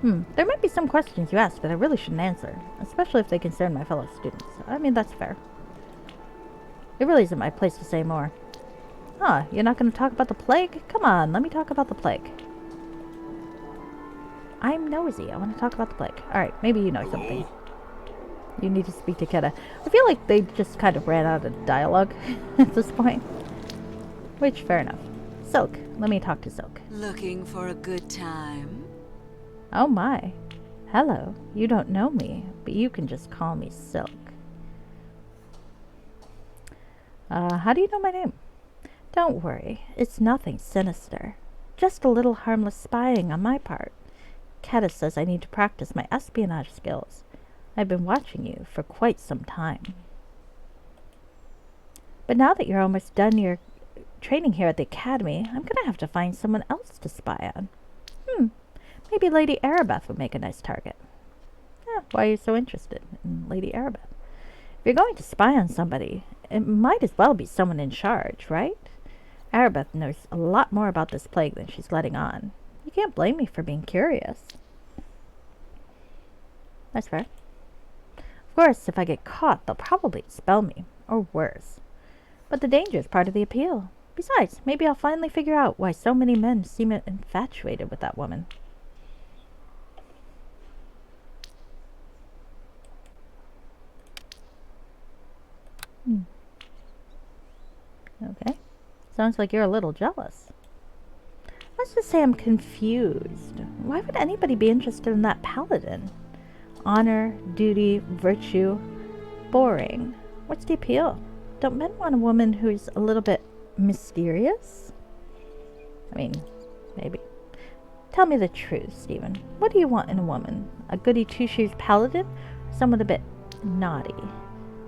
There might be some questions you ask that I really shouldn't answer, especially if they concern my fellow students. I mean, that's fair. It really isn't my place to say more. Huh, you're not going to talk about the plague? Come on, let me talk about the plague. I'm nosy. I want to talk about the plague. Alright, maybe you know something. You need to speak to Keta. I feel like they just kind of ran out of dialogue at this point. Which, fair enough. Silk. Let me talk to Silk. Looking for a good time? Oh my. Hello. You don't know me, but you can just call me Silk. How do you know my name? Don't worry. It's nothing sinister. Just a little harmless spying on my part. Keta says I need to practice my espionage skills. I've been watching you for quite some time. But now that you're almost done your training here at the Academy, I'm going to have to find someone else to spy on. Maybe Lady Erebeth would make a nice target. Why are you so interested in Lady Erebeth? If you're going to spy on somebody, it might as well be someone in charge, right? Erebeth knows a lot more about this plague than she's letting on. You can't blame me for being curious. That's fair. Of course, if I get caught, they'll probably expel me, or worse. But the danger is part of the appeal. Besides, maybe I'll finally figure out why so many men seem infatuated with that woman. Okay. Sounds like you're a little jealous. Let's just say I'm confused. Why would anybody be interested in that paladin? Honor, duty, virtue. Boring. What's the appeal? Don't men want a woman who's a little bit mysterious? I mean, maybe. Tell me the truth, Stephen. What do you want in a woman? A goody two-shoes paladin? Someone a bit naughty?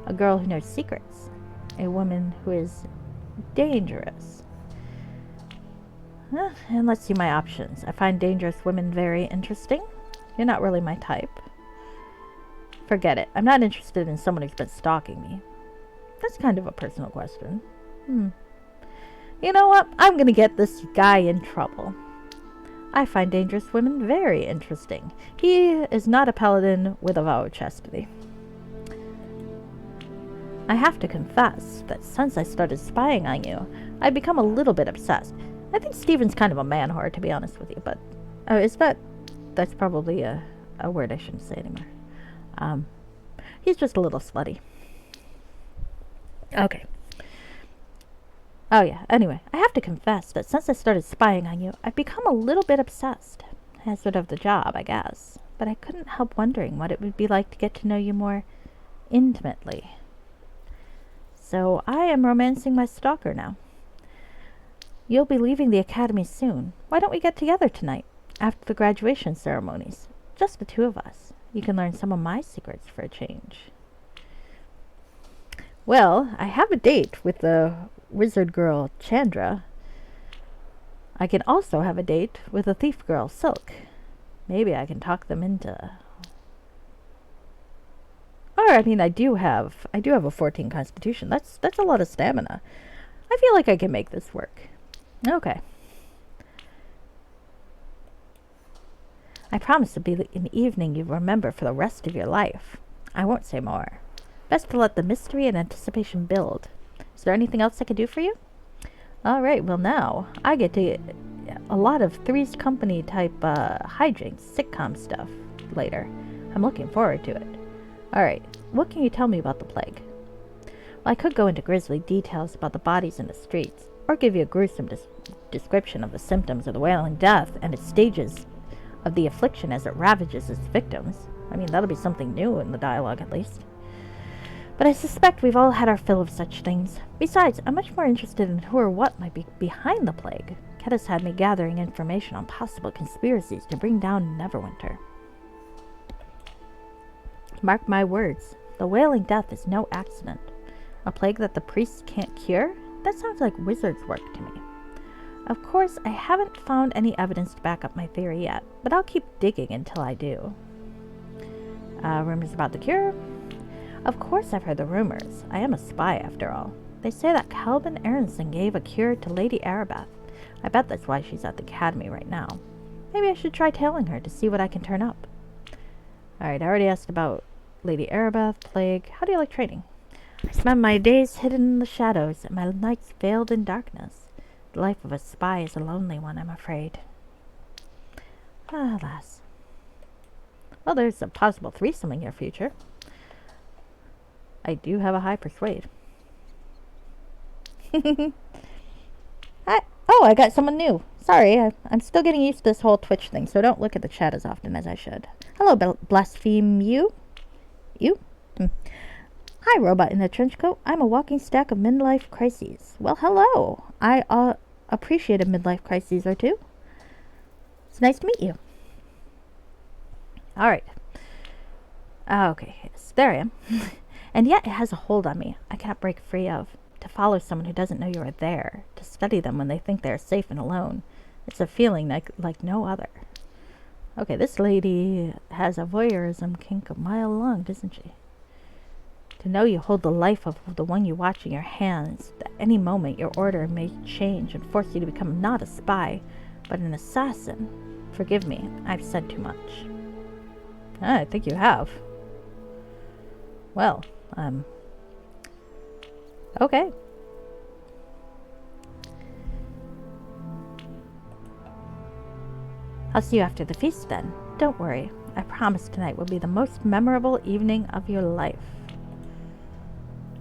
A girl who knows secrets? A woman who is dangerous? And let's see my options. I find dangerous women very interesting. You're not really my type. Forget it. I'm not interested in someone who's been stalking me. That's kind of a personal question. You know what? I'm gonna get this guy in trouble. I find dangerous women very interesting. He is not a paladin with a vow of chastity. I have to confess that since I started spying on you, I've become a little bit obsessed. I think Stephen's kind of a man whore, to be honest with you, but that's probably a word I shouldn't say anymore. He's just a little slutty. Okay. Oh yeah, anyway, I have to confess that since I started spying on you, I've become a little bit obsessed. Hazard of the job, I guess. But I couldn't help wondering what it would be like to get to know you more intimately. So I am romancing my stalker now. You'll be leaving the academy soon. Why don't we get together tonight, after the graduation ceremonies? Just the two of us. You can learn some of my secrets for a change. Well, I have a date with the wizard girl, Chandra. I can also have a date with the thief girl, Silk. Maybe I can talk them into... Or, I mean, I do have a 14 constitution. That's a lot of stamina. I feel like I can make this work. Okay. I promise to be an evening you remember for the rest of your life. I won't say more. Best to let the mystery and anticipation build. Is there anything else I can do for you? Alright, well now, I get to get a lot of Three's Company type hijinks, sitcom stuff later. I'm looking forward to it. Alright, what can you tell me about the plague? Well, I could go into grisly details about the bodies in the streets, or give you a gruesome description of the symptoms of the Wailing Death and its stages of the affliction as it ravages its victims. I mean, that'll be something new in the dialogue at least. But I suspect we've all had our fill of such things. Besides, I'm much more interested in who or what might be behind the plague. Ketta's had me gathering information on possible conspiracies to bring down Neverwinter. Mark my words, the Wailing Death is no accident. A plague that the priests can't cure? That sounds like wizards' work to me. Of course, I haven't found any evidence to back up my theory yet, but I'll keep digging until I do. Rumors about the cure? Of course I've heard the rumors. I am a spy, after all. They say that Calvin Aronson gave a cure to Lady Arabeth. I bet that's why she's at the academy right now. Maybe I should try tailing her to see what I can turn up. Alright, I already asked about Lady Arabeth, plague. How do you like training? I spend my days hidden in the shadows, and my nights veiled in darkness. The life of a spy is a lonely one, I'm afraid. Alas. Well, there's a possible threesome in your future. I do have a high persuade. I got someone new. Sorry, I'm still getting used to this whole Twitch thing, so don't look at the chat as often as I should. Hello, blaspheme you? You? Hi, robot in the trench coat. I'm a walking stack of midlife crises. Well, hello. I appreciate a midlife crisis or two. It's nice to meet you. Alright. Okay, yes, there I am. And yet it has a hold on me I cannot break free of. To follow someone who doesn't know you are there. To study them when they think they are safe and alone. It's a feeling like no other. Okay, this lady has a voyeurism kink a mile long, doesn't she? To know you hold the life of the one you watch in your hands. At any moment your order may change and force you to become not a spy, but an assassin. Forgive me, I've said too much. I think you have. Well, okay. I'll see you after the feast then. Don't worry. I promise tonight will be the most memorable evening of your life.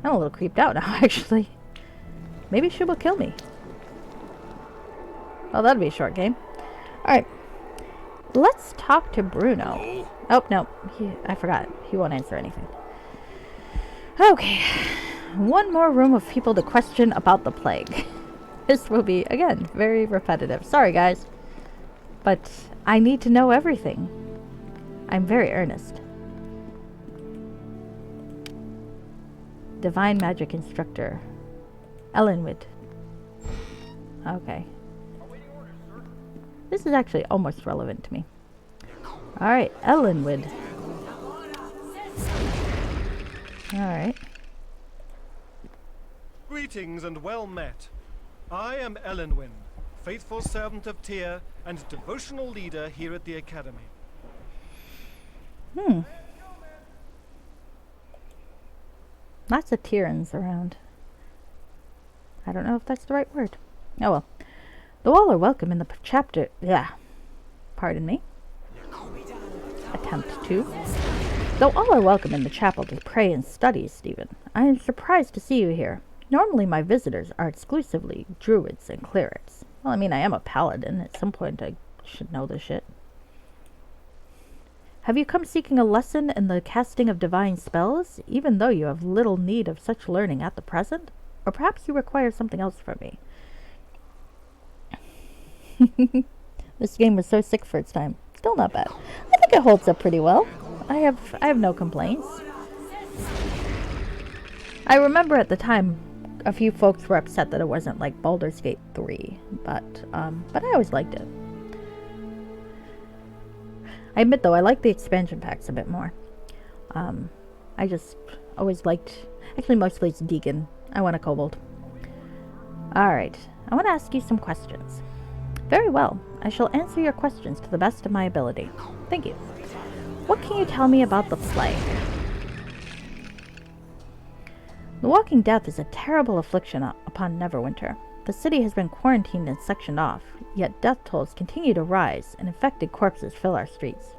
I'm a little creeped out now, actually. Maybe she will kill me. Well, that'll be a short game. Alright. Let's talk to Bruno. Oh, no. I forgot. He won't answer anything. Okay. One more room of people to question about the plague. This will be, again, very repetitive. Sorry, guys. But I need to know everything. I'm very earnest. Divine Magic Instructor. Ellenwood. Okay. This is actually almost relevant to me. Alright, Ellenwood. Alright. Greetings and well met. I am Ellenwyn, faithful servant of Tyr and devotional leader here at the Academy. Lots of Tyrans around. I don't know if that's the right word. Oh well. Though all are welcome in the chapter... Yeah. Pardon me. Attempt to. Though all are welcome in the chapel to pray and study, Stephen, I am surprised to see you here. Normally my visitors are exclusively druids and clerics. Well, I mean, I am a paladin. At some point I should know this shit. Have you come seeking a lesson in the casting of divine spells, even though you have little need of such learning at the present? Or perhaps you require something else from me? This game was so sick for its time. Still not bad. I think it holds up pretty well. I have no complaints. I remember at the time a few folks were upset that it wasn't like Baldur's Gate 3, but I always liked it. I admit though, I like the expansion packs a bit more. I just always liked, actually mostly it's Deegan. I want a kobold. Alright, I want to ask you some questions. Very well, I shall answer your questions to the best of my ability. Thank you. What can you tell me about the plague? The Walking Death is a terrible affliction upon Neverwinter. The city has been quarantined and sectioned off, yet death tolls continue to rise, and infected corpses fill our streets.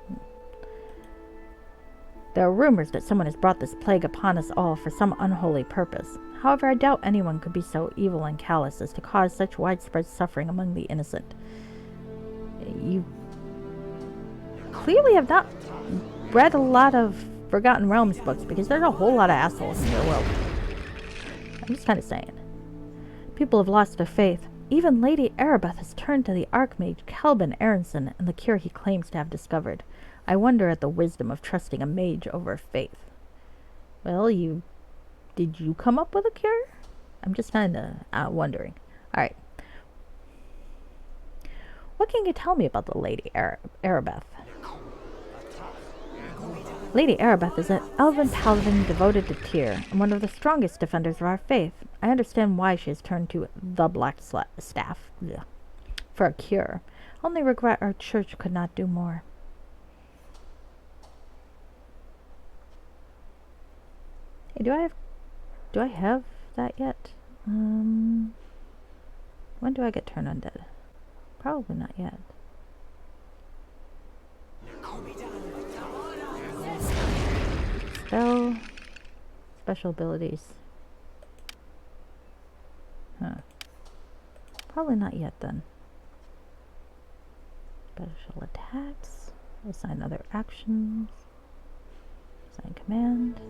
There are rumors that someone has brought this plague upon us all for some unholy purpose. However, I doubt anyone could be so evil and callous as to cause such widespread suffering among the innocent. You clearly have not read a lot of Forgotten Realms books, because there's a whole lot of assholes in your world. I'm just kind of saying. People have lost their faith. Even Lady Erebeth has turned to the Archmage Kelvin Aronson and the cure he claims to have discovered. I wonder at the wisdom of trusting a mage over faith. Well, did you come up with a cure? I'm just kind of wondering. Alright. What can you tell me about the Lady Erebeth? Lady Erebeth is an elven paladin devoted to Tyr, and one of the strongest defenders of our faith. I understand why she has turned to the Black Staff for a cure. Only regret our church could not do more. Hey, do I have that yet? When do I get turned undead? Probably not yet. Special abilities. Huh. Probably not yet then. Special attacks. Assign other actions. Assign command.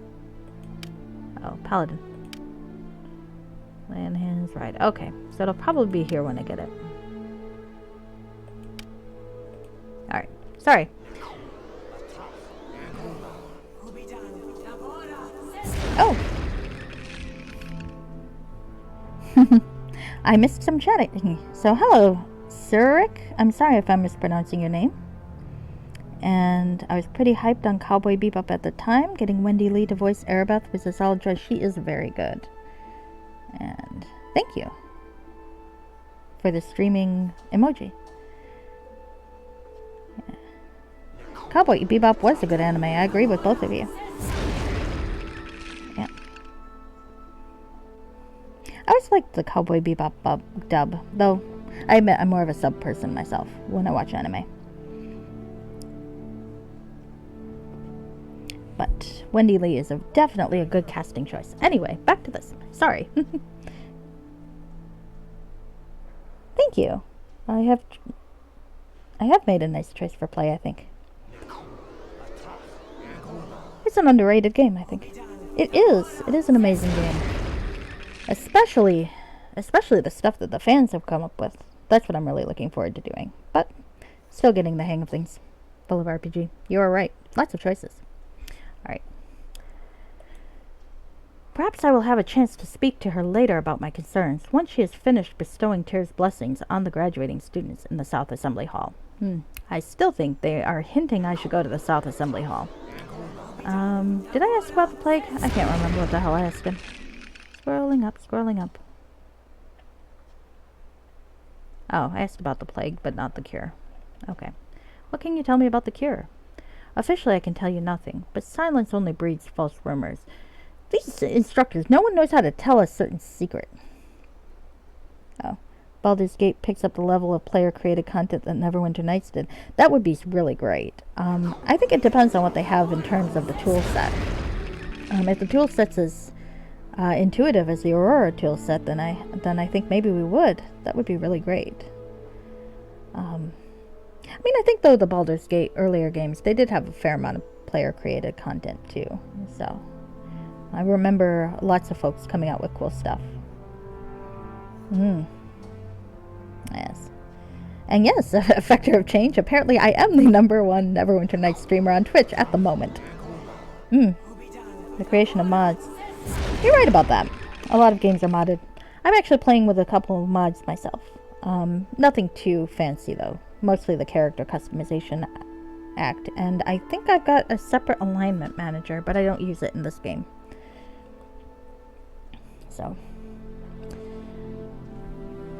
Oh, paladin. Land hands, right. Okay, so it'll probably be here when I get it. Alright, sorry. Oh! I missed some chatting. So hello, Surik. I'm sorry if I'm mispronouncing your name. And I was pretty hyped on Cowboy Bebop at the time. Getting Wendy Lee to voice Erebeth was a solid choice. She is very good. And thank you for the streaming emoji. Yeah. Cowboy Bebop was a good anime. I agree with both of you. Yeah. I always liked the Cowboy Bebop dub, though I admit I'm more of a sub person myself when I watch anime. But Wendy Lee is definitely a good casting choice. Anyway, back to this. Sorry. Thank you. I have made a nice choice for play, I think. It's an underrated game, I think. It is. It is an amazing game. Especially the stuff that the fans have come up with. That's what I'm really looking forward to doing. But still getting the hang of things. Full of RPG. You are right. Lots of choices. Alright. Perhaps I will have a chance to speak to her later about my concerns, once she has finished bestowing Tyr's blessings on the graduating students in the South Assembly Hall. I still think they are hinting I should go to the South Assembly Hall. Did I ask about the plague? I can't remember what the hell I asked him. Scrolling up. Oh, I asked about the plague, but not the cure. Okay. What can you tell me about the cure? Officially, I can tell you nothing, but silence only breeds false rumors. These instructors, no one knows how to tell a certain secret. Oh. Baldur's Gate picks up the level of player-created content that Neverwinter Nights did. That would be really great. I think it depends on what they have in terms of the tool set. If the tool set's as intuitive as the Aurora tool set, then I think maybe we would. That would be really great. I mean, I think though the Baldur's Gate earlier games, they did have a fair amount of player-created content too. So I remember lots of folks coming out with cool stuff. Yes. And yes, a factor of change. Apparently I am the #1 Neverwinter Nights streamer on Twitch at the moment. The creation of mods. You're right about that. A lot of games are modded. I'm actually playing with a couple of mods myself. Nothing too fancy though. Mostly the character customization act. And I think I've got a separate alignment manager, but I don't use it in this game. So.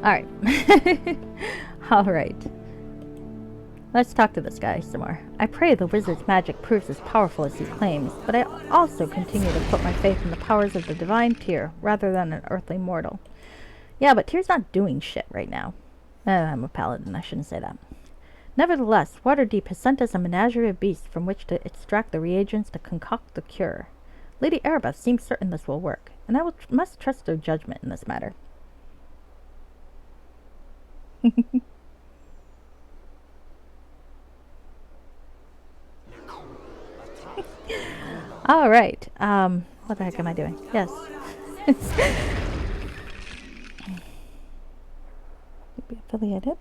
Alright. Alright. Let's talk to this guy some more. I pray the wizard's magic proves as powerful as he claims, but I also continue to put my faith in the powers of the divine Tyr, rather than an earthly mortal. Yeah, but Tyr's not doing shit right now. I'm a paladin, I shouldn't say that. Nevertheless, Waterdeep has sent us a menagerie of beasts from which to extract the reagents to concoct the cure. Lady Erebeth seems certain this will work, and I must trust her judgment in this matter. All right. What the heck am I doing? Yes. Be affiliated.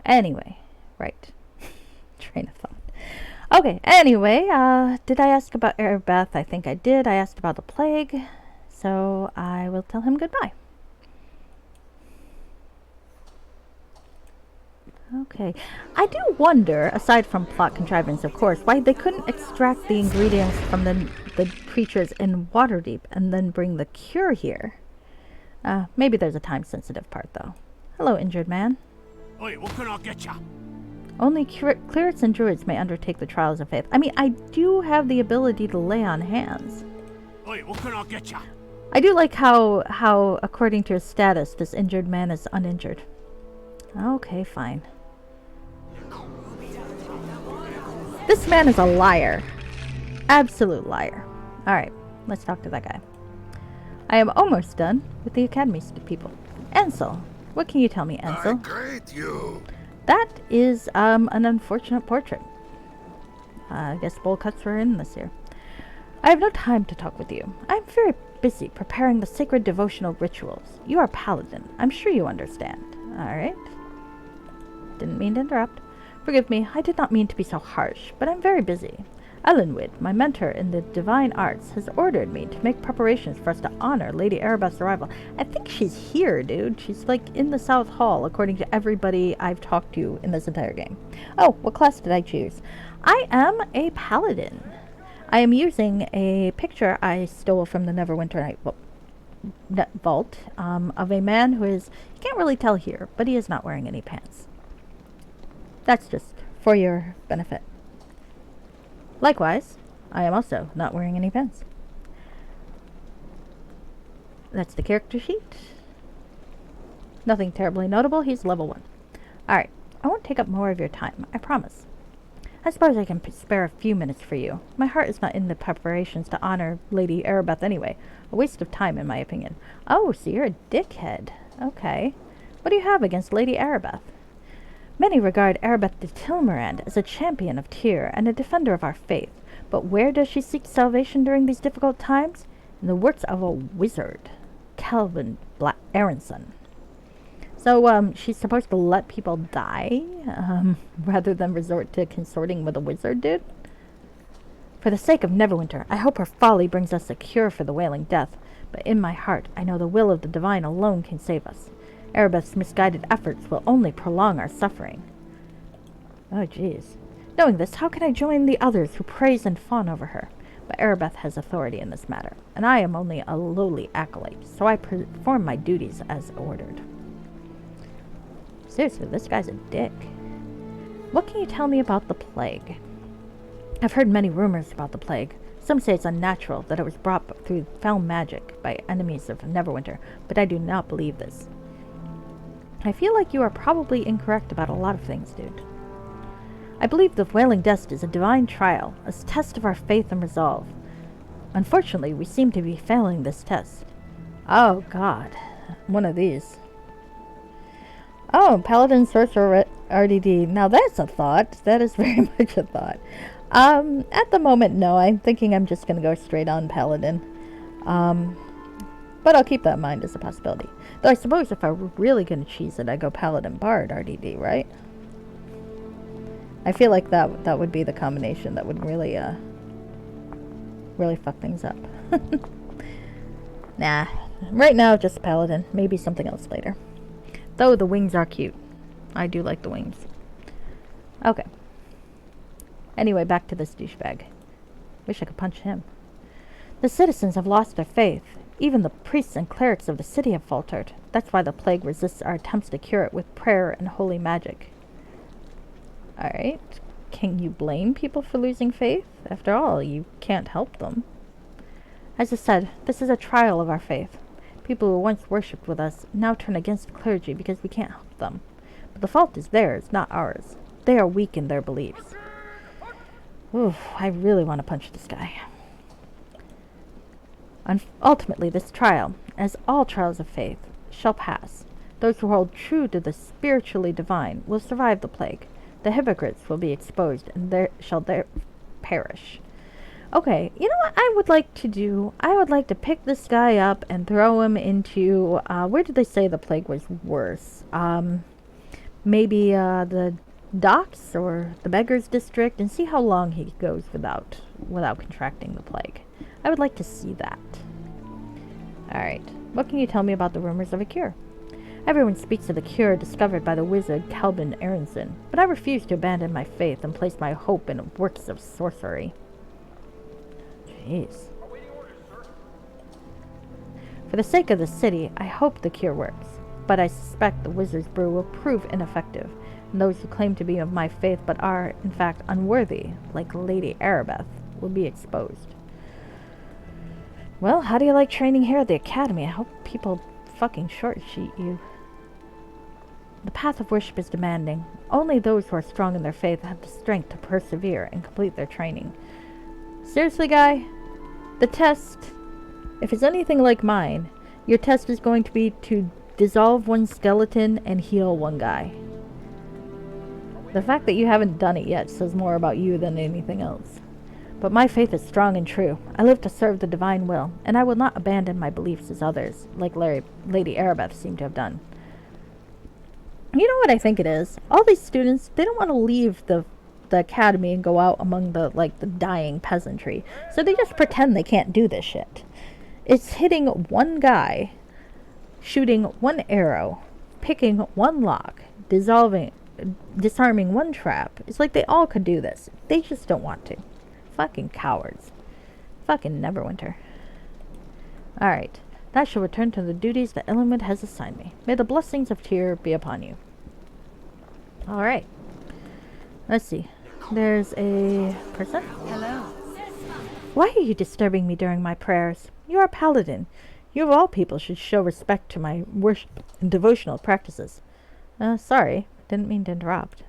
Anyway, right. Train of thought. Okay. Anyway, did I ask about Erebeth? I think I did. I asked about the plague, so I will tell him goodbye. Okay. I do wonder, aside from plot contrivance, of course, why they couldn't extract the ingredients from the creatures in Waterdeep and then bring the cure here. Maybe there's a time-sensitive part, though. Hello, injured man. Oi, what can I get ya? Only clerics and druids may undertake the trials of faith. I mean, I do have the ability to lay on hands. Oi, what can I get ya? I do like how, according to his status, this injured man is uninjured. Okay, fine. This man is a liar. Absolute liar. Alright, let's talk to that guy. I am almost done with the Academy's people. Ansel, what can you tell me, Ansel? I greet you. That is an unfortunate portrait. I guess bowl cuts were in this year. I have no time to talk with you. I am very busy preparing the sacred devotional rituals. You are a paladin. I'm sure you understand. Alright. Didn't mean to interrupt. Forgive me, I did not mean to be so harsh, but I'm very busy. Elenwyd, my mentor in the divine arts, has ordered me to make preparations for us to honor Lady Erebeth's arrival. I think she's here, dude. She's like in the South Hall, according to everybody I've talked to in this entire game. Oh, what class did I choose? I am a paladin. I am using a picture I stole from the Neverwinter Night vault of a man who is, you can't really tell here, but he is not wearing any pants. That's just for your benefit. Likewise, I am also not wearing any pants. That's the character sheet. Nothing terribly notable. He's level 1. Alright, I won't take up more of your time, I promise. I suppose I can spare a few minutes for you. My heart is not in the preparations to honor Lady Erebeth anyway. A waste of time, in my opinion. Oh, so you're a dickhead. Okay. What do you have against Lady Erebeth? Many regard Erebeth de Tilmarand as a champion of Tyr and a defender of our faith, but where does she seek salvation during these difficult times? In the works of a wizard, Calvin Aronson. So, she's supposed to let people die, rather than resort to consorting with a wizard, dude? For the sake of Neverwinter, I hope her folly brings us a cure for the Wailing death, but in my heart, I know the will of the Divine alone can save us. Erebeth's misguided efforts will only prolong our suffering. Oh, jeez. Knowing this, how can I join the others who praise and fawn over her? But Erebeth has authority in this matter, and I am only a lowly acolyte, so I perform my duties as ordered. Seriously, this guy's a dick. What can you tell me about the plague? I've heard many rumors about the plague. Some say it's unnatural, that it was brought through foul magic by enemies of Neverwinter, but I do not believe this. I feel like you are probably incorrect about a lot of things, dude. I believe the Wailing Death is a divine trial, a test of our faith and resolve. Unfortunately, we seem to be failing this test. Oh god, one of these. Oh, Paladin Sorcerer RDD. Now that's a thought. That is very much a thought. At the moment, no. I'm thinking I'm just going to go straight on Paladin. But I'll keep that in mind as a possibility. Though I suppose if I were really going to cheese it, I'd go Paladin Bard RDD, right? I feel like that would be the combination that would really, really fuck things up. Nah. Right now, just Paladin. Maybe something else later. Though the wings are cute. I do like the wings. Okay. Anyway, back to this douchebag. Wish I could punch him. The citizens have lost their faith. Even the priests and clerics of the city have faltered. That's why the plague resists our attempts to cure it with prayer and holy magic. Alright. Can you blame people for losing faith? After all, you can't help them. As I said, this is a trial of our faith. People who once worshipped with us now turn against clergy because we can't help them. But the fault is theirs, not ours. They are weak in their beliefs. Oof, I really want to punch this guy. Ultimately, this trial, as all trials of faith, shall pass. Those who hold true to the spiritually divine will survive the plague. The hypocrites will be exposed, and there shall perish. Okay, you know what I would like to do? I would like to pick this guy up and throw him into, where did they say the plague was worse? Maybe, the docks or the beggars district, and see how long he goes without contracting the plague. I would like to see that. Alright, what can you tell me about the rumors of a cure? Everyone speaks of the cure discovered by the wizard Calvin Aronson, but I refuse to abandon my faith and place my hope in works of sorcery. Jeez. For the sake of the city, I hope the cure works, but I suspect the wizard's brew will prove ineffective, and those who claim to be of my faith but are, in fact, unworthy, like Lady Erebeth, will be exposed. Well, how do you like training here at the academy? I hope people fucking short sheet you. The path of worship is demanding. Only those who are strong in their faith have the strength to persevere and complete their training. Seriously, guy? The test, if it's anything like mine, your test is going to be to dissolve one skeleton and heal one guy. The fact that you haven't done it yet says more about you than anything else. But my faith is strong and true. I live to serve the divine will, and I will not abandon my beliefs as others, like Lady Erebeth seem to have done. You know what I think it is? All these students, they don't want to leave the academy and go out among the dying peasantry. So they just pretend they can't do this shit. It's hitting one guy, shooting one arrow, picking one lock, disarming one trap. It's like they all could do this. They just don't want to. Fucking cowards. Fucking Neverwinter. Alright. I shall return to the duties that Elenwood has assigned me. May the blessings of Tyr be upon you. Alright. Let's see. There's a person. Hello. Why are you disturbing me during my prayers? You are a paladin. You of all people should show respect to my worship and devotional practices. Sorry. Didn't mean to interrupt.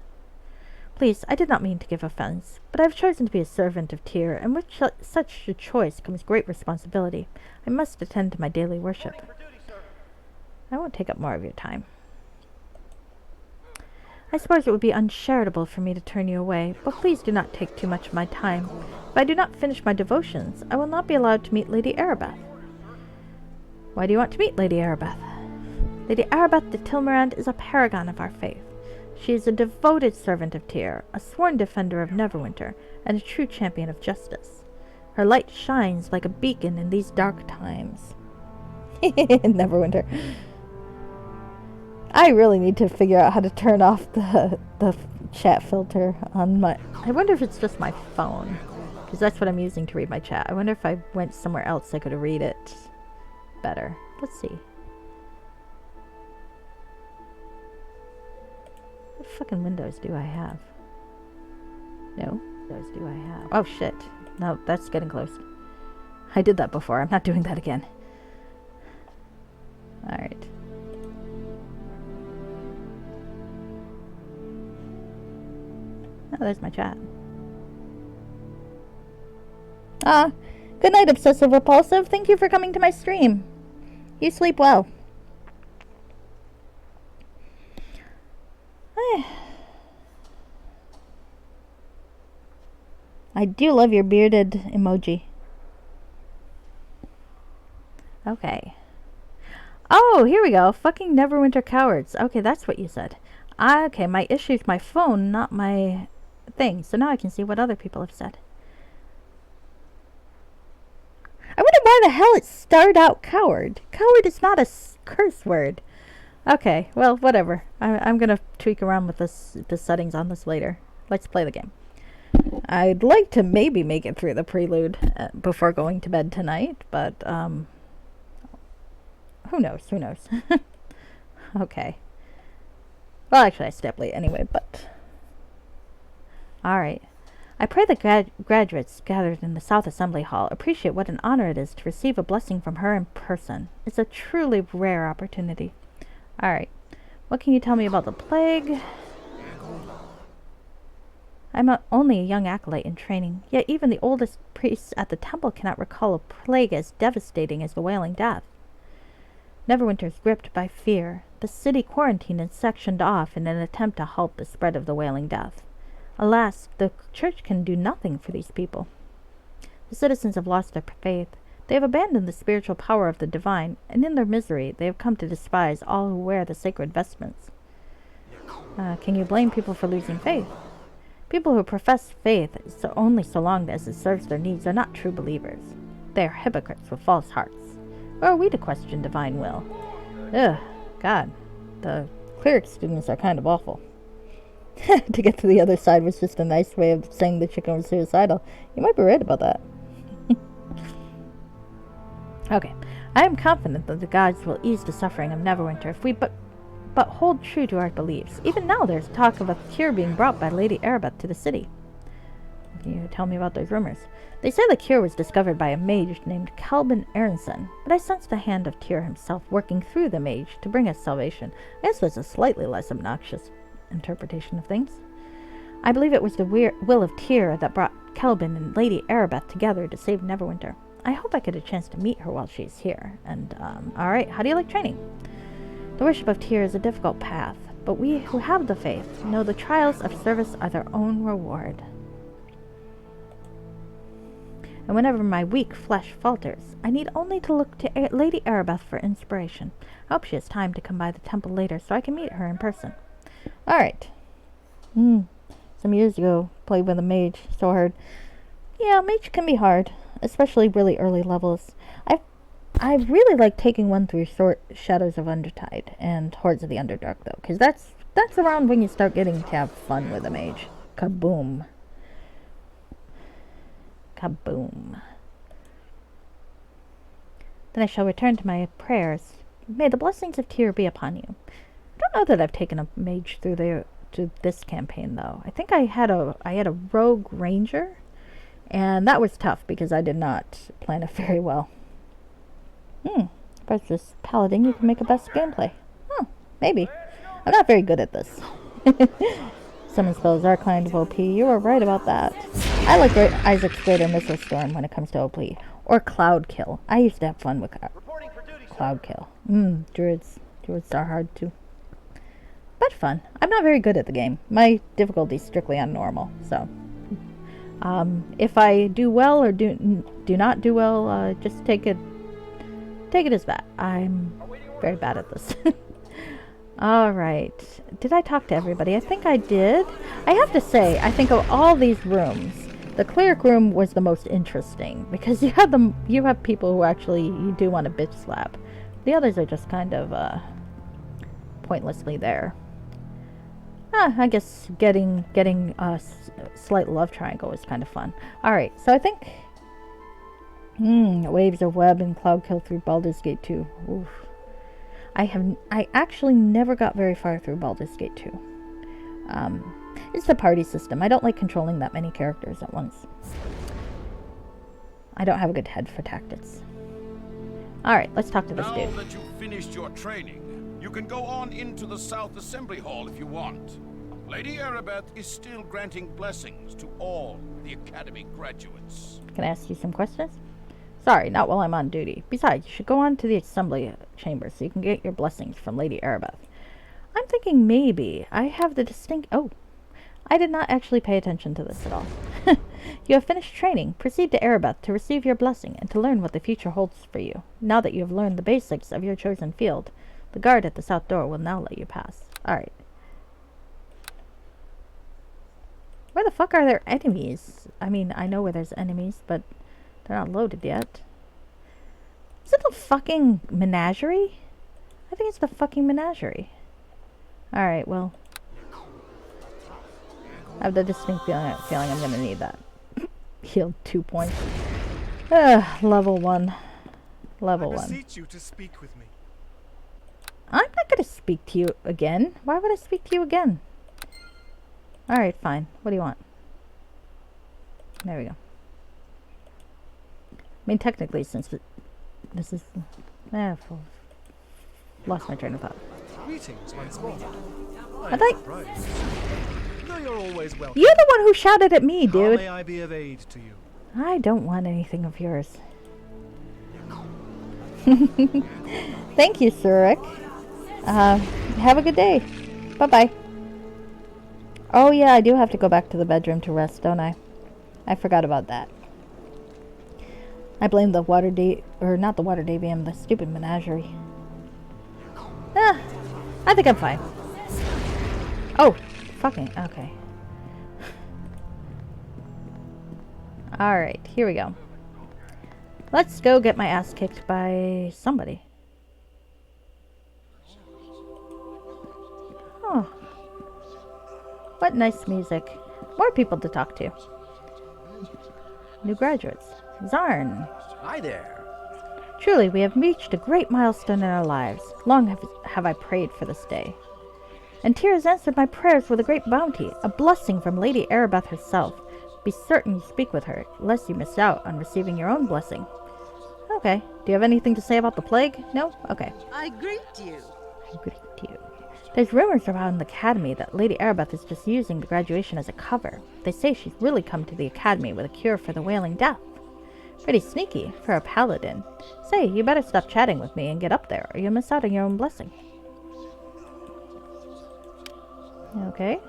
Please, I did not mean to give offense, but I have chosen to be a servant of Tyr, and with such a choice comes great responsibility. I must attend to my daily worship. I won't take up more of your time. I suppose it would be uncharitable for me to turn you away, but please do not take too much of my time. If I do not finish my devotions, I will not be allowed to meet Lady Arabeth. Why do you want to meet Lady Arabeth? Lady Arabeth de Tilmarand is a paragon of our faith. She is a devoted servant of Tyr, a sworn defender of Neverwinter, and a true champion of justice. Her light shines like a beacon in these dark times. Neverwinter. I really need to figure out how to turn off the chat filter on my... I wonder if it's just my phone, because that's what I'm using to read my chat. I wonder if I went somewhere else I could read it better. Let's see. What fucking windows do I have? No? Windows do I have? Oh shit. No, that's getting close. I did that before. I'm not doing that again. Alright. Oh, there's my chat. Ah, good night, Obsessive Repulsive. Thank you for coming to my stream. You sleep well. I do love your bearded emoji. Okay. Oh, here we go. Fucking Neverwinter cowards. Okay, that's what you said. Okay, my issue's my phone, not my thing. So now I can see what other people have said. I wonder why the hell it started out coward. Coward is not a curse word. Okay, well, whatever. I'm gonna tweak around with the settings on this later. Let's play the game. I'd like to maybe make it through the prelude before going to bed tonight, but who knows? Who knows? Okay. Well, actually, I stay up late anyway, but... Alright. I pray the graduates gathered in the South Assembly Hall appreciate what an honor it is to receive a blessing from her in person. It's a truly rare opportunity. Alright. What can you tell me about the plague? I'm only a young acolyte in training, yet even the oldest priests at the temple cannot recall a plague as devastating as the Wailing Death. Neverwinter is gripped by fear. The city quarantined and sectioned off in an attempt to halt the spread of the Wailing Death. Alas, the church can do nothing for these people. The citizens have lost their faith. They have abandoned the spiritual power of the divine, and in their misery they have come to despise all who wear the sacred vestments. Can you blame people for losing faith? People who profess faith only so long as it serves their needs are not true believers. They are hypocrites with false hearts. Or are we to question divine will? Ugh, God, the cleric students are kind of awful. To get to the other side was just a nice way of saying the chicken was suicidal. You might be right about that. Okay, I am confident that the gods will ease the suffering of Neverwinter if we but hold true to our beliefs. Even now there's talk of a cure being brought by Lady Arabeth to the city. Can you tell me about those rumors? They say the cure was discovered by a mage named Calvin Aronson, but I sense the hand of Tyr himself working through the mage to bring us salvation. I guess that's a slightly less obnoxious interpretation of things. I believe it was the will of Tyr that brought Calvin and Lady Arabeth together to save Neverwinter. I hope I get a chance to meet her while she's here. And, alright, how do you like training? The worship of Tyr is a difficult path, but we who have the faith know the trials of service are their own reward. And whenever my weak flesh falters, I need only to look to Lady Arabeth for inspiration. I hope she has time to come by the temple later so I can meet her in person. Alright. Some years ago, played with a mage so hard. Yeah, mage can be hard, especially really early levels. I really like taking one through Shadows of Undertide and Hordes of the Underdark, though, because that's around when you start getting to have fun with a mage. Kaboom. Kaboom. Then I shall return to my prayers. May the blessings of Tyr be upon you. I don't know that I've taken a mage through to this campaign, though. I think I had a rogue ranger, and that was tough because I did not plan it very well. Versus paladin, you can make a best gameplay. Maybe. I'm not very good at this. Summon spells are kind of OP. You were right about that. I like Isaac's Greater Missile Storm when it comes to OP. Or Cloud Kill. I used to have fun with Cloud Kill. Druids are hard too. had fun. I'm not very good at the game. My difficulty is strictly on normal, so if I do well or do not do well, just take it as that. I'm very bad at this. All right. Did I talk to everybody? I think I did. I have to say, I think of all these rooms, the cleric room was the most interesting because you have people who actually you do want to bitch slap. The others are just kind of pointlessly there. I guess getting a slight love triangle is kind of fun. All right, so I think waves of web and cloud kill through Baldur's Gate 2. Oof. I actually never got very far through Baldur's Gate 2. It's the party system. I don't like controlling that many characters at once. I don't have a good head for tactics. Alright, let's talk to this dude. Now that you've finished your training, you can go on into the South Assembly Hall if you want. Lady Erebeth is still granting blessings to all the Academy graduates. Can I ask you some questions? Sorry, not while I'm on duty. Besides, you should go on to the Assembly Chamber so you can get your blessings from Lady Erebeth. I'm thinking maybe I have the distinct... Oh, I did not actually pay attention to this at all. You have finished training. Proceed to Erebeth to receive your blessing and to learn what the future holds for you. Now that you have learned the basics of your chosen field, the guard at the south door will now let you pass. Alright. Where the fuck are there enemies? I mean, I know where there's enemies, but they're not loaded yet. Is it the fucking menagerie? I think it's the fucking menagerie. Alright, well. I have the distinct feeling I'm gonna need that. Healed 2 points. Level 1. Level 1. I beseech you to speak with me. I'm not gonna speak to you again. Why would I speak to you again? Alright, fine. What do you want? There we go. I mean, technically, since this is... lost my train of thought. Greetings once more. I thought... No, you're always welcome. You're the one who shouted at me, dude. How may I be of aid to you? I don't want anything of yours. Thank you, Surik. Have a good day. Bye-bye. Oh yeah, I do have to go back to the bedroom to rest, don't I? I forgot about that. I blame the water or not the water devium, the stupid menagerie. I think I'm fine. Oh, fucking, okay. Alright, here we go. Let's go get my ass kicked by somebody. Oh. What nice music. More people to talk to. New graduates. Zarn. Hi there. Truly, we have reached a great milestone in our lives. Long have I prayed for this day. And Tyr has answered my prayers with a great bounty, a blessing from Lady Erebeth herself. Be certain you speak with her, lest you miss out on receiving your own blessing. Okay. Do you have anything to say about the plague? No? Okay. I greet you. I greet you. There's rumors around the academy that Lady Erebeth is just using the graduation as a cover. They say she's really come to the academy with a cure for the Wailing Death. Pretty sneaky for a paladin. Say, you better stop chatting with me and get up there, or you'll miss out on your own blessing. Okay.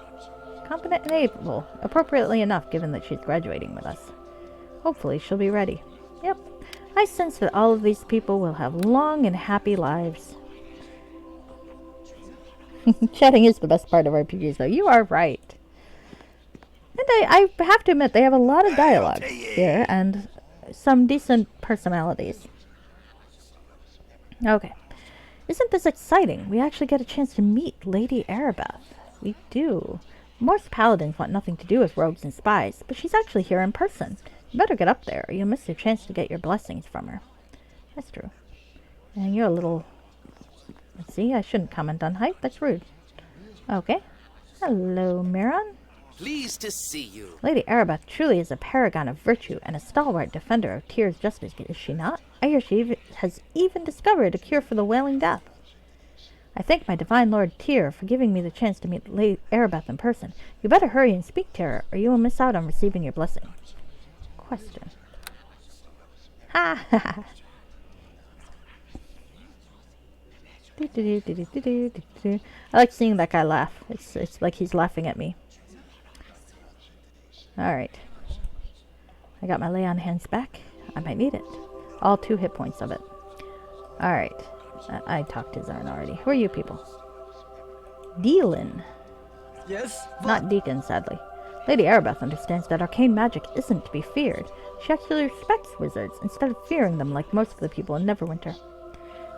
Competent and able. Appropriately enough, given that she's graduating with us. Hopefully she'll be ready. Yep. I sense that all of these people will have long and happy lives. Chatting is the best part of RPGs, though. You are right. And I have to admit, they have a lot of dialogue here, and some decent personalities. Okay. Isn't this exciting? We actually get a chance to meet Lady Erebeth. We do. Most paladins want nothing to do with rogues and spies, but she's actually here in person. You better get up there, or you'll miss your chance to get your blessings from her. That's true. And you're a little... Let's see, I shouldn't comment on height. That's rude. Okay. Hello, Miron. Pleased to see you. Lady Erebeth truly is a paragon of virtue and a stalwart defender of Tyr's justice, is she not? I hear she has even discovered a cure for the Wailing Death. I thank my divine lord Tyr for giving me the chance to meet Lady Erebeth in person. You better hurry and speak to her, or you will miss out on receiving your blessing. Question. Ha ha ha. I like seeing that guy laugh. It's like he's laughing at me. Alright. I got my lay on hands back. I might need it. All 2 hit points of it. Alright. I talked to Zarn already. Who are you people? Dealin. Yes? Not Deacon, sadly. Lady Arabeth understands that arcane magic isn't to be feared. She actually respects wizards instead of fearing them like most of the people in Neverwinter.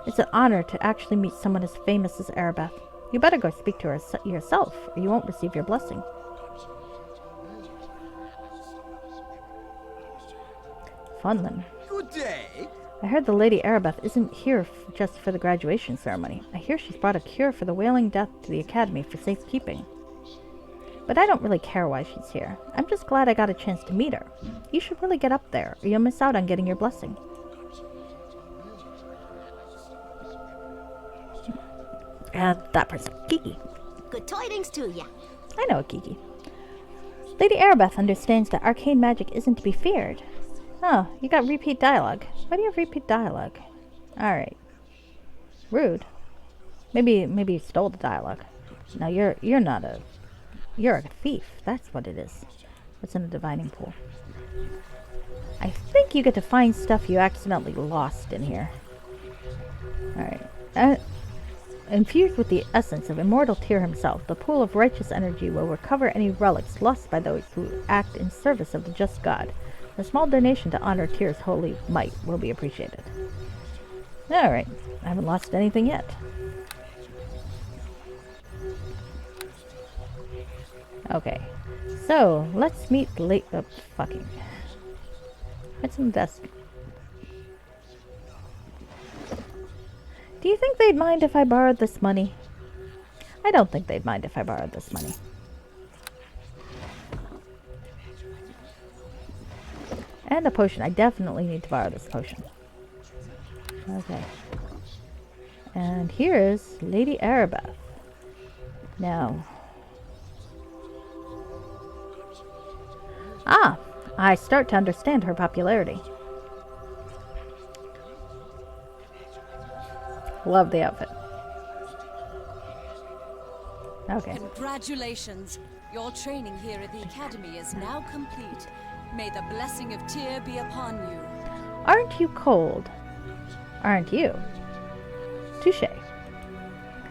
It's an honor to actually meet someone as famous as Arabeth. You better go speak to her yourself, or you won't receive your blessing. Funland. Good day. I heard the Lady Arabeth isn't here just for the graduation ceremony. I hear she's brought a cure for the Wailing death to the Academy for safekeeping. But I don't really care why she's here. I'm just glad I got a chance to meet her. You should really get up there, or you'll miss out on getting your blessing. And that person, Kiki. Good tidings to ya. I know a Kiki. Lady Arabeth understands that arcane magic isn't to be feared. Oh, you got repeat dialogue. Why do you have repeat dialogue? Alright. Rude. Maybe you stole the dialogue. No, you're not a... You're a thief. That's what it is. What's in the divining pool? I think you get to find stuff you accidentally lost in here. Alright. Infused with the essence of Immortal Tyr himself, the pool of righteous energy will recover any relics lost by those who act in service of the just God. A small donation to honor Tyr's holy might will be appreciated. Alright. I haven't lost anything yet. Okay. So, let's meet fucking. What's in the desk? Do you think they'd mind if I borrowed this money? I don't think they'd mind if I borrowed this money. And a potion. I definitely need to borrow this potion. Okay. And here is Lady Arabeth. Now. Ah! I start to understand her popularity. Love the outfit. Okay. Congratulations! Your training here at the Academy is now complete. May the blessing of Tyr be upon you. Aren't you cold? Aren't you? Touché.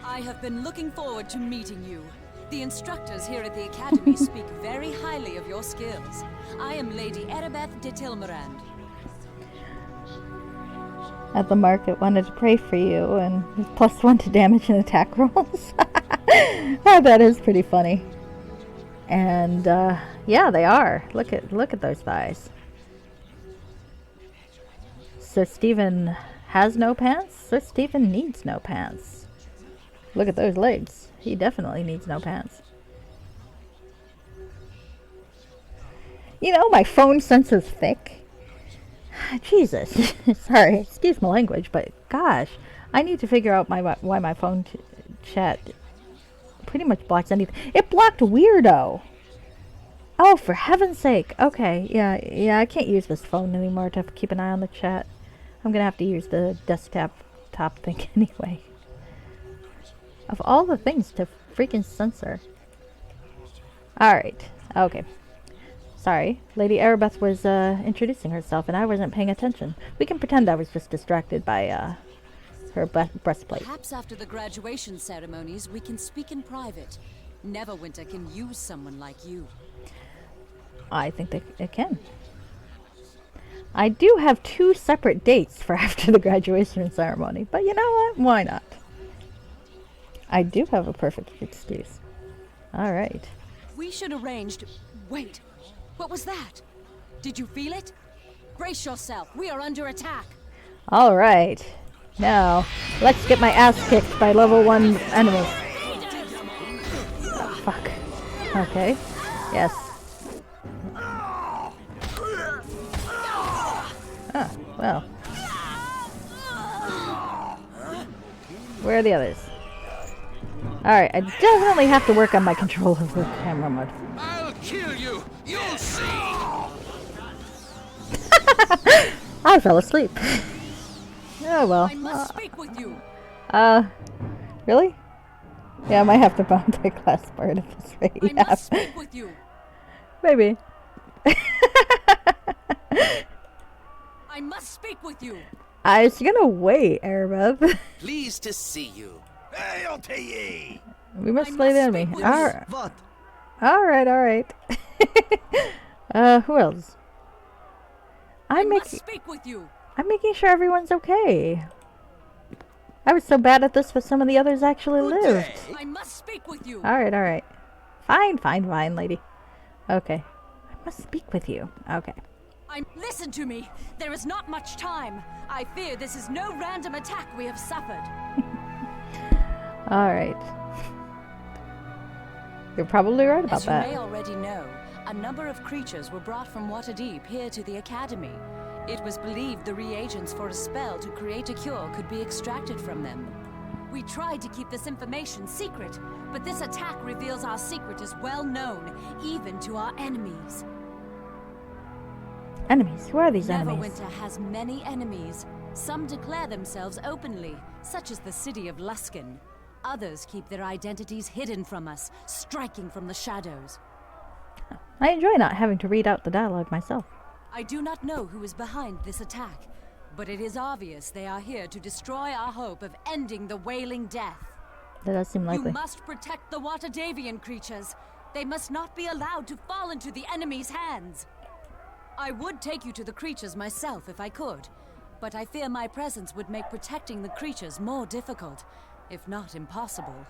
I have been looking forward to meeting you. The instructors here at the Academy speak very highly of your skills. I am Lady Arabeth de Tilmarand. At the market, wanted to pray for you, and +1 to damage and attack rolls. Oh, that is pretty funny. And yeah, they are. Look at those thighs. Sir Stephen has no pants. Sir Stephen needs no pants. Look at those legs. He definitely needs no pants. You know, my phone senses thick. Jesus. Sorry, excuse my language, but gosh, I need to figure out why my phone chat pretty much blocks anything. It blocked Weirdo. Oh, for heaven's sake. Okay, yeah, I can't use this phone anymore to keep an eye on the chat. I'm gonna have to use the desktop top thing anyway. Of all the things to freaking censor. Alright, okay. Sorry, Lady Arabeth was introducing herself and I wasn't paying attention. We can pretend I was just distracted by her breastplate. Perhaps after the graduation ceremonies, we can speak in private. Neverwinter can use someone like you. I think it can. I do have 2 separate dates for after the graduation ceremony, but you know what? Why not? I do have a perfect excuse. Alright. We should arrange to... Wait, what was that? Did you feel it? Brace yourself, we are under attack. Alright. Now, let's get my ass kicked by level 1 enemies. Oh, fuck. Okay. Yes. Ah, well. Where are the others? Alright, I definitely have to work on my control of the camera mode. I'll kill you. You'll see. I fell asleep. Oh well. I must speak with you. Really? Yeah, I might have to bound the glass part of this rate. I must speak with you. Maybe. I must speak with you. I was gonna wait, Arabeth. Pleased to see you. We must slay the enemy. Alright. Alright. Who else? I must speak with you. I'm making sure everyone's okay. I was so bad at this, but some of the others actually lived. I must speak with you. Alright. Fine, lady. Okay. I must speak with you. Okay. Listen to me. There is not much time. I fear this is no random attack we have suffered. Alright. You're probably right about that. As you may already know, a number of creatures were brought from Waterdeep here to the Academy. It was believed the reagents for a spell to create a cure could be extracted from them. We tried to keep this information secret, but this attack reveals our secret is well known, even to our enemies. Enemies? Who are these enemies? Neverwinter has many enemies. Some declare themselves openly, such as the city of Luskan. Others keep their identities hidden from us, striking from the shadows. I enjoy not having to read out the dialogue myself. I do not know who is behind this attack, but it is obvious they are here to destroy our hope of ending the Wailing death. That does seem likely. You must protect the Waterdavian creatures. They must not be allowed to fall into the enemy's hands. I would take you to the creatures myself if I could, but I fear my presence would make protecting the creatures more difficult, if not impossible.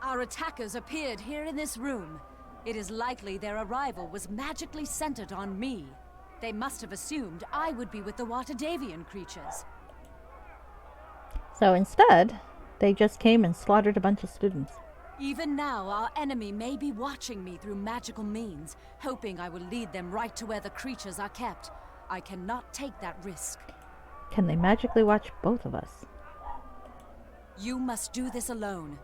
Our attackers appeared here in this room. It is likely their arrival was magically centered on me. They must have assumed I would be with the Waterdavian creatures. So instead, they just came and slaughtered a bunch of students. Even now, our enemy may be watching me through magical means, hoping I will lead them right to where the creatures are kept. I cannot take that risk. Can they magically watch both of us? You must do this alone.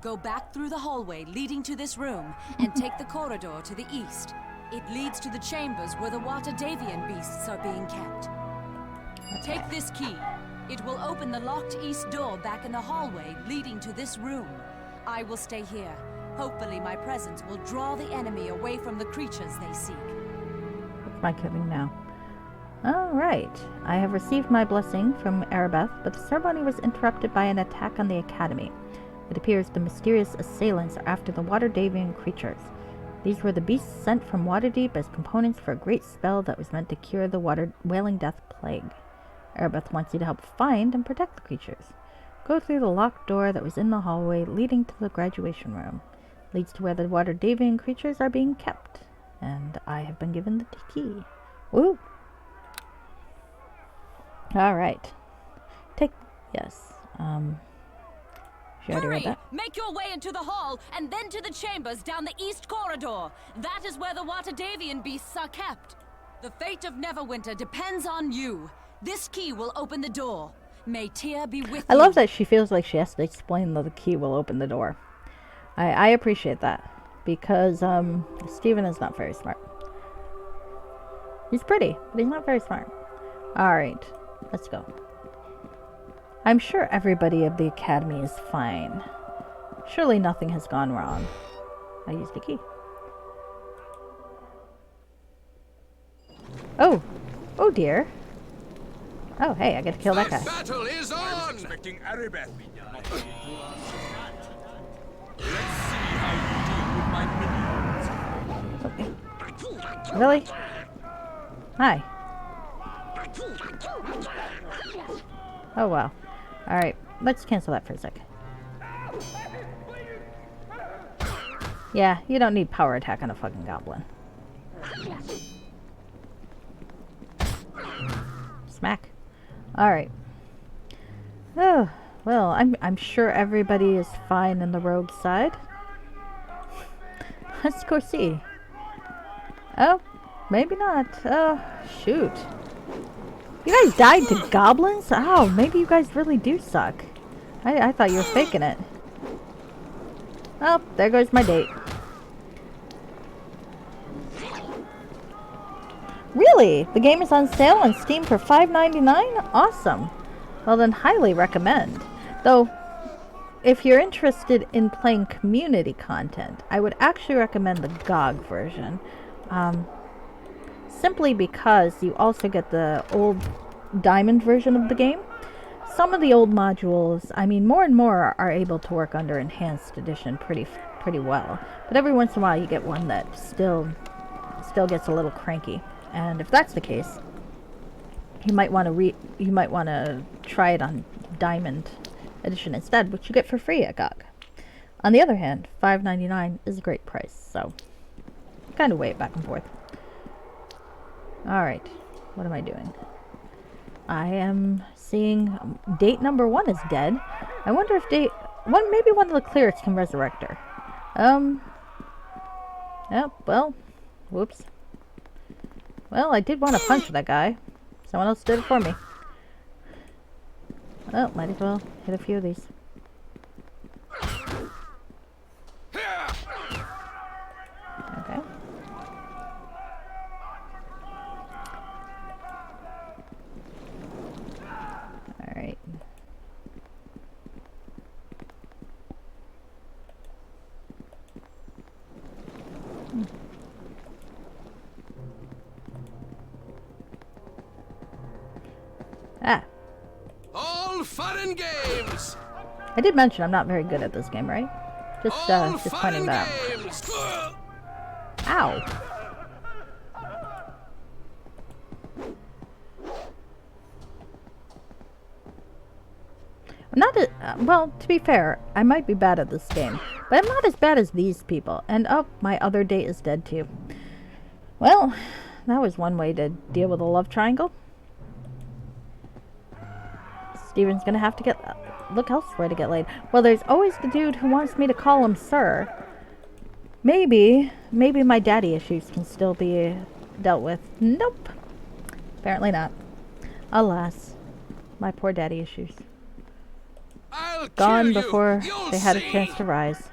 Go back through the hallway leading to this room and take the corridor to the east. It leads to the chambers where the Waterdavian beasts are being kept. Take this key. It will open the locked east door back in the hallway leading to this room. I will stay here. Hopefully my presence will draw the enemy away from the creatures they seek. What's my killing now? Alright. I have received my blessing from Arabeth, but the ceremony was interrupted by an attack on the Academy. It appears the mysterious assailants are after the Waterdavian creatures. These were the beasts sent from Waterdeep as components for a great spell that was meant to cure the Wailing Death Plague. Arabeth wants you to help find and protect the creatures. Go through the locked door that was in the hallway leading to the graduation room. Leads to where the Waterdavian creatures are being kept. And I have been given the key. Woo! Alright. Yes. She already read that. Make your way into the hall, and then to the chambers down the east corridor. That is where the Waterdavian beasts are kept. The fate of Neverwinter depends on you. This key will open the door. May Tyr be with you. I love that she feels like she has to explain that the key will open the door. I appreciate that. Because, Steven is not very smart. He's pretty, but he's not very smart. Alright, let's go. I'm sure everybody of the Academy is fine. Surely nothing has gone wrong. I used the key. Oh! Oh dear. Oh, hey, I get to kill that guy. Battle is on! Expecting Arabeth. Let's see how you deal with my minions. Really? Hi. Oh, wow. Alright, let's cancel that for a sec. Yeah, you don't need power attack on a fucking goblin. Smack. Alright. Oh, well, I'm sure everybody is fine in the rogue side. Let's go see. Oh, maybe not. Oh, shoot. You guys died to goblins? Oh, maybe you guys really do suck. I thought you were faking it. Oh, there goes my date. Really? The game is on sale on Steam for $5.99? Awesome. Well then, highly recommend. Though, if you're interested in playing community content, I would actually recommend the GOG version. Simply because you also get the old Diamond version of the game. Some of the old modules, I mean, more and more are able to work under Enhanced Edition pretty well. But every once in a while you get one that still gets a little cranky. And if that's the case, you might want to try it on Diamond Edition instead, which you get for free at GOG. On the other hand, $5.99 is a great price, so kind of weigh it back and forth. Alright, what am I doing? I am seeing date number 1 is dead. I wonder if maybe one of the clerics can resurrect her. Oh, well, whoops. Well, I did want to punch that guy. Someone else did it for me. Oh, might as well hit a few of these. Okay. Alright. Ah. All fun and games. I did mention I'm not very good at this game, right? Just pointing that out. Ow. I'm not well, to be fair, I might be bad at this game, but I'm not as bad as these people. And oh, my other date is dead too. Well, that was one way to deal with a love triangle. Steven's gonna have to look elsewhere to get laid. Well, there's always the dude who wants me to call him sir. Maybe my daddy issues can still be dealt with. Nope. Apparently not. Alas, my poor daddy issues. Gone before they had a chance to rise.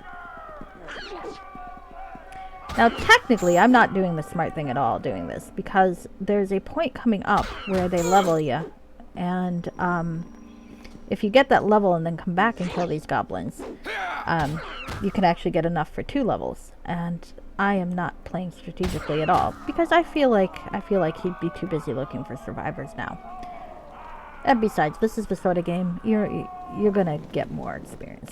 Now, technically, I'm not doing the smart thing at all doing this, because there's a point coming up where they level you, and if you get that level and then come back and kill these goblins, you can actually get enough for 2 levels. And I am not playing strategically at all, because I feel like he'd be too busy looking for survivors now. And besides, this is the sort of game you're gonna get more experience.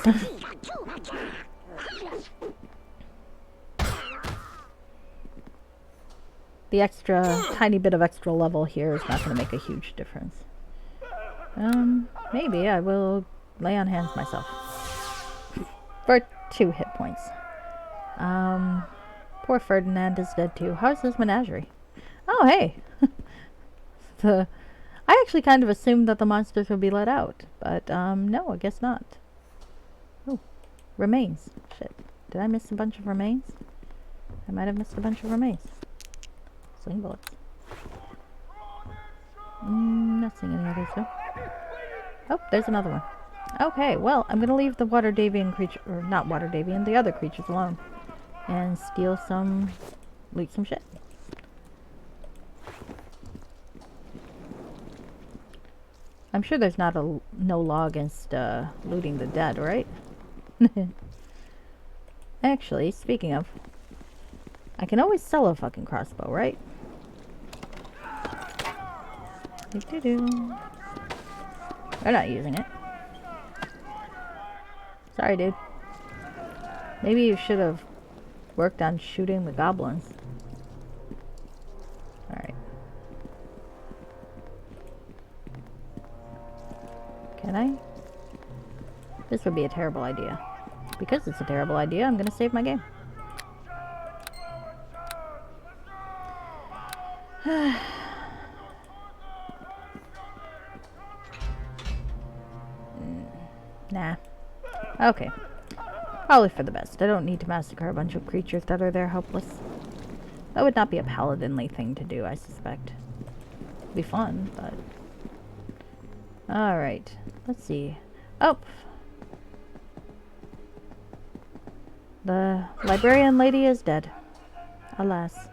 The tiny bit of extra level here is not gonna make a huge difference. Maybe I will lay on hands myself. For 2 hit points. Poor Ferdinand is dead too. How's his menagerie? Oh, hey! I actually kind of assumed that the monsters would be let out, but, no, I guess not. Oh, remains. Shit. Did I miss a bunch of remains? I might have missed a bunch of remains. Sling bullets. Not seeing any others, though. Oh, there's another one. Okay, well, I'm gonna leave the water Davian creature, or not water Davian, the other creatures alone. And steal some, loot some shit. I'm sure there's not no law against looting the dead, right? Actually, speaking of, I can always sell a fucking crossbow, right? They're not using it. Sorry, dude. Maybe you should have worked on shooting the goblins. Alright. Can I? This would be a terrible idea. Because it's a terrible idea, I'm gonna save my game. Nah. Okay. Probably for the best. I don't need to massacre a bunch of creatures that are there helpless. That would not be a paladinly thing to do, I suspect. It'd be fun, but... Alright. Let's see. Oh! The librarian lady is dead. Alas.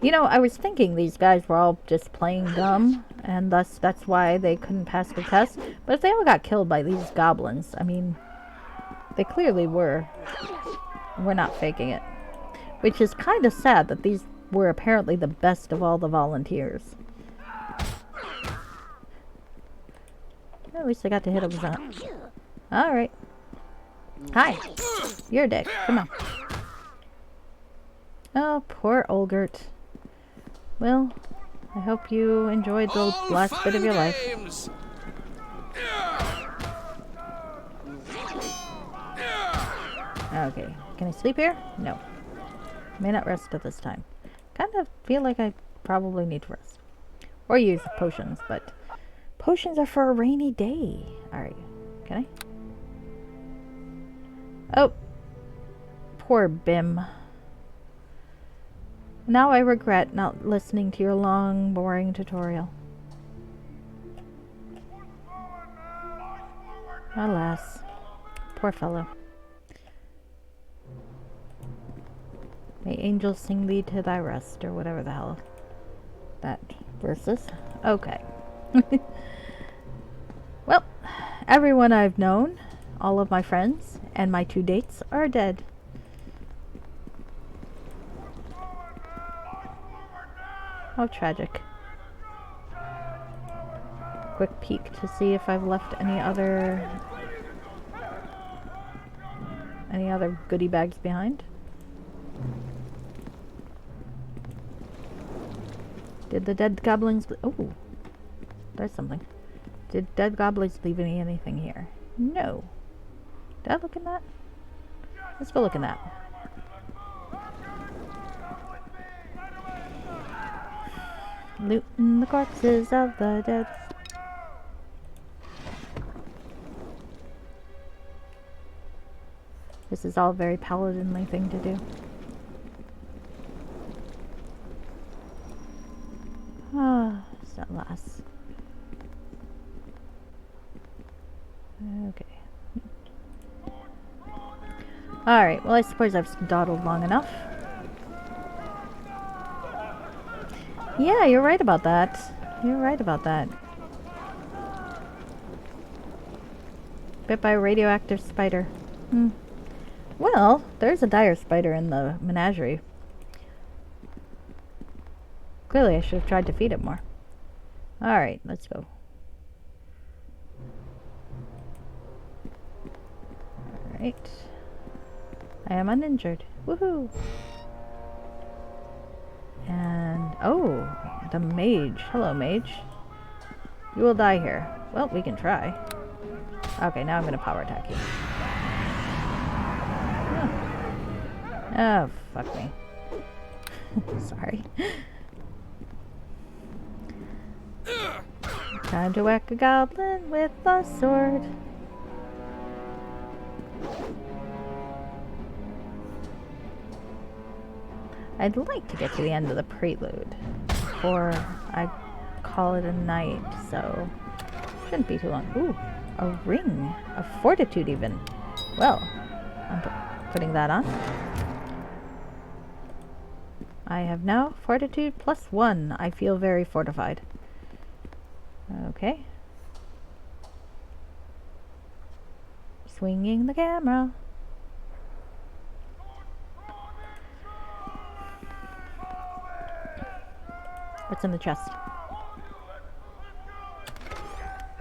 You know, I was thinking these guys were all just playing dumb, and thus that's why they couldn't pass the test. But if they all got killed by these goblins, I mean, they clearly were. We're not faking it. Which is kind of sad that these were apparently the best of all the volunteers. At least I got to hit him with that. Alright. Hi. You're a dick. Come on. Oh, poor Olgert. Well, I hope you enjoyed the last bit of your life. Okay. Can I sleep here? No. May not rest at this time. Kind of feel like I probably need to rest. Or use potions, but potions are for a rainy day. Alright. Can I? Oh. Poor Bim. Now I regret not listening to your long, boring tutorial. Alas. Poor fellow. May angels sing thee to thy rest, or whatever the hell that verse is. Okay. Well, everyone I've known, all of my friends, and my 2 dates are dead. How tragic. Quick peek to see if I've left any other goodie bags behind. Did the dead goblins... Oh, there's something. Did dead goblins leave anything here? No. Did I look in that? Let's go look in that. Looting the corpses of the dead. This is all a very paladinly thing to do. Ah, so lass. Okay. Alright, well I suppose I've dawdled long enough. Yeah, you're right about that. You're right about that. Bit by a radioactive spider. Well, there's a dire spider in the menagerie. Clearly I should have tried to feed it more. Alright, let's go. Alright. I am uninjured. Woohoo! And, oh, the mage. Hello, mage. You will die here. Well, we can try. Okay, now I'm gonna power attack you. Oh, fuck me. Sorry. Time to whack a goblin with a sword. I'd like to get to the end of the prelude before I call it a night, so shouldn't be too long. Ooh, a ring of fortitude even. Well, I'm putting that on. I have now fortitude +1. I feel very fortified. Okay. Swinging the camera. What's in the chest?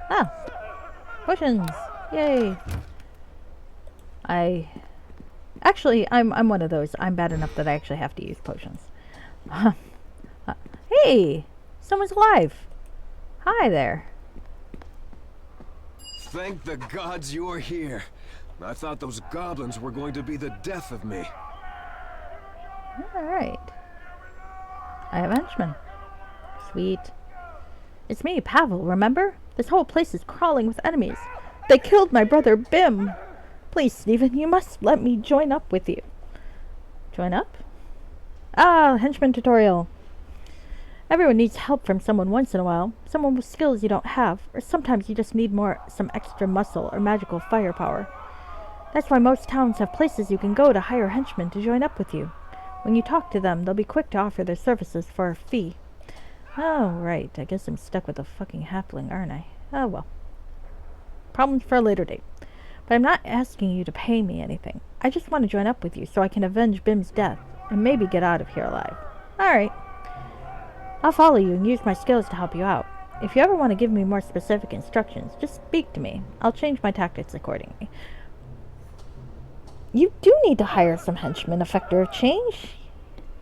Ah! Potions! Yay! Actually, I'm one of those. I'm bad enough that I actually have to use potions. Hey! Someone's alive! Hi there. Thank the gods you're here. I thought those goblins were going to be the death of me. Alright. I have a henchman. Sweet. It's me, Pavel, remember? This whole place is crawling with enemies. They killed my brother, Bim. Please, Stephen, you must let me join up with you. Join up? Ah, henchman tutorial. Everyone needs help from someone once in a while. Someone with skills you don't have. Or sometimes you just need some extra muscle or magical firepower. That's why most towns have places you can go to hire henchmen to join up with you. When you talk to them, they'll be quick to offer their services for a fee. Oh, right. I guess I'm stuck with a fucking halfling, aren't I? Oh, well. Problems for a later date. But I'm not asking you to pay me anything. I just want to join up with you so I can avenge Bim's death and maybe get out of here alive. Alright. I'll follow you and use my skills to help you out. If you ever want to give me more specific instructions, just speak to me. I'll change my tactics accordingly. You do need to hire some henchmen, Effector of Change.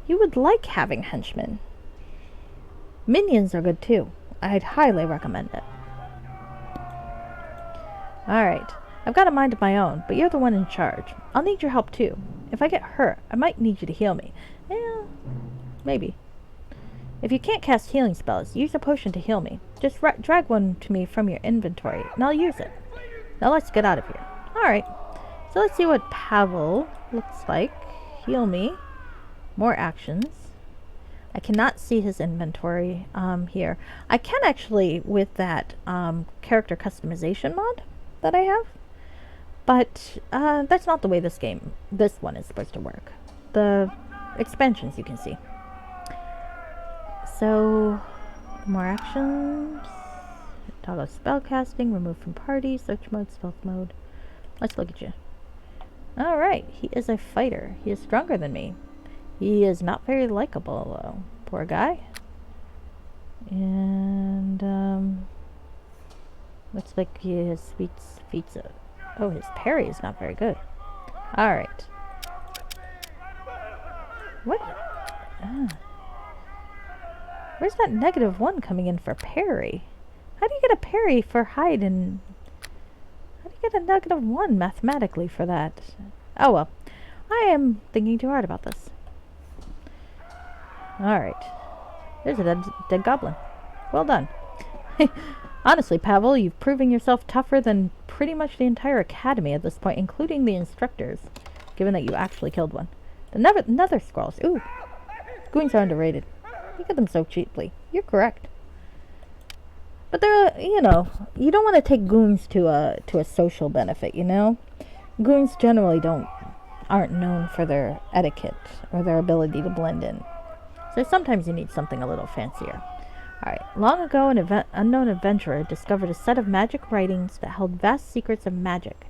You would like having henchmen. Minions are good too. I'd highly recommend it. Alright. I've got a mind of my own, but you're the one in charge. I'll need your help too. If I get hurt, I might need you to heal me. Yeah, maybe. If you can't cast healing spells, use a potion to heal me. Just drag one to me from your inventory, and I'll use it. Now let's get out of here. Alright. So let's see what Pavel looks like. Heal me. More actions. I cannot see his inventory here. I can actually with that character customization mod that I have. But that's not the way this one is supposed to work. The expansions you can see. So, more actions. Toggle spellcasting, remove from party, search mode, stealth mode. Let's look at you. Alright, he is a fighter. He is stronger than me. He is not very likable, though. Poor guy. And, looks like he has feats. Oh, his parry is not very good. Alright. What? Where's that -1 coming in for parry? How do you get a parry for hide and... How do you get a -1 mathematically for that? Oh well. I am thinking too hard about this. Alright. There's a dead goblin. Well done. Honestly, Pavel, you've proven yourself tougher than pretty much the entire academy at this point, including the instructors, given that you actually killed one. The nether scrolls. Ooh. Goons are underrated. You get them so cheaply. You're correct. But they're, you know, you don't want to take goons to a social benefit, you know? Goons generally aren't known for their etiquette or their ability to blend in. So sometimes you need something a little fancier. Alright, long ago an unknown adventurer discovered a set of magic writings that held vast secrets of magic.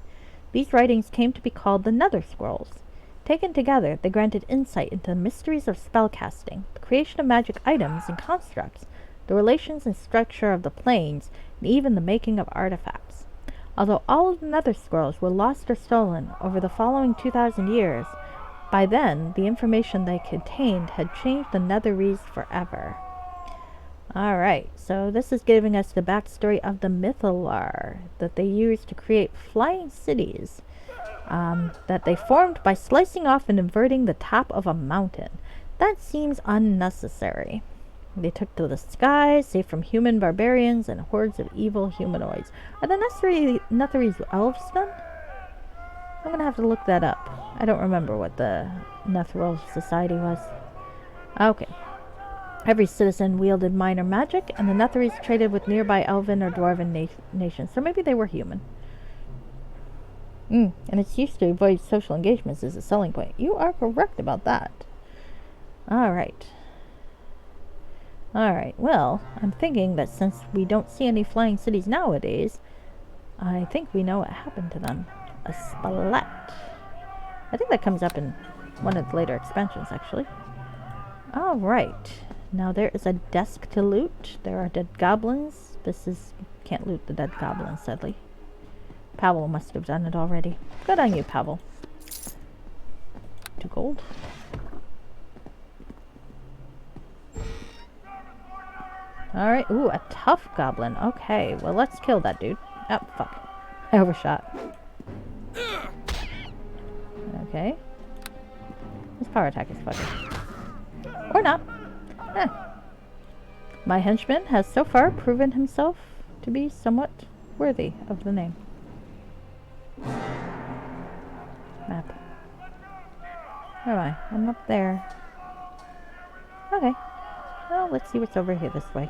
These writings came to be called the Nether Scrolls. Taken together, they granted insight into the mysteries of spellcasting, the creation of magic items and constructs, the relations and structure of the planes, and even the making of artifacts. Although all of the Nether Scrolls were lost or stolen over the following 2,000 years, by then the information they contained had changed the Netherese forever. Alright, so this is giving us the backstory of the Mythalar that they used to create flying cities that they formed by slicing off and inverting the top of a mountain. That seems unnecessary. They took to the skies, safe from human barbarians and hordes of evil humanoids. Are the Netherese elves then? I'm gonna have to look that up. I don't remember what the Netheril society was. Okay. Every citizen wielded minor magic, and the Netherese traded with nearby elven or dwarven nations, so maybe they were human. And it's used to avoid social engagements as a selling point. You are correct about that. Alright. Alright, well, I'm thinking that since we don't see any flying cities nowadays, I think we know what happened to them. A splat. I think that comes up in one of the later expansions, actually. Alright. Now there is a desk to loot. There are dead goblins. Can't loot the dead goblins, sadly. Pavel must have done it already. Good on you, Pavel. 2 gold. Alright, ooh, a tough goblin. Okay, well let's kill that dude. Oh, fuck. I overshot. Okay. His power attack is fucking. Or not. Eh. My henchman has so far proven himself to be somewhat worthy of the name. Map. Where am I? I'm up there. Okay. Well, let's see what's over here this way.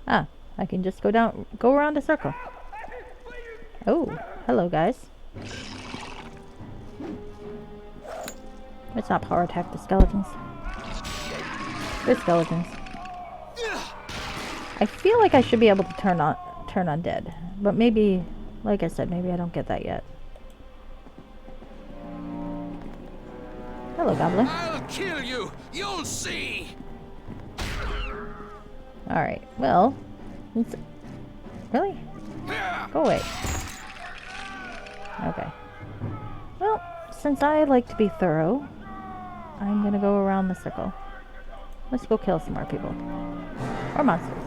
Ah, I can just go around a circle. Oh, hello guys. Let's not power attack the skeletons. Good skeletons. I feel like I should be able to turn undead, but maybe, like I said, maybe I don't get that yet. Hello, goblin. I'll kill you. You'll see. All right. Well, really? Go away. Okay. Well, since I like to be thorough, I'm gonna go around the circle. Let's go kill some more people. Or monsters.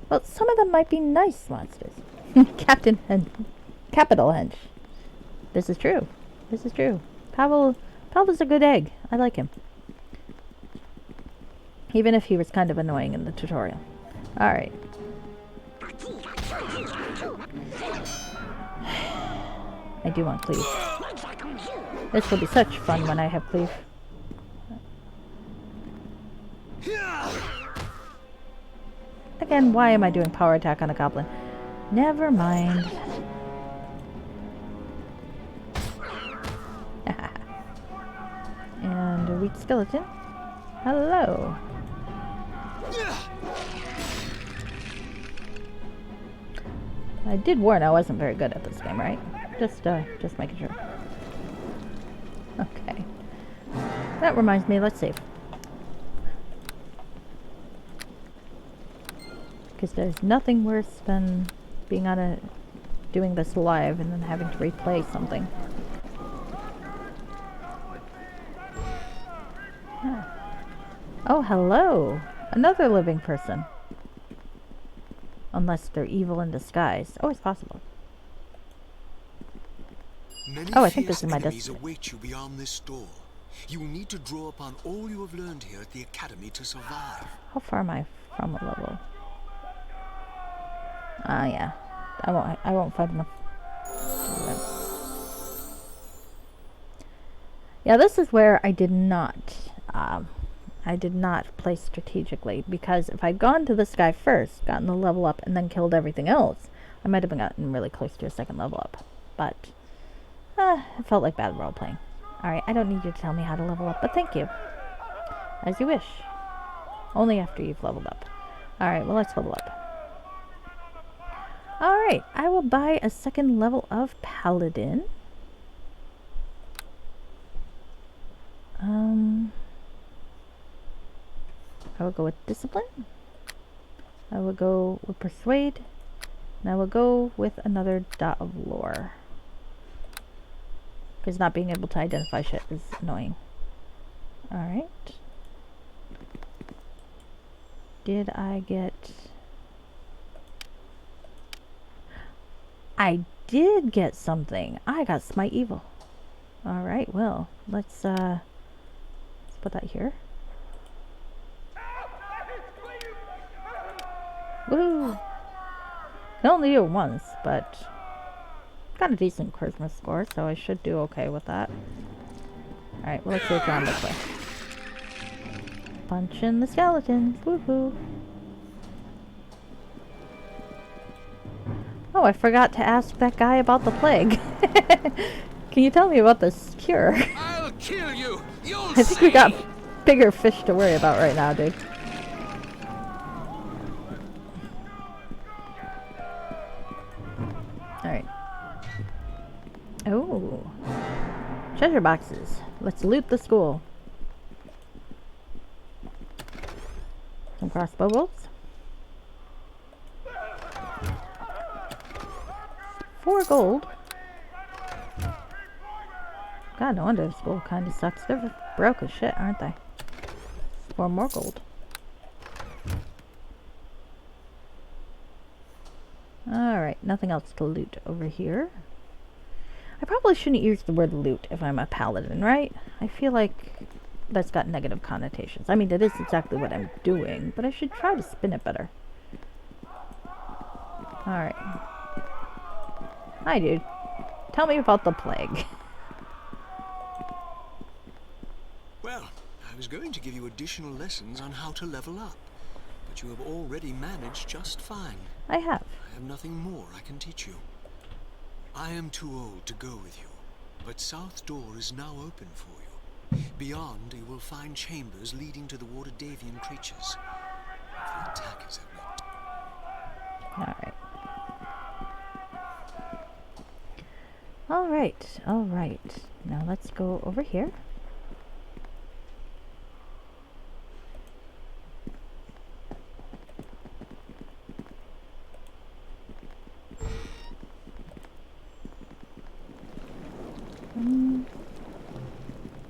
Well, some of them might be nice monsters. Capital Hench. This is true. This is true. Pavel's a good egg. I like him. Even if he was kind of annoying in the tutorial. Alright. I do want cleave. This will be such fun when I have cleave. Again, why am I doing power attack on a goblin? Never mind. And a weak skeleton. Hello. I did warn I wasn't very good at this game, right? Just making sure. Okay. That reminds me, let's save. Because there's nothing worse than being doing this live and then having to replay something. Huh. Oh, hello! Another living person. Unless they're evil in disguise. Oh, it's possible. Oh, I think this is my destiny. Await you beyond this door. You will need to draw upon all you have learned here at the academy to survive. How far am I from a level? Ah, yeah. I won't fight enough. Yeah, this is where I did not play strategically, because if I'd gone to this guy first, gotten the level up, and then killed everything else, I might have gotten really close to a second level up. But it felt like bad role playing. Alright, I don't need you to tell me how to level up, but thank you. As you wish. Only after you've leveled up. Alright, well, let's level up. Alright, I will buy a second level of Paladin. I will go with Discipline. I will go with Persuade. And I will go with another dot of Lore. Because not being able to identify shit is annoying. Alright. Did I get... I did get something. I got Smite Evil. Alright, well, let's put that here. Woo! Can only do it once, but got a decent charisma score, so I should do okay with that. Alright, well, let's go around this way. Punch in the skeletons. Woohoo! Oh, I forgot to ask that guy about the plague. Can you tell me about this cure? I'll kill you. You'll I think we got bigger fish to worry about right now, dude. Alright. Oh. Treasure boxes. Let's loot the school. Some crossbow bolts. 4 gold. God, no wonder the school kind of sucks. They're broke as shit, aren't they? 4 more gold. Alright, nothing else to loot over here. I probably shouldn't use the word loot if I'm a paladin, right? I feel like that's got negative connotations. I mean, that is exactly what I'm doing, but I should try to spin it better. Alright. Hi, dude. Tell me about the plague. Well, I was going to give you additional lessons on how to level up, but you have already managed just fine. I have. I have nothing more I can teach you. I am too old to go with you, but South Door is now open for you. Beyond, you will find chambers leading to the Waterdavian creatures. The attackers have not. Alright, alright. Now let's go over here.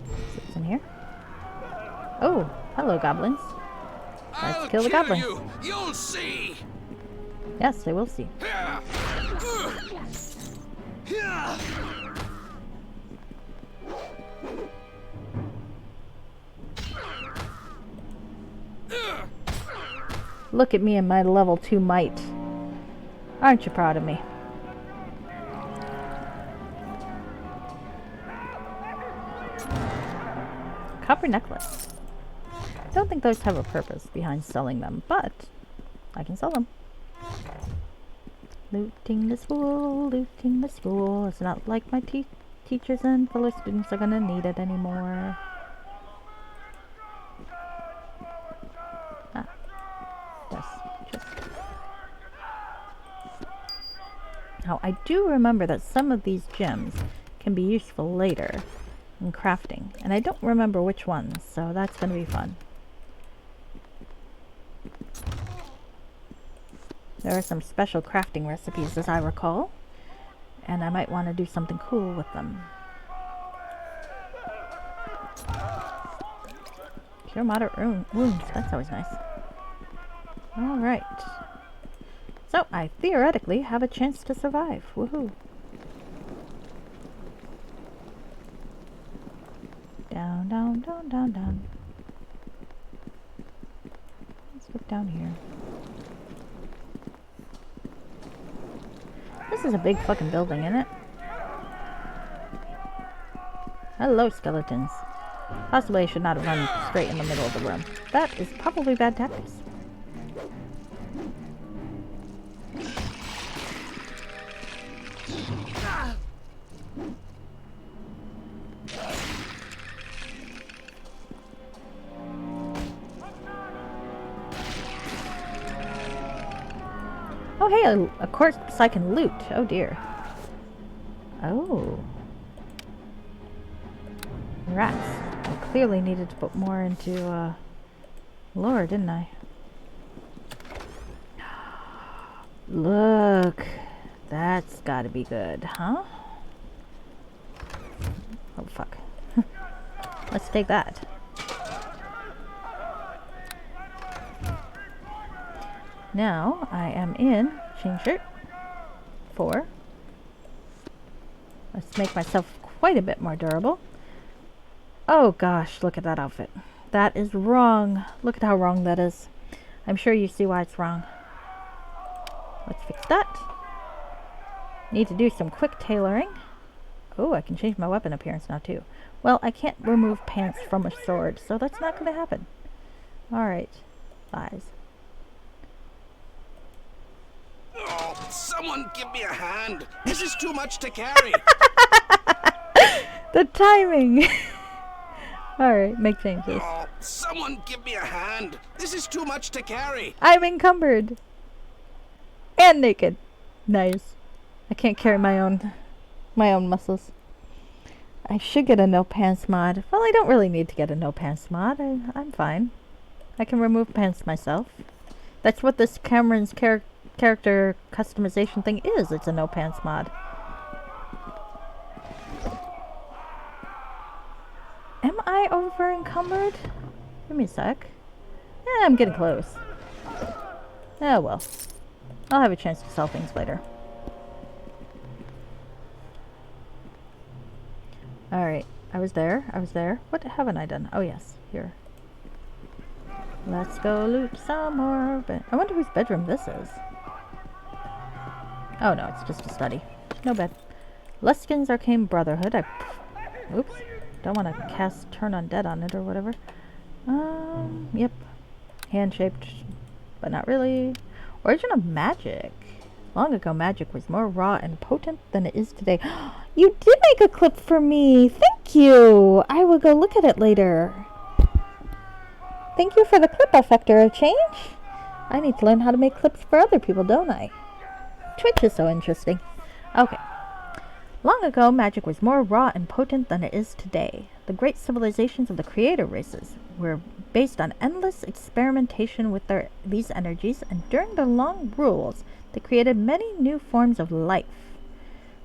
What's in here? Oh, hello, goblins. Let's kill the goblins. You'll see. Yes, I will see. Look at me and my level 2 might. Aren't you proud of me? Copper necklace. Don't think those have a purpose behind selling them, but I can sell them. Looting the school, looting the school. It's not like my teachers and fellow students are gonna need it anymore. Ah. Yes, just. Now, I do remember that some of these gems can be useful later in crafting, and I don't remember which ones, so that's gonna be fun. There are some special crafting recipes, as I recall, and I might want to do something cool with them. Cure moderate wounds, that's always nice. Alright. So, I theoretically have a chance to survive. Woohoo! Down, down, down, down, down. Let's look down here. This is a big fucking building, isn't it? Hello, skeletons. Possibly I should not have run straight in the middle of the room. That is probably bad tactics. Oh hey, a corpse I can loot. Oh dear. Oh. Rats. I clearly needed to put more into lore, didn't I? Look. That's gotta be good, huh? Oh fuck. Let's take that. Now, I am in change shirt 4. Let's make myself quite a bit more durable. Oh gosh, look at that outfit. That is wrong. Look at how wrong that is. I'm sure you see why it's wrong. Let's fix that. Need to do some quick tailoring. Oh, I can change my weapon appearance now too. Well, I can't remove pants from a sword, so that's not going to happen. Alright. Lies. Oh, someone give me a hand. This is too much to carry. The timing. Alright, make changes. Oh, someone give me a hand. This is too much to carry. I'm encumbered. And naked. Nice. I can't carry my own muscles. I should get a no pants mod. Well, I don't really need to get a no pants mod. I'm fine. I can remove pants myself. That's what this Cameron's character customization thing is. It's a no pants mod. Am I over encumbered? Give me a sec. I'm getting close. Oh well. I'll have a chance to sell things later. Alright, I was there. What haven't I done? Oh yes, here. Let's go loot some more. I wonder whose bedroom this is. Oh no, it's just a study. No bed. Luskin's Arcane Brotherhood. Oops. Don't want to cast Turn Undead on it or whatever. Yep. Hand-shaped, but not really. Origin of Magic. Long ago, magic was more raw and potent than it is today. You did make a clip for me! Thank you! I will go look at it later. Thank you for the clip, Effector of Change. I need to learn how to make clips for other people, don't I? Twitch is so interesting. Okay. Long ago, magic was more raw and potent than it is today. The great civilizations of the creator races were based on endless experimentation with these energies, and during their long rules, they created many new forms of life.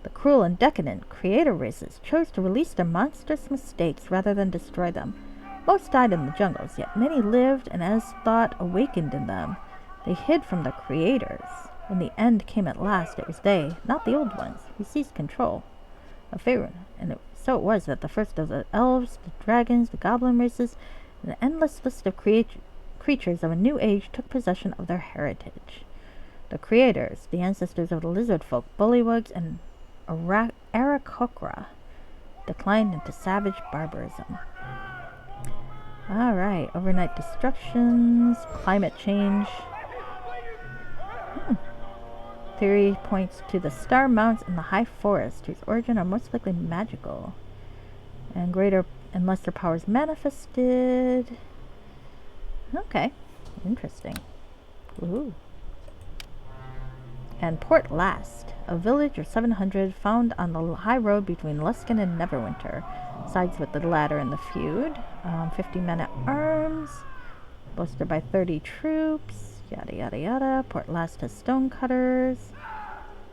The cruel and decadent creator races chose to release their monstrous mistakes rather than destroy them. Most died in the jungles, yet many lived, and as thought awakened in them, they hid from the creators. When the end came at last, it was they, not the old ones, who seized control of Faerun, and so it was that the first of the elves, the dragons, the goblin races, and an endless list of creatures of a new age took possession of their heritage. The creators, the ancestors of the lizard folk, bullywugs, and Aarakocra, declined into savage barbarism. Alright, overnight destructions, climate change. Theory points to the star mounts in the high forest, whose origin are most likely magical. And greater and lesser powers manifested. Okay, interesting. Ooh. And Port Last, a village of 700 found on the high road between Luskan and Neverwinter. Sides with the latter in the feud. 50 men at arms. Bolstered by 30 troops. Yada yada yada. Port Last has stonecutters.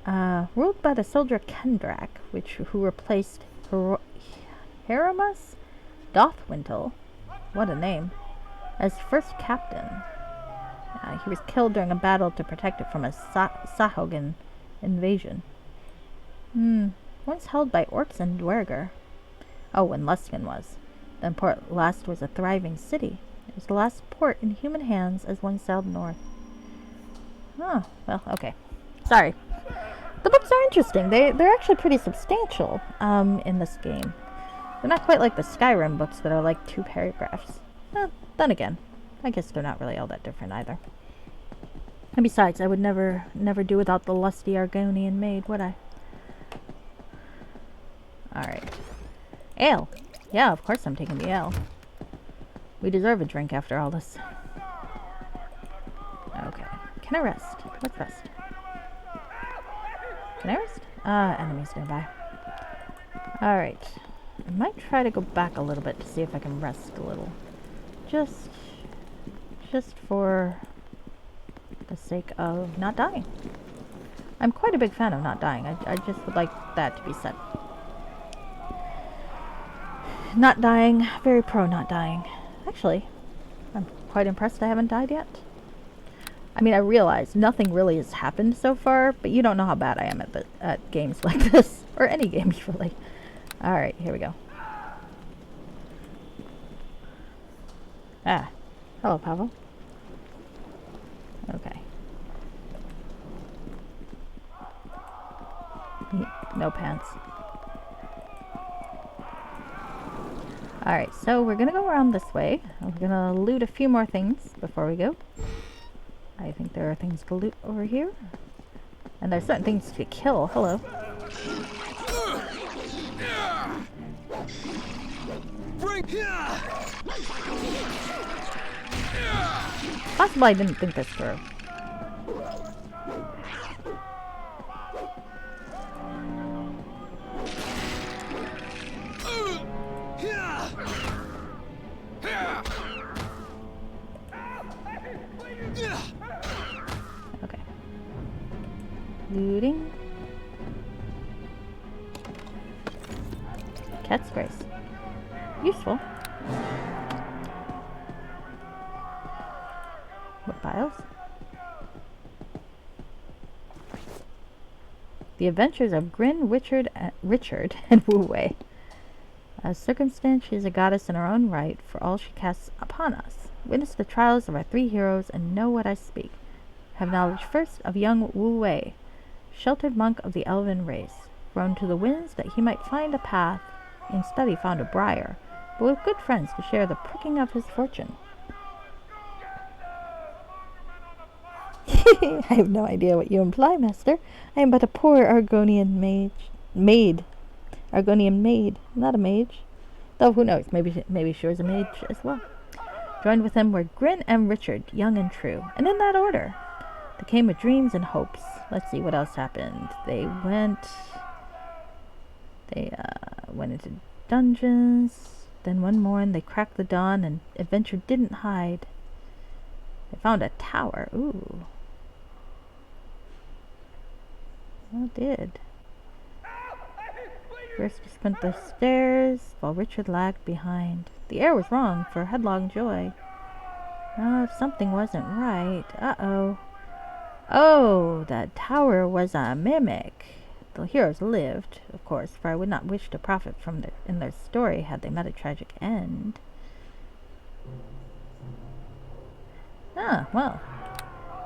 Ruled by the soldier Kendrak, who replaced Heramus Dothwintle, what a name, as first captain. He was killed during a battle to protect it from a Sahuagin invasion. Once held by orcs and Dwerger. Oh, when Luskan was. Then Port Last was a thriving city. It was the last port in human hands as one sailed north. Oh, well, okay. Sorry. The books are interesting. They're actually pretty substantial in this game. They're not quite like the Skyrim books that are like 2 paragraphs. Then again, I guess they're not really all that different either. And besides, I would never do without the lusty Argonian maid, would I? Alright. Ale. Yeah, of course I'm taking the ale. We deserve a drink after all this. Okay. Can I rest? Let's rest. Can I rest? Enemies nearby. Alright. I might try to go back a little bit to see if I can rest a little. Just for the sake of not dying. I'm quite a big fan of not dying. I just would like that to be said. Not dying. Very pro not dying. Actually, I'm quite impressed I haven't died yet. I mean, I realize nothing really has happened so far, but you don't know how bad I am at games like this. Or any games, really. Alright, here we go. Hello, Pavel. Okay. No pants. Alright, so we're gonna go around this way. We're gonna loot a few more things before we go. I think there are things to loot over here. And there's certain things to kill. Hello. Possibly I didn't think this through. Okay. Looting. Cat's Grace. Useful. What files? The Adventures of Grin, Richard, and Wu Wei. As circumstance, she is a goddess in her own right, for all she casts upon us. Witness the trials of our 3 heroes, and know what I speak. Have knowledge first of young Wu Wei, sheltered monk of the elven race, thrown to the winds that he might find a path. Instead he found a briar, but with good friends to share the pricking of his fortune. I have no idea what you imply, master. I am but a poor Argonian maid. Argonian maid, not a mage. Though who knows, maybe she was a mage as well. Joined with him were Grin and Richard, young and true, and in that order. They came with dreams and hopes. Let's see what else happened. They went into dungeons. Then one morning they cracked the dawn and adventure didn't hide. They found a tower. Ooh. Well, it did. First we spent the stairs, while Richard lagged behind. The air was wrong for headlong joy. Something wasn't right. Uh-oh. Oh, that tower was a mimic. The heroes lived, of course, for I would not wish to profit from in their story had they met a tragic end. Ah, well.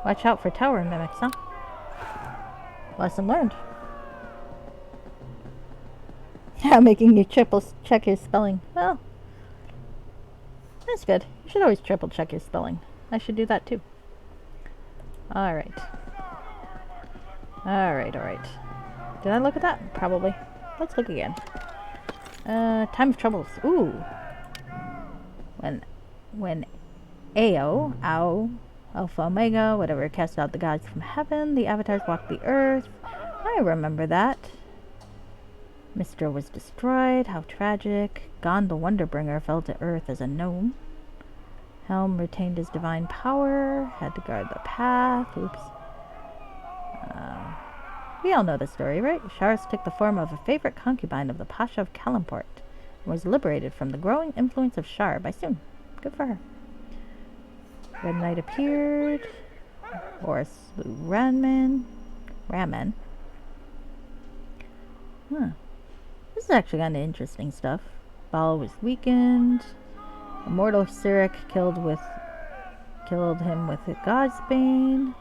Watch out for tower mimics, huh? Lesson learned. Yeah, making you triple check your spelling. Well, that's good. You should always triple check your spelling. I should do that too. Alright. Alright. Did I look at that? Probably. Let's look again. Time of troubles. Ooh. When Ao, Alpha Omega, whatever, cast out the gods from heaven, the avatars walked the earth. I remember that. Mistral was destroyed. How tragic. Gon the Wonderbringer fell to earth as a gnome. Helm retained his divine power. Had to guard the path. Oops. We all know the story, right? Sharis took the form of a favorite concubine of the Pasha of Kalimport and was liberated from the growing influence of Shar by soon. Good for her. Red Knight appeared. Horus slew Ramen. Huh. This is actually kind of interesting stuff. Baal was weakened. Immortal Cyric killed him with a Godsbane.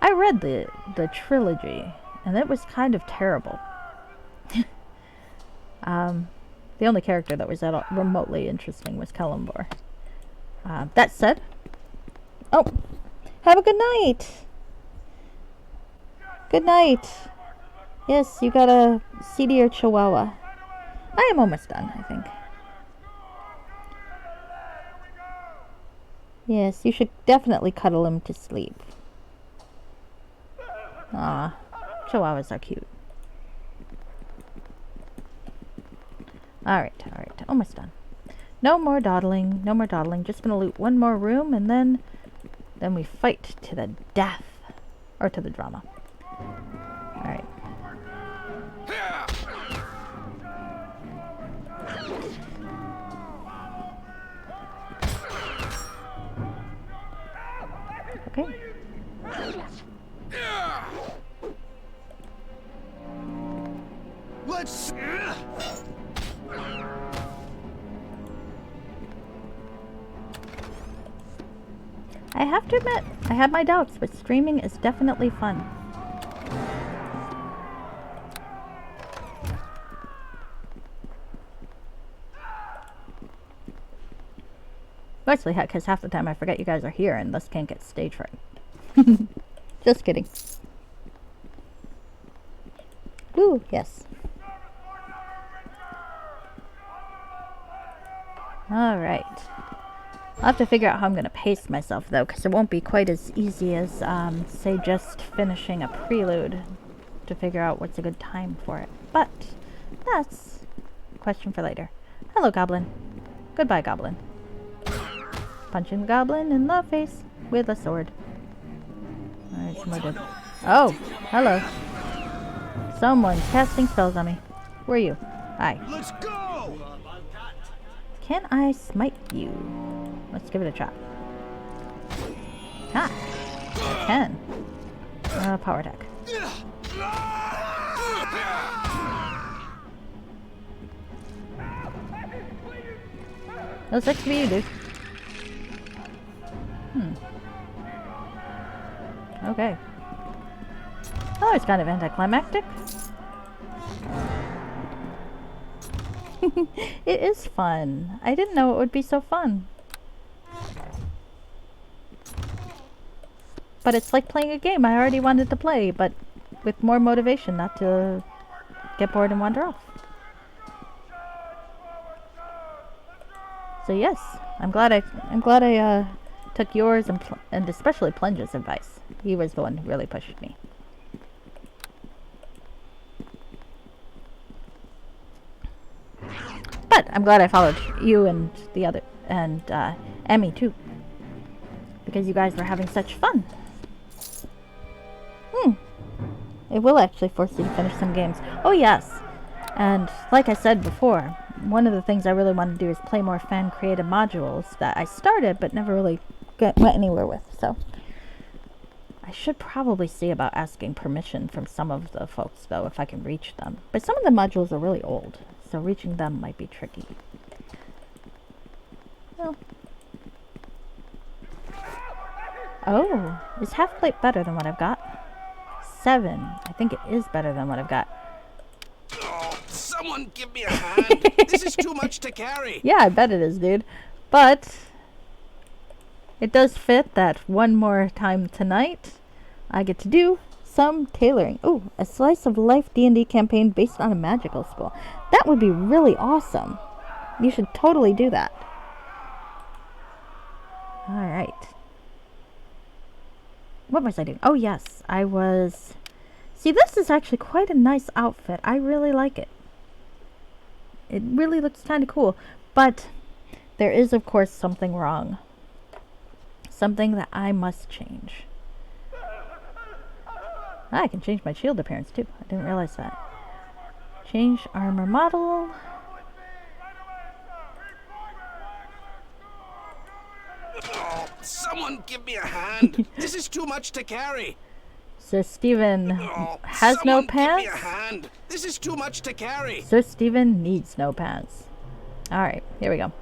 I read the trilogy, and it was kind of terrible. The only character that was remotely interesting was Celeborn. That said, oh, have a good night. Good night. Yes, you got a seedier chihuahua. I am almost done, I think. Yes, you should definitely cuddle him to sleep. Aw, chihuahuas are cute. Alright, almost done. No more dawdling, just gonna loot one more room and then we fight to the death. Or to the drama. Alright. Okay. Let's. I have to admit, I have my doubts, but streaming is definitely fun. Mostly because half the time I forget you guys are here and thus can't get stage fright. Just kidding. Ooh, yes. Alright. I'll have to figure out how I'm going to pace myself, though, because it won't be quite as easy as, say, just finishing a prelude to figure out what's a good time for it. But that's a question for later. Hello, Goblin. Goodbye, Goblin. Punching the Goblin in the face with a sword. Alright, some more dead. Oh, hello. Someone's casting spells on me. Who are you? Hi. Let's go! Can I smite you? Let's give it a try. Ha! I can. Power attack. No sex for you, dude. Okay. Oh, it's kind of anticlimactic. It is fun. I didn't know it would be so fun. But it's like playing a game I already wanted to play, but with more motivation not to get bored and wander off. So yes, I'm glad I took yours and especially Plunge's advice. He was the one who really pushed me. But I'm glad I followed you and the other and Emmy too, because you guys were having such fun. It will actually force you to finish some games. Oh yes, and like I said before, one of the things I really want to do is play more fan-created modules that I started but never really went anywhere with. So I should probably see about asking permission from some of the folks, though, if I can reach them. But some of the modules are really old, so reaching them might be tricky. Well. Oh, is half plate better than what I've got? 7. I think it is better than what I've got. Oh, someone give me a hand. This is too much to carry. Yeah, I bet it is, dude. But it does fit that one more time tonight I get to do some tailoring. Ooh, a slice of life D&D campaign based on a magical school. That would be really awesome. You should totally do that. Alright. What was I doing? Oh yes, I was... See, this is actually quite a nice outfit. I really like it. It really looks kind of cool. But there is, of course, something wrong. Something that I must change. I can change my shield appearance too. I didn't realize that. Change armor model. Oh, someone give me a hand. This is too much to carry. Sir Stephen has no pants. Give me a hand. This is too much to carry. Sir Stephen needs no pants. Alright, here we go.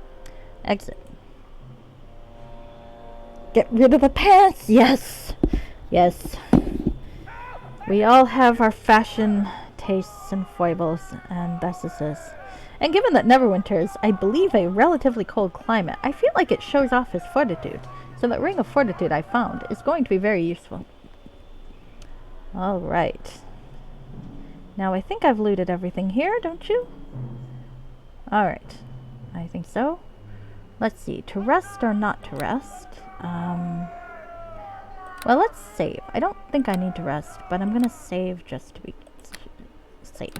Exit. Get rid of the pants! Yes! Yes. We all have our fashion tastes and foibles, and this is this. And given that Neverwinter is, I believe, a relatively cold climate, I feel like it shows off his fortitude. So that Ring of Fortitude I found is going to be very useful. Alright. Now I think I've looted everything here, don't you? Alright. I think so. Let's see. To rest or not to rest? Well, let's save. I don't think I need to rest, but I'm gonna save just to be safe.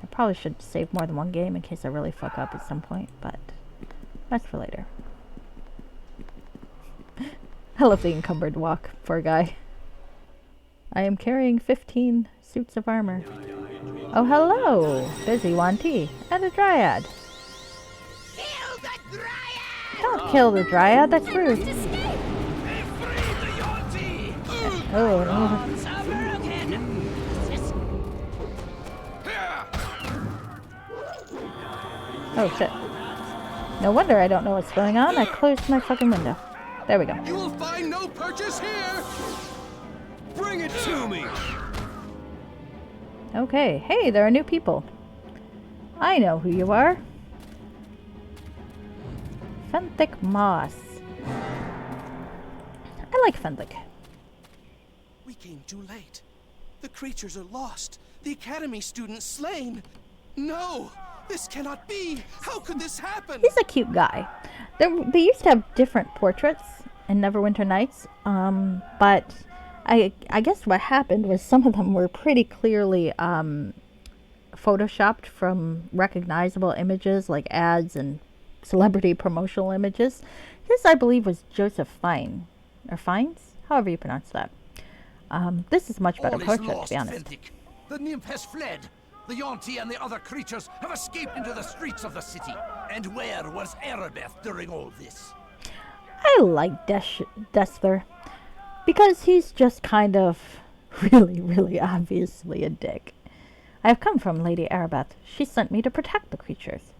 I probably should save more than one game in case I really fuck up at some point, but that's for later. I love the encumbered walk, poor guy. I am carrying 15 suits of armor. Oh, hello! There's Yuan Ti and a Dryad. Kill the Dryad! Don't kill the Dryad, that's rude. Oh, no. Oh, shit. No wonder I don't know what's going on. I closed my fucking window. There we go. You will find no purchase here! Bring it to me! Okay. Hey, there are new people. I know who you are. Fenthic Moss. I like Fenthic. We came too late. The creatures are lost. The Academy students slain. No! This cannot be! How could this happen? He's a cute guy. They used to have different portraits in Neverwinter Nights, but I guess what happened was some of them were pretty clearly photoshopped from recognizable images like ads and celebrity promotional images. His, I believe, was Joseph Fine. Or Fiennes? However you pronounce that. This is a much better portrait, to be honest. Fenthic. The nymph has fled. The Yuan Ti and the other creatures have escaped into the streets of the city. And where was Erebeth during all this? I like Destler because he's just kind of really obviously a dick. I have come from Lady Erebeth. She sent me to protect the creatures.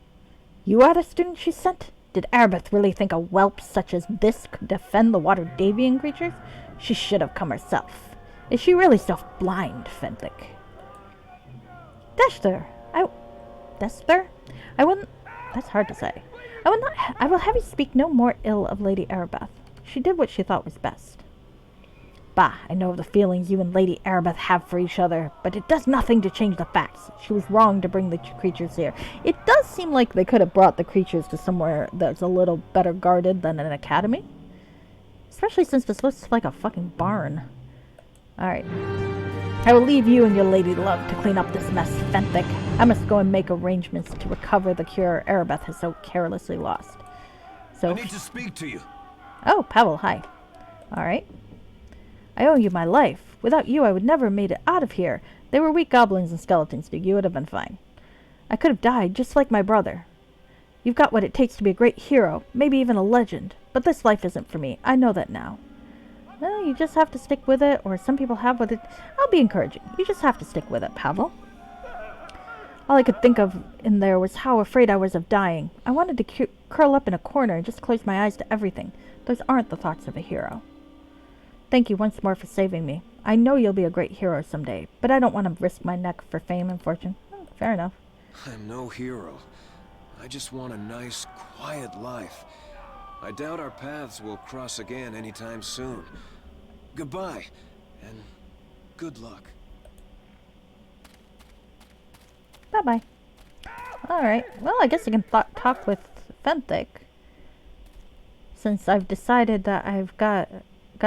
You are the student she sent? Did Erebeth really think a whelp such as this could defend the Water Davian creatures? She should have come herself. Is she really so blind, Fenthic? Destler, I wouldn't. That's hard to say. I will not. I will have you speak no more ill of Lady Erebeth. She did what she thought was best. Bah, I know of the feelings you and Lady Arabeth have for each other, but it does nothing to change the facts. She was wrong to bring the creatures here. It does seem like they could have brought the creatures to somewhere that's a little better guarded than an academy. Especially since this looks like a fucking barn. Alright. I will leave you and your lady love to clean up this mess, Fenthic. I must go and make arrangements to recover the cure Arabeth has so carelessly lost. So, I need to speak to you. Oh, Pavel, hi. Alright. I owe you my life. Without you, I would never have made it out of here. They were weak goblins and skeletons, dude. You would have been fine. I could have died, just like my brother. You've got what it takes to be a great hero, maybe even a legend. But this life isn't for me. I know that now. Well, you just have to stick with it, or some people have with it. I'll be encouraging. You just have to stick with it, Pavel. All I could think of in there was how afraid I was of dying. I wanted to curl up in a corner and just close my eyes to everything. Those aren't the thoughts of a hero. Thank you once more for saving me. I know you'll be a great hero someday, but I don't want to risk my neck for fame and fortune. Fair enough. I'm no hero. I just want a nice, quiet life. I doubt our paths will cross again anytime soon. Goodbye, and good luck. Bye-bye. Alright, well, I guess I can talk with Fenthic. Since I've decided that I've got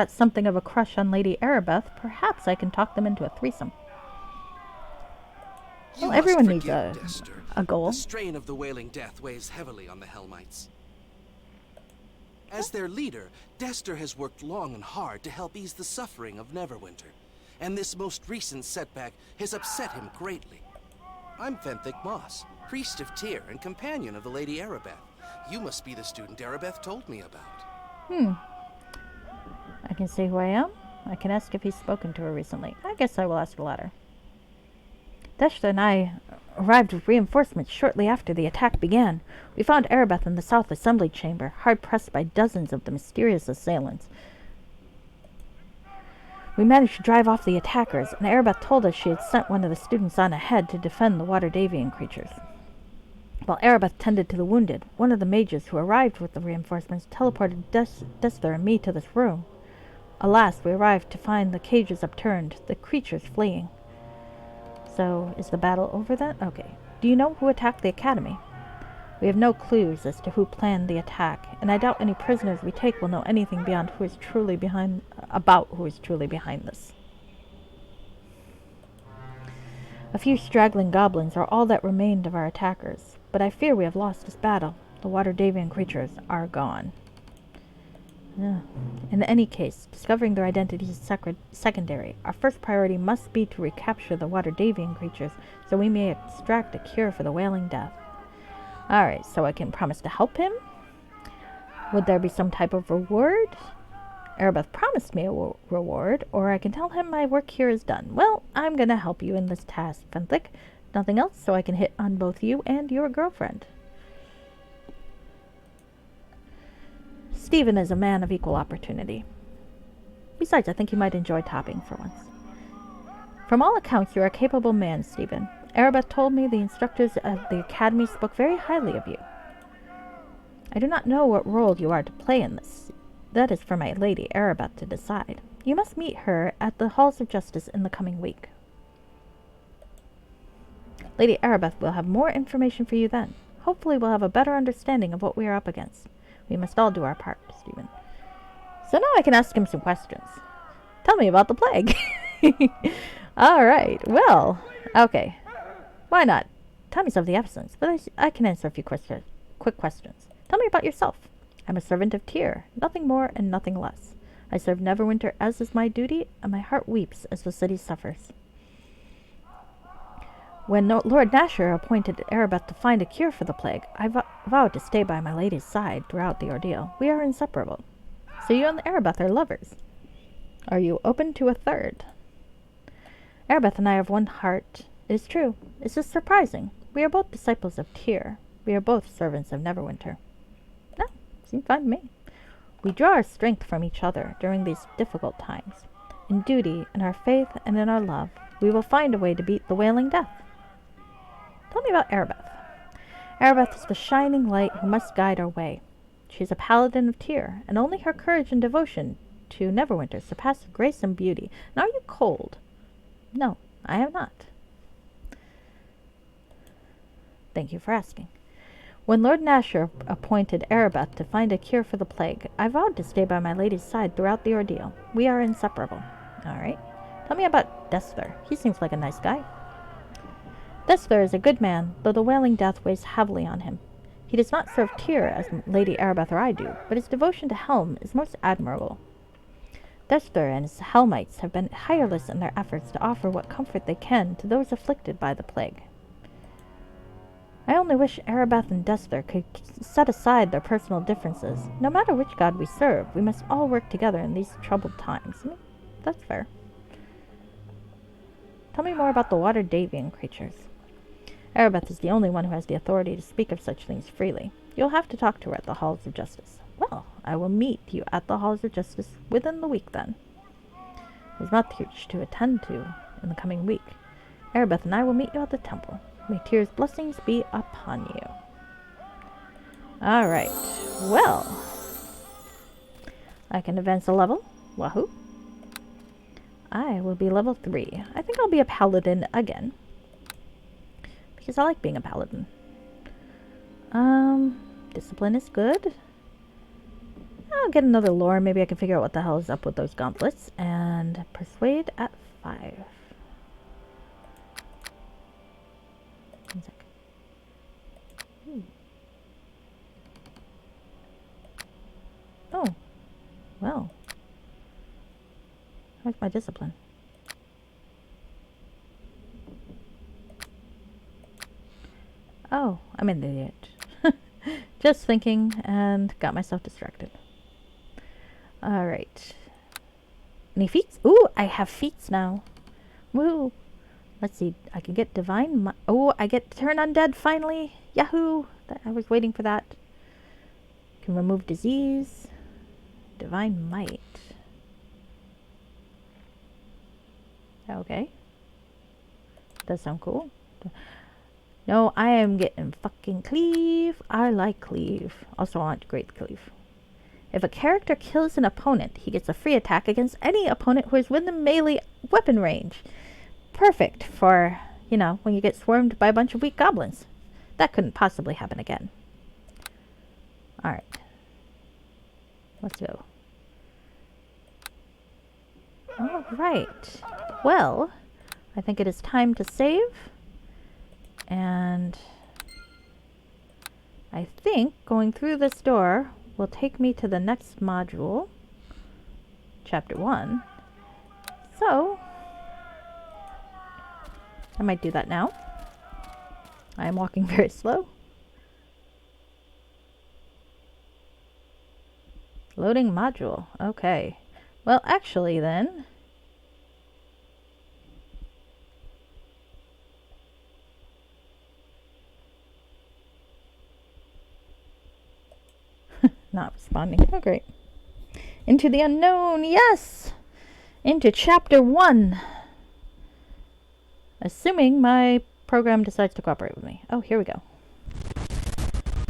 something of a crush on Lady Arabeth, perhaps I can talk them into a threesome. Well, everyone needs a goal. The strain of the Wailing Death weighs heavily on the Helmites. As their leader, Dester has worked long and hard to help ease the suffering of Neverwinter, and this most recent setback has upset him greatly. I'm Fenthic Moss, priest of Tyr and companion of the Lady Arabeth. You must be the student Arabeth told me about. I can say who I am. I can ask if he's spoken to her recently. I guess I will ask the latter. Deshta and I arrived with reinforcements shortly after the attack began. We found Arabeth in the South Assembly Chamber, hard-pressed by dozens of the mysterious assailants. We managed to drive off the attackers, and Arabeth told us she had sent one of the students on ahead to defend the Waterdavian creatures. While Arabeth tended to the wounded, one of the mages who arrived with the reinforcements teleported Dester and me to this room. Alas, we arrived to find the cages upturned, the creatures fleeing. So, is the battle over then? Okay. Do you know who attacked the academy? We have no clues as to who planned the attack, and I doubt any prisoners we take will know anything beyond who is truly behind this. A few straggling goblins are all that remained of our attackers, but I fear we have lost this battle. The Waterdavian creatures are gone. In any case, discovering their identity is secondary. Our first priority must be to recapture the Waterdavian creatures so we may extract a cure for the Wailing Death. Alright, so I can promise to help him? Would there be some type of reward? Arabeth promised me a reward, or I can tell him my work here is done. Well, I'm gonna help you in this task, Fenthic. Nothing else, so I can hit on both you and your girlfriend. Stephen is a man of equal opportunity. Besides, I think you might enjoy topping for once. From all accounts, you are a capable man, Stephen. Arabeth told me the instructors of the academy spoke very highly of you. I do not know what role you are to play in this. That is for my lady Arabeth to decide. You must meet her at the Halls of Justice in the coming week. Lady Arabeth will have more information for you then. Hopefully we'll have a better understanding of what we are up against. We must all do our part, Stephen. So now I can ask him some questions. Tell me about the plague. Alright, well, okay. Why not? Time's of the essence, but I can answer a few quick questions. Tell me about yourself. I'm a servant of Tyr, nothing more and nothing less. I serve Neverwinter as is my duty, and my heart weeps as the city suffers. When Lord Nasher appointed Arabeth to find a cure for the plague, I vowed to stay by my lady's side throughout the ordeal. We are inseparable. So you and Arabeth are lovers. Are you open to a third? Arabeth and I have one heart. It is true. Is this surprising? We are both disciples of Tyr. We are both servants of Neverwinter. No, seems fine to me. We draw our strength from each other during these difficult times. In duty, in our faith, and in our love, we will find a way to beat the Wailing Death. Tell me about Arabeth. Arabeth is the shining light who must guide our way. She is a paladin of Tyr, and only her courage and devotion to Neverwinter, surpassing grace and beauty. And are you cold? No, I am not. Thank you for asking. When Lord Nasher appointed Erebeth to find a cure for the plague, I vowed to stay by my lady's side throughout the ordeal. We are inseparable. All right. Tell me about Destler. He seems like a nice guy. Destler is a good man, though the Wailing Death weighs heavily on him. He does not serve Tyr as Lady Erebeth or I do, but his devotion to Helm is most admirable. Destler and his Helmites have been tireless in their efforts to offer what comfort they can to those afflicted by the plague. I only wish Erebeth and Destler could set aside their personal differences. No matter which god we serve, we must all work together in these troubled times. I mean, that's fair. Tell me more about the water Davian creatures. Erebeth is the only one who has the authority to speak of such things freely. You'll have to talk to her at the Halls of Justice. Well, I will meet you at the Halls of Justice within the week then. There's much to attend to in the coming week. Erebeth and I will meet you at the temple. May Tyr's blessings be upon you. Alright. Well. I can advance a level. Wahoo. I will be level 3. I think I'll be a paladin again. Because I like being a paladin. Discipline is good. I'll get another lore. Maybe I can figure out what the hell is up with those gauntlets. And persuade at 5. One sec. Oh. Well. Where's my discipline? Oh, I'm an idiot. Just thinking and got myself distracted. Alright. Any feats? Ooh, I have feats now. Woo! Let's see. I can get divine. Oh, I get turn undead finally. Yahoo! I was waiting for that. Can remove disease. Divine might. Okay. Does sound cool. No, I am getting fucking cleave. I like cleave. Also, I want great cleave. If a character kills an opponent, he gets a free attack against any opponent who is within melee weapon range. Perfect for, you know, when you get swarmed by a bunch of weak goblins. That couldn't possibly happen again. Alright. Let's go. Alright. Well, I think it is time to save. And I think going through this door will take me to the next module, Chapter 1. So, I might do that now. I am walking very slow. Loading module. Okay. Well, actually then, not responding. Oh, great. Into the unknown. Yes! Into Chapter 1. Assuming my program decides to cooperate with me. Oh, here we go.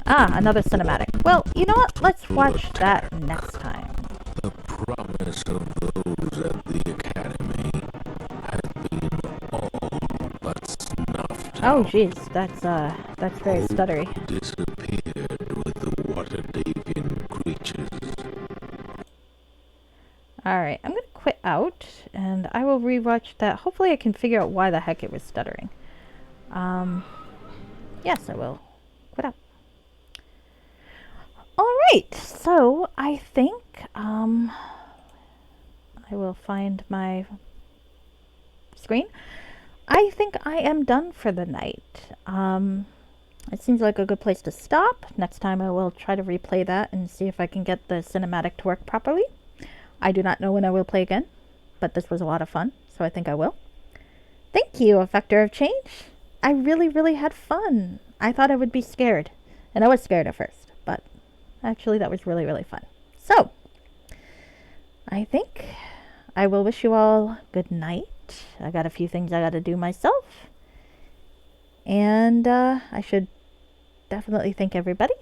Ah, another cinematic. Well, you know what? Let's watch that next time. The promise of those at the Academy had been all but snuffed Oh, out. jeez. That's very stuttery. Disappeared with the water Davian creatures. Alright, I'm going to quit out, and I will rewatch that. Hopefully I can figure out why the heck it was stuttering. Yes, I will. Quit out. Alright, so I think, I will find my screen. I think I am done for the night. It seems like a good place to stop. Next time I will try to replay that and see if I can get the cinematic to work properly. I do not know when I will play again, but this was a lot of fun, so I think I will. Thank you, Effector of Change. I really, really had fun. I thought I would be scared, and I was scared at first, but actually that was really, really fun. So, I think I will wish you all good night. I got a few things I got to do myself, and I should definitely thank everybody.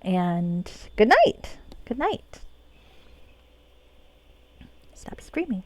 And good night. Good night. stop streaming.